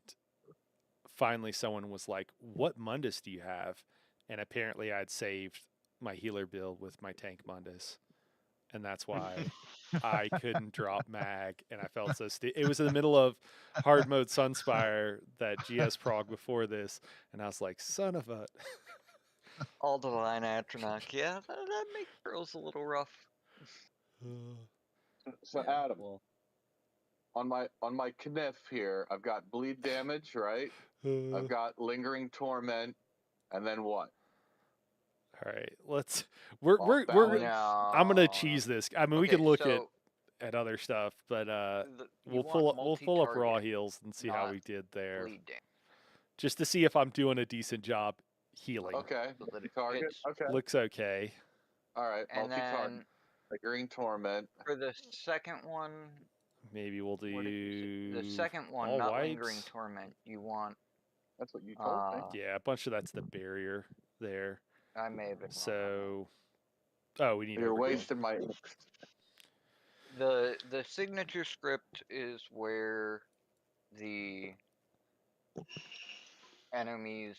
finally someone was like, "What Mundus do you have?" And apparently I'd saved my healer build with my tank Mundus, and that's why I couldn't drop mag, and I felt so it was in the middle of hard mode Sunspire, that GS prog before this, and I was like, son of a... All Divine Atronach, yeah, that makes girls a little rough. So Adam, on my Kniff here, I've got bleed damage, right? I've got lingering torment, and then what? All right, let's. I'm gonna cheese this. I mean, we could look at other stuff, but we'll pull up raw heals and see how we did there, just to see if I'm doing a decent job healing. Okay, target. Okay, looks okay. All right, and then lingering torment for the second one. Maybe we'll do the second one, all not wipes. lingering torment. You want? That's what you told me. Yeah, a bunch of that's the barrier there. I may have been so. Oh, we need. You're wasting my. The signature script is where the enemies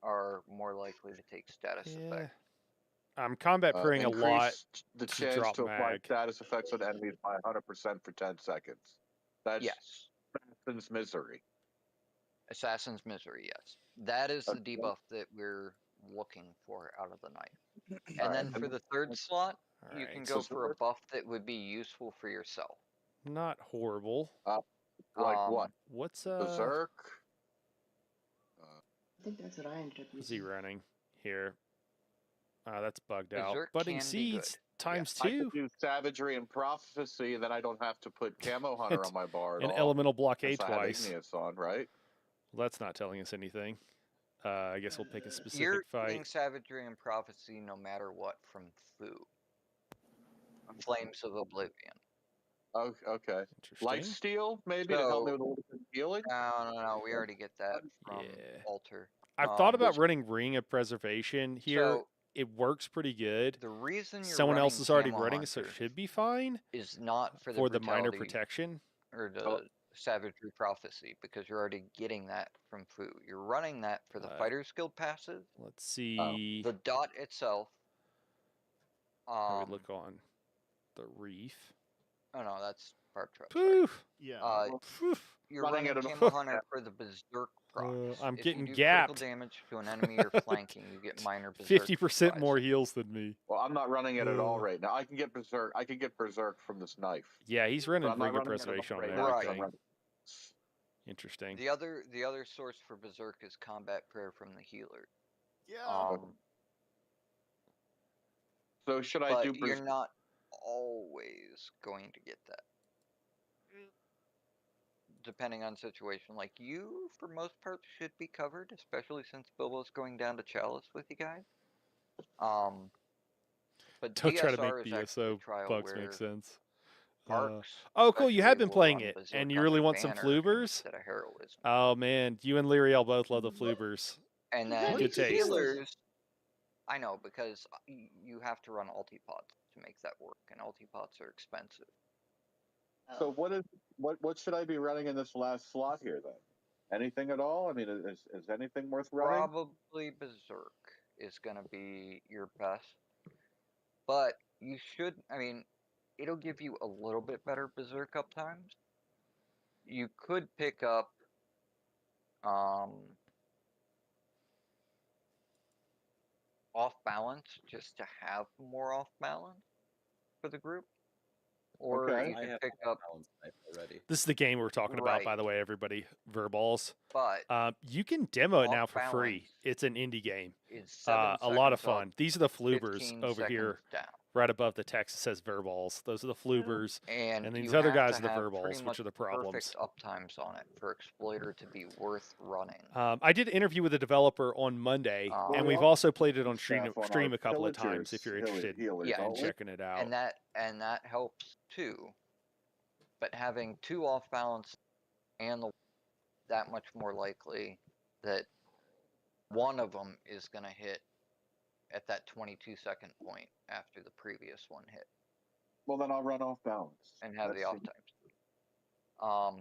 are more likely to take status effect. I'm combat praying a lot. The chance to apply status effects on enemies by 100% for 10 seconds. That's Assassin's Misery. Assassin's Misery, yes. That is the debuff that we're looking for out of the knife. And then for the third slot, you can go for a buff that would be useful for yourself. Not horrible. Like what? What's Berserk? I think that's what I ended up using. Is he running here? That's bugged out. Berserk Budding Seeds times 2. I could do Savagery and Prophecy, then I don't have to put Camo Hunter on my bar at all. An Elemental Blockade twice. Igneous on, right? Well, that's not telling us anything. I guess we'll pick a specific You're fight. getting Savagery and Prophecy no matter what from Fu. Flames of Oblivion. Oh, okay. Lifesteal, maybe, to help me with a little bit of healing? No. We already get that from Altar. I've thought about running Ring of Preservation here. So, it works pretty good. The reason someone else is already running, so it should be fine. Is not for the minor protection or the Savagery Prophecy, because you're already getting that from Fu. You're running that for the Fighter's Guild passive. Let's see. The dot itself. How we look on the Reef. Oh no, that's Barb Trust. Poof. Yeah. You're running Camo Hunter for the Berserk procs. I'm if getting you do gapped. Critical damage to an enemy you're flanking, you get minor Berserk. 50% more heals than me. Well, I'm not running it at all right now. I can get Berserk. I can get Berserk from this knife. Yeah, he's running Ring of Preservation on everything. Interesting. The other source for Berserk is Combat Prayer from the healer. Yeah. So should I do Berserk? You're not always going to get that. Depending on situation. Like, you, for most part, should be covered, especially since Bilbo's going down to Chalice with you guys. But don't DSR try to make DSO bugs make sense. Oh, cool. You have been playing it, and you really want some Flubers? Oh, man. You and Lyriel both love the Flubers. And then good taste. Healers, I know, because you have to run Ultipots to make that work, and Ultipots are expensive. So what should I be running in this last slot here then? Anything at all? I mean, is anything worth running? Probably Berserk is going to be your best. But you should, I mean, it'll give you a little bit better Berserk up times. You could pick up off balance just to have more off balance for the group, or Okay. you I can have pick up. balance knife already. This is the game we're talking about, by Right. the way, everybody. Verballs. But You can demo it now off for free. balance It's an indie game. is 7 A lot of seconds up, fun. These are the floobers 15 over here, seconds down. right above the text that says Verballs. Those are the floobers, And these you other have guys to are the have Verballs, pretty which much are the problems. perfect uptimes on it for Exploiter to be worth running. I did an interview with a developer on Monday, and we've also played it on stream a couple of times. If you're interested in checking it out, and that helps too. But having 2 off balance and that much more likely that one of them is going to hit at that 22-second point after the previous one hit. Well, then I'll run off balance and have the off times. Are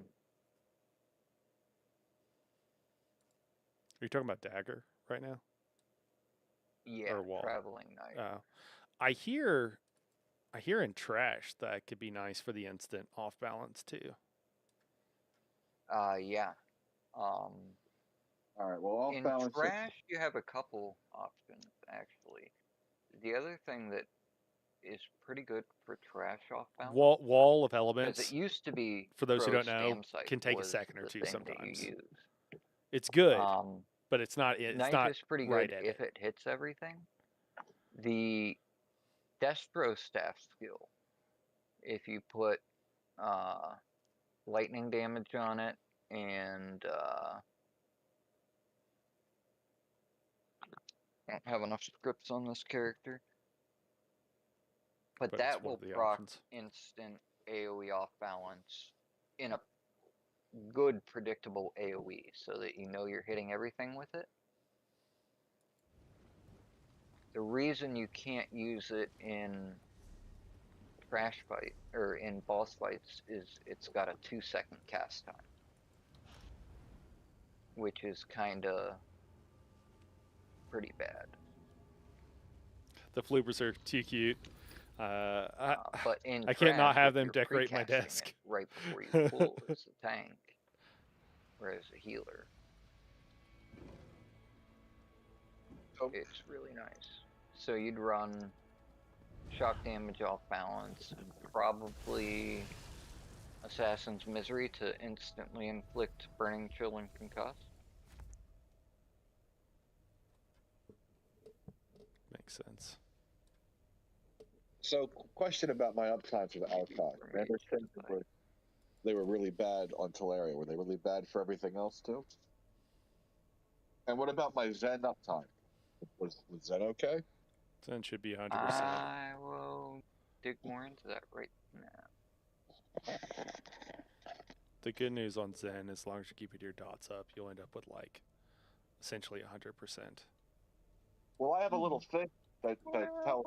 you talking about Dagger right now? Yeah, or Wall? Traveling Knight. I hear in Trash that could be nice for the instant off balance too. Yeah. All right. Well, off in balance. Trash, you have a couple options actually. The other thing that is pretty good for Trash off balance. Wall of Elements. Because it used to be, for those who don't know, Stamsite can take a was second or the two thing sometimes. that you use. It's good, but it's not. Knife is pretty good if it hits everything. The Destro Staff skill, if you put lightning damage on it and I don't have enough scripts on this character, but that will proc instant AoE off balance in a good predictable AoE so that you know you're hitting everything with it. The reason you can't use it in Trash fight or in boss fights is it's got a 2-second cast time, which is kinda pretty bad. The floopers are too cute. But in I can't not Trash, have if them you're decorate my precasting desk it right before you pull as a tank, or as a healer. It's really nice. So you'd run shock damage off balance, and probably Assassin's Misery to instantly inflict Burning Chill and Concuss. Makes sense. So, question about my uptimes with Alcott. I understand they were really bad on Teleria. Were they really bad for everything else too? And what about my Zen uptime? Was Zen okay? Zen should be 100%. I will dig more into that right now. The good news on Zen, as long as you keep your dots up, you'll end up with like essentially 100%. Well, I have a little thing that tells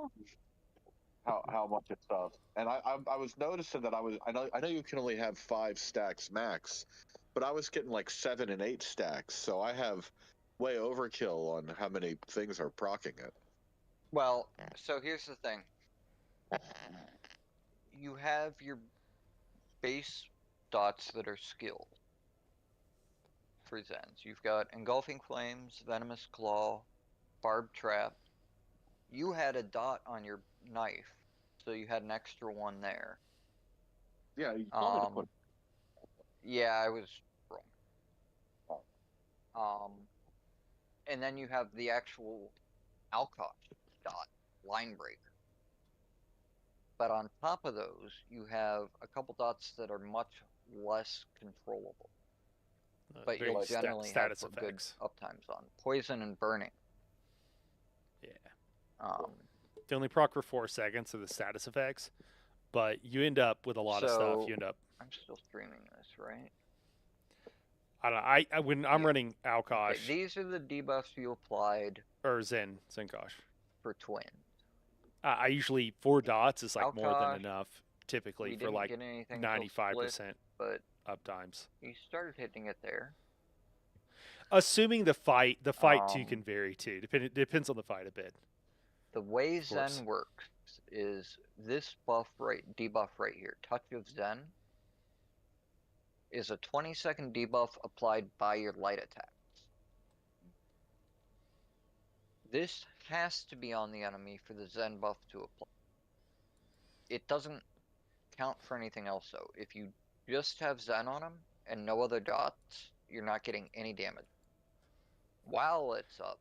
how much it does, and I was noticing that I know you can only have 5 stacks max, but I was getting like 7 and 8 stacks, so I have way overkill on how many things are proccing it. Well, so here's the thing. You have your base dots that are skilled for Zens. You've got Engulfing Flames, Venomous Claw, Barbed Trap. You had a dot on your knife, so you had an extra one there. Yeah, you told me to put. Yeah, I was wrong. And then you have the actual Alcott dot, Line Breaker. But on top of those, you have a couple dots that are much less controllable. But you'll generally have good uptimes on. Poison and Burning. Yeah. They only proc for 4 seconds of the status effects, but you end up with a lot of stuff. You end up. I'm still streaming this, right? I don't know. When I'm running Alkosh. Okay, these are the debuffs you applied. Or Zenkosh. For twins. I usually 4 dots is like Alkosh, more than enough, typically for like 95% but uptimes. You started hitting it there. Assuming the fight too can vary too. Depends on the fight a bit. The way Zen works is this debuff right here, Touch of Zen, is a 20-second debuff applied by your light attacks. This has to be on the enemy for the Zen buff to apply. It doesn't count for anything else though. If you just have Zen on him and no other dots, you're not getting any damage. While it's up,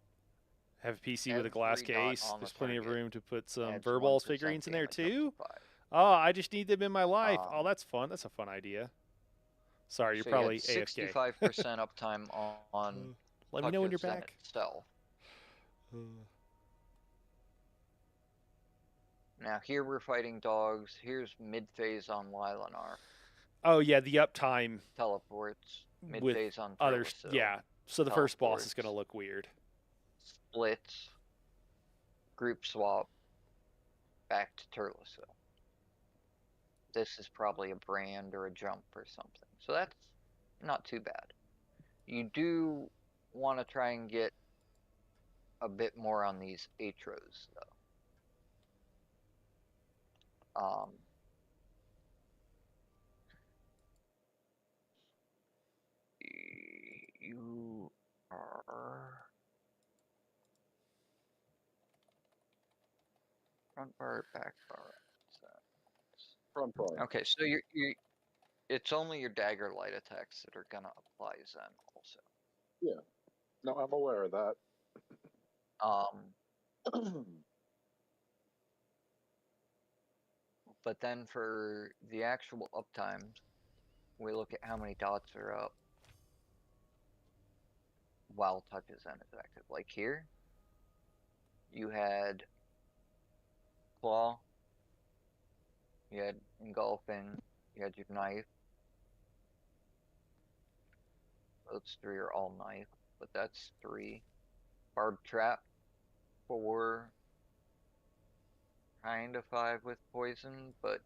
Have a PC with a glass every dot case. on the There's plenty of target room to put some adds Verballs 1% figurines in there damage up to too. 5. Oh, I just need them in my life. Oh, Um, that's fun. That's a fun idea. Sorry, you're So probably you had AFK. 65% uptime on Let me know when you're Touch's Zen back. itself. Now here we're fighting dogs. Here's mid-phase on Lilanar. Oh yeah, the uptime Teleports. with Mid-phase on others. Turlesil. Yeah, so the first boss is Teleports. gonna look weird. Splits. Group swap. Back to Turlesil. This is probably a brand or a jump or something. So that's not too bad. You do want to try and get a bit more on these Atros though. You are front bar, back bar. Front bar. Okay, so it's only your dagger light attacks that are gonna apply Zen also. Yeah. No, I'm aware of that. But then for the actual uptimes, we look at how many dots are up while Touch's Zen is active. Like here, you had Claw, you had Engulfing, you had your Knife. Those 3 are all Knife, but that's 3. Barbed Trap, 4. Kind of 5 with Poison, but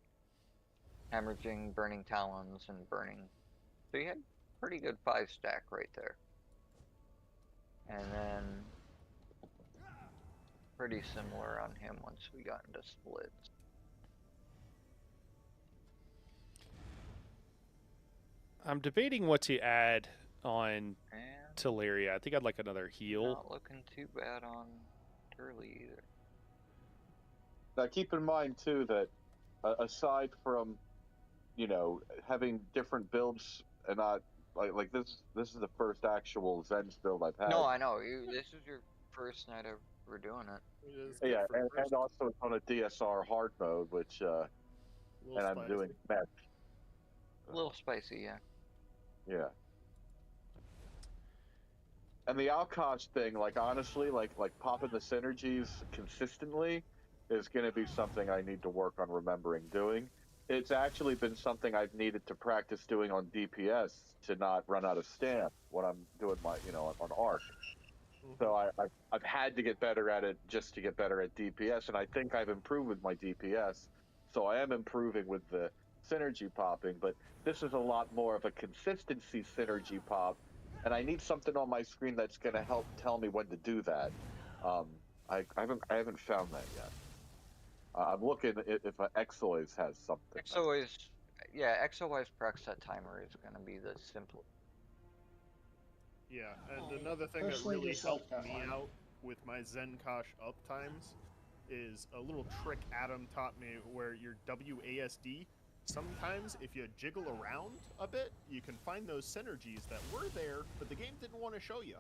Hemorrhaging, Burning Talons, and Burning. So you had pretty good 5 stack right there. And then pretty similar on him once we got into splits. I'm debating what to add on Teleria. I think I'd like another heal. Not looking too bad on Turley either. Now keep in mind too that aside from, having different builds and not like this is the first actual Zen's build I've had. No, I know. This is your first night ever doing it. Yeah, and also it's on a DSR hard mode, which and I'm doing mech. A little spicy, yeah. Yeah. And the Alkosh thing, honestly, like popping the synergies consistently is going to be something I need to work on remembering doing. It's actually been something I've needed to practice doing on DPS to not run out of stamp when I'm doing my, on ARC. So I've had to get better at it just to get better at DPS, and I think I've improved with my DPS. So I am improving with the synergy popping, but this is a lot more of a consistency synergy pop, and I need something on my screen that's going to help tell me when to do that. I haven't found that yet. I'm looking if Exois has something. Exois Proxet Timer is going to be the simplest. Yeah, and another thing that really helped me out with my Zenkosh uptimes is a little trick Adam taught me where your WASD, sometimes if you jiggle around a bit, you can find those synergies that were there, but the game didn't want to show you.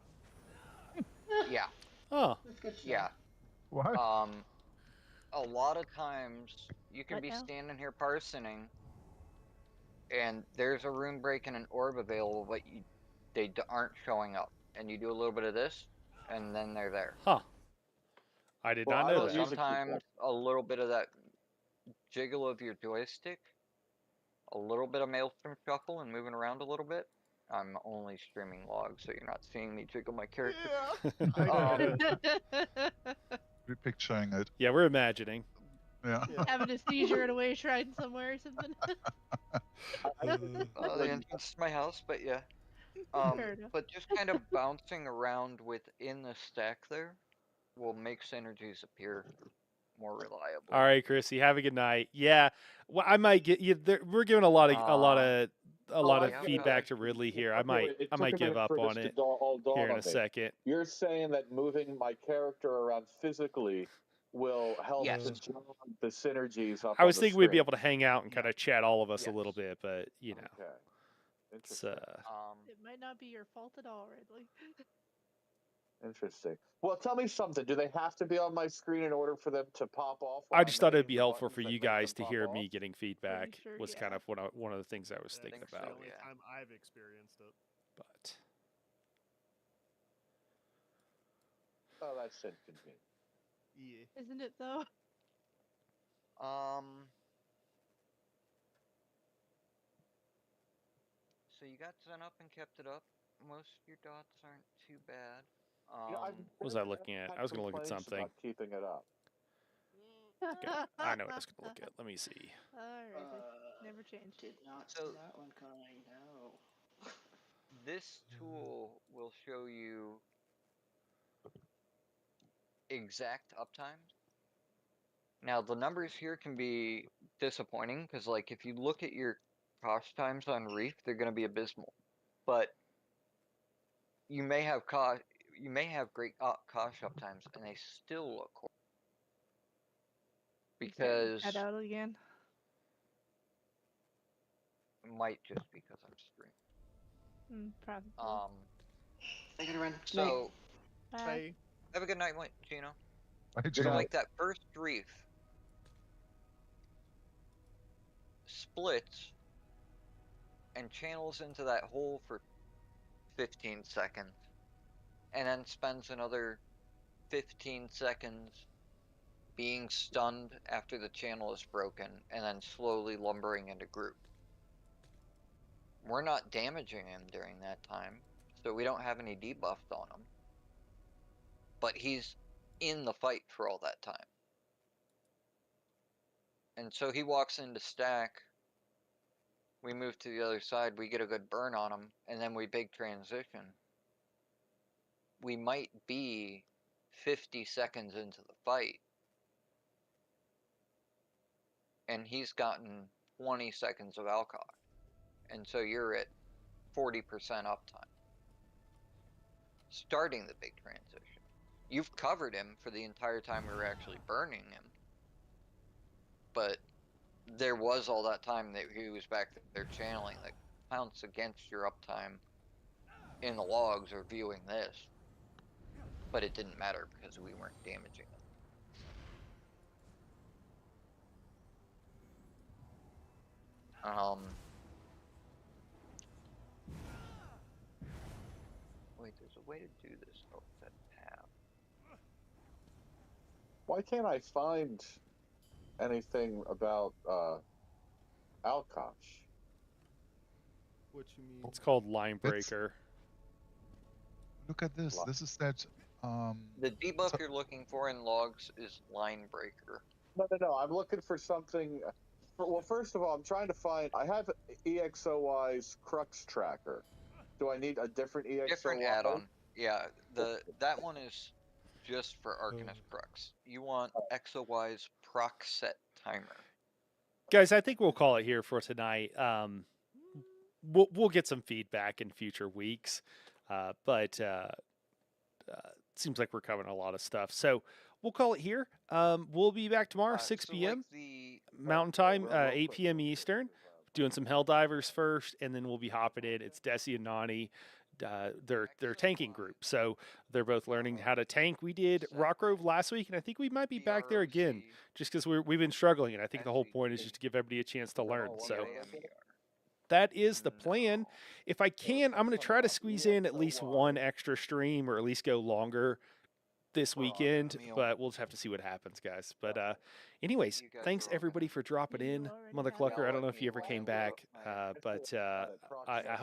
Yeah. Oh. Yeah. What? A lot of times you can be standing here parsoning, and there's a rune break and an orb available, but they aren't showing up. And you do a little bit of this, and then they're there. Huh. I did not know that. Sometimes a little bit of that jiggle of your joystick, a little bit of Maelstrom Shuffle and moving around a little bit. I'm only streaming logs, so you're not seeing me jiggle my character. We're picturing it. Yeah, we're imagining. Yeah. Having a seizure at a way shrine somewhere or something. The entrance to my house, but yeah. But just kind of bouncing around within the stack there will make synergies appear more reliable. All right, Chrissy, have a good night. Yeah, well, I might get you. We're giving a lot of a lot of yeah, feedback to Ridley here. I might give up on it here in a second. You're saying that moving my character around physically will help Yes. to draw the synergies up I was on the thinking we'd be screen. able to hang out and kind of chat all of us a Yes. little bit, but you know, Okay. it's Interesting. It might not be your fault at all, Ridley. Interesting. Well, tell me something. Do they have to be on my screen in order for them to pop off? I just thought it'd be helpful for you guys to hear me getting feedback. sure, Was kind of one of the things I was thinking That's the about. only time I've experienced it. But oh, that's inconvenient. Yeah. Isn't it though? So you got Zen up and kept it up. Most of your dots aren't too bad. what was I looking at? I was going to look at something. About keeping it up. Okay, I know what I was going to look at. Let me see. Alright, never changed. Did not see So- that one coming. No. This tool will show you exact uptimes. Now the numbers here can be disappointing because, like, if you look at your cost times on Reef, they're going to be abysmal. But you may have great cost uptimes, and they still look horrible. Because Head out again. it might just because I'm streaming. Probably. I gotta run. So Bye. have a good night, Gino. Bye, So Gino. like that first Reef splits and channels into that hole for 15 seconds, and then spends another 15 seconds being stunned after the channel is broken, and then slowly lumbering into group. We're not damaging him during that time, so we don't have any debuffs on him. But he's in the fight for all that time. And so he walks into stack, we move to the other side, we get a good burn on him, and then we big transition. We might be 50 seconds into the fight, and he's gotten 20 seconds of alcohol. And so you're at 40% uptime. Starting the big transition. You've covered him for the entire time we were actually burning him. But there was all that time that he was back there channeling that counts against your uptime in the logs or viewing this. But it didn't matter because we weren't damaging him. Wait, there's a way to do this. Oh, that tab. Why can't I find anything about Alkosh? What you mean? It's called Line Breaker. Look at this. This is that. The debuff you're looking for in logs is Line Breaker. No. I'm looking for something. Well, first of all, I'm trying to find. I have EXOY's Crux Tracker. Do I need a different EXOY? Different add-on. Yeah, that one is just for Arcanist Crux. You want XOY's proc set timer. Guys, I think we'll call it here for tonight. We'll get some feedback in future weeks, but seems like we're covering a lot of stuff. So we'll call it here. We'll be back tomorrow, 6 p.m. Mountain Time, 8 p.m. Eastern. Doing some Helldivers first, and then we'll be hopping in. It's Desi and Nani. They're tanking group, so they're both learning how to tank. We did Rock Grove last week, and I think we might be back there again, just because we've been struggling, and I think the whole point is just to give everybody a chance to learn. So that is the plan. If I can, I'm going to try to squeeze in at least one extra stream, or at least go longer this weekend, but we'll just have to see what happens, guys. But anyways, thanks everybody for dropping in. Mother Clucker, I don't know if you ever came back, but I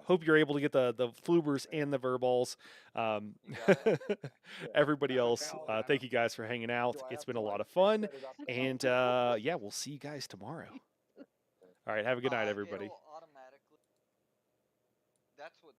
hope you're able to get the Flubers and the Verbals. Everybody else, thank you guys for hanging out. It's been a lot of fun, and yeah, we'll see you guys tomorrow. All right, have a good night, everybody. That's what